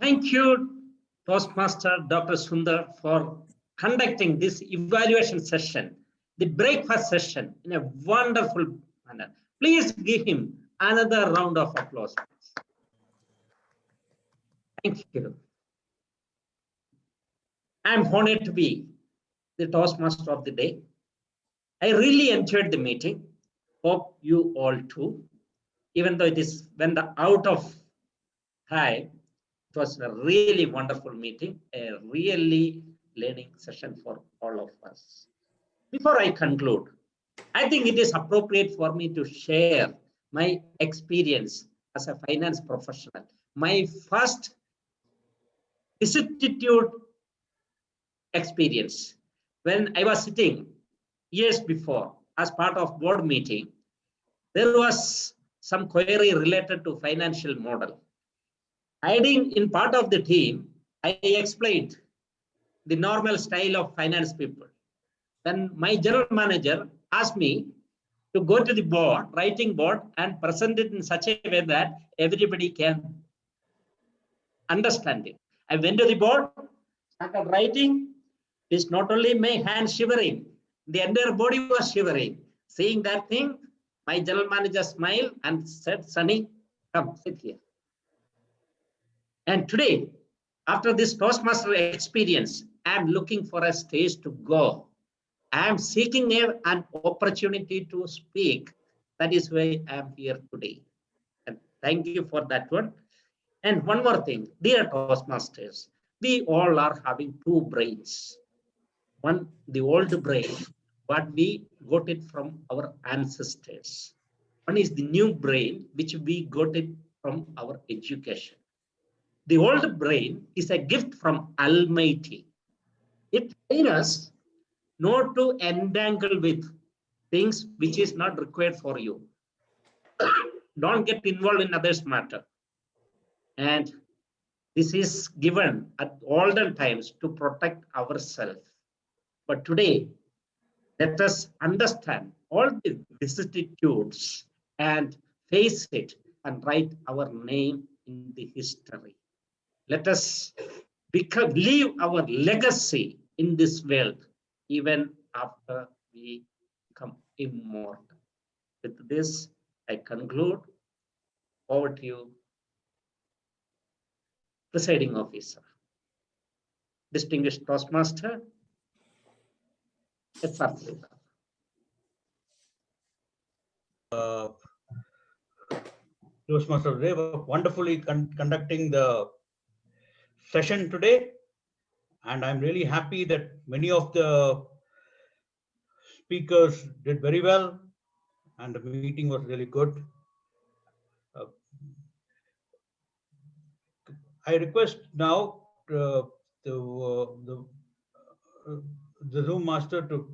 Thank you, Toastmaster Dr. Sundar, for conducting this evaluation session, the breakfast session in a wonderful manner. Please give him another round of applause. Thank you. I'm honored to be the Toastmaster of the day. I really enjoyed the meeting. Hope you all too. Even though it is went out of time, it was a really wonderful meeting, a really learning session for all of us. Before I conclude, I think it is appropriate for me to share my experience as a finance professional. My first institute experience when I was sitting years before as part of board meeting, there was some query related to financial model. Hiding in part of the team, I explained the normal style of finance people. Then my general manager asked me to go to the board, writing board, and present it in such a way that everybody can understand it. I went to the board, started writing. It's not only my hand shivering, the entire body was shivering. Seeing that thing, my general manager smiled and said, Sunny, come sit here. And today, after this Toastmaster experience, I'm looking for a stage to go. I'm seeking an opportunity to speak. That is why I'm here today. And thank you for that one. And one more thing, dear Toastmasters, we all are having two brains. One, the old brain, what we got it from our ancestors. One is the new brain, which we got it from our education. The old brain is a gift from Almighty. It trains us not to entangle with things which is not required for you. Don't get involved in others' matter. And this is given at olden times to protect ourselves. But today, let us understand all the vicissitudes and face it and write our name in the history. Let us leave our legacy in this world even after we become immortal. With this, I conclude. Over to you, presiding officer, distinguished Toastmaster, SR. Toastmaster, they were wonderfully conducting the session today. And I'm really happy that many of the speakers did very well. And the meeting was really good. I request now the Zoom master to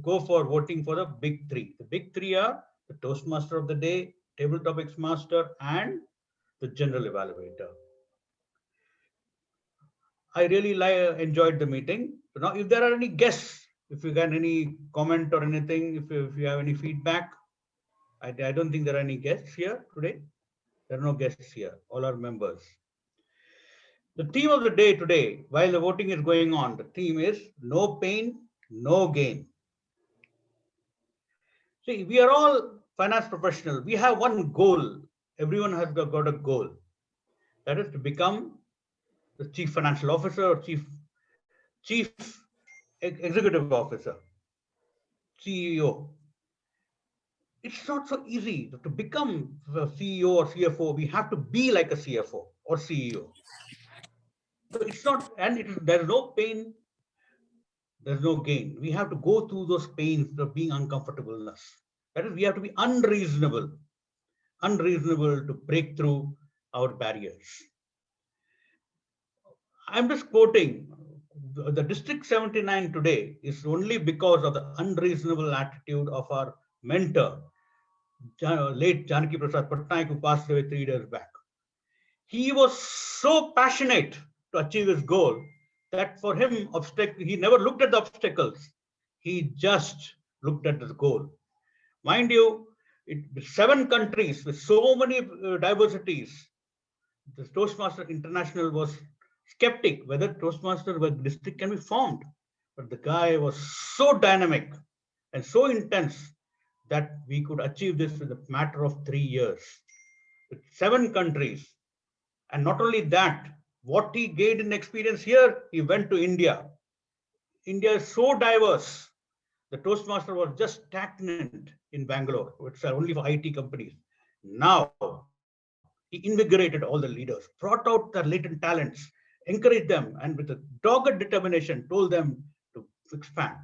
go for voting for the big three. The big three are the Toastmaster of the day, Table Topics Master, and the General Evaluator. I really enjoyed the meeting. So now, if there are any guests, if you got any comment or anything, if you have any feedback, I don't think there are any guests here today. There are no guests here. All are members. The theme of the day today, while the voting is going on, the theme is no pain, no gain. See, we are all finance professionals. We have one goal. Everyone has got a goal. That is to become the chief financial officer or chief executive officer, CEO. It's not so easy to become a CEO or CFO. We have to be like a CFO or CEO. So it's not, and there's no pain, there's no gain. We have to go through those pains of being uncomfortableness. That is, we have to be unreasonable to break through our barriers. I'm just quoting, the District 79 today is only because of the unreasonable attitude of our mentor, late Janaki Prasad Patnaik, who passed away 3 days back. He was so passionate to achieve his goal that for him, he never looked at the obstacles. He just looked at the goal. Mind you, 7 countries with so many diversities, the Toastmaster International was skeptic whether Toastmaster district can be formed. But the guy was so dynamic and so intense that we could achieve this in a matter of 3 years with 7 countries. And not only that, what he gained in experience here, he went to India. India is so diverse. The Toastmaster was just stagnant in Bangalore. It's only for IT companies. Now, he invigorated all the leaders, brought out their latent talents, encouraged them, and with a dogged determination, told them to expand.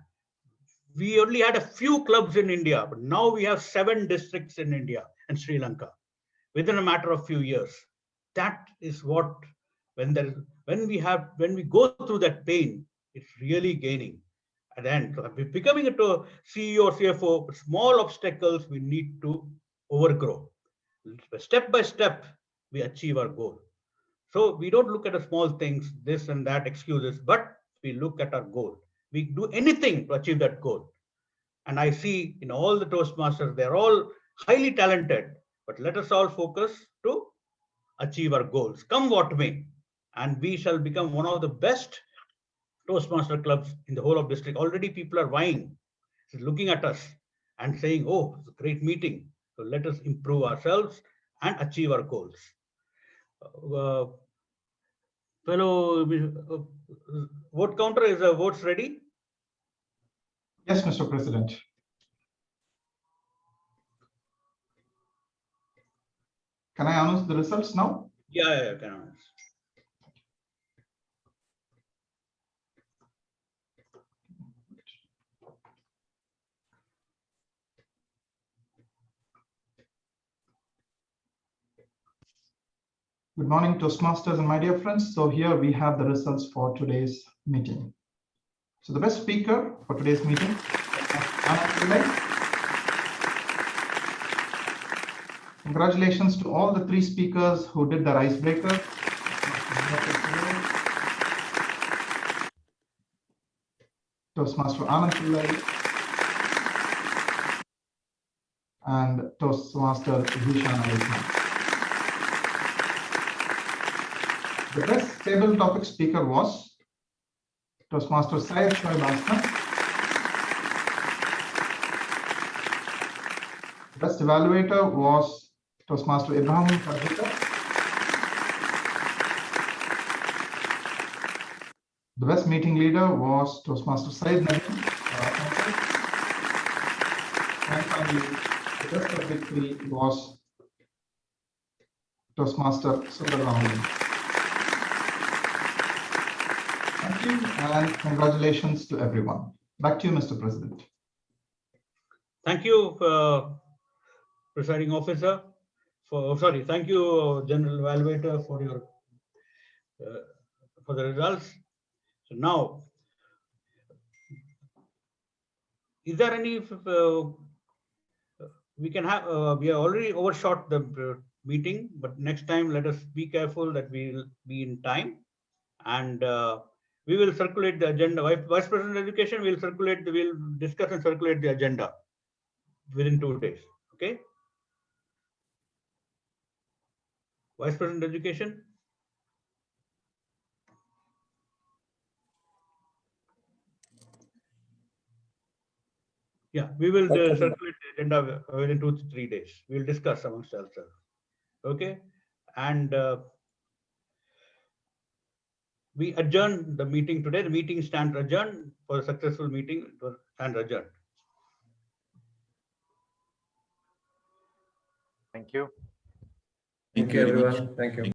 We only had a few clubs in India, but now we have 7 districts in India and Sri Lanka within a matter of few years. That is what, when we go through that pain, it's really gaining. At the end, so becoming a CEO or CFO, small obstacles we need to overgrow. Step by step, we achieve our goal. So we don't look at the small things, this and that excuses, but we look at our goal. We do anything to achieve that goal. And I see in all the Toastmasters, they're all highly talented, but let us all focus to achieve our goals, come what may. And we shall become one of the best Toastmaster clubs in the whole of district. Already people are vying, looking at us and saying, oh, it's a great meeting. So let us improve ourselves and achieve our goals. Fellow vote counter, is the votes ready? Yes, Mr. President. Can I announce the results now? Yeah, can announce. Good morning, Toastmasters and my dear friends. So here we have the results for today's meeting. So the best speaker for today's meeting, congratulations to all the 3 speakers who did their icebreaker. Toastmaster Anand Pillai and Toastmaster Zishan Alisman. The best table topic speaker was Toastmaster Syed Shoaib Aslam. Best evaluator was Toastmaster Ibrahim Kardika. The best meeting leader was Toastmaster Syed Nadim. And finally, the best of victory was Toastmaster Sundar Ramadan. Thank you and congratulations to everyone. Back to you, Mr. President. Thank you, presiding officer. Thank you, General Evaluator, for your for the results. So now, is there any? We can have. We have already overshot the meeting, but next time let us be careful that we will be in time, and we will circulate the agenda. Vice President of Education will circulate. We'll discuss and circulate the agenda within 2 days. Okay. Vice President of Education. Yeah, we will circulate the agenda within 2 to 3 days. We'll discuss amongst ourselves. Okay, and we adjourn the meeting today. The meeting stands adjourned for a successful meeting. It was stands adjourned. Thank you. Thank you, everyone. Thank you.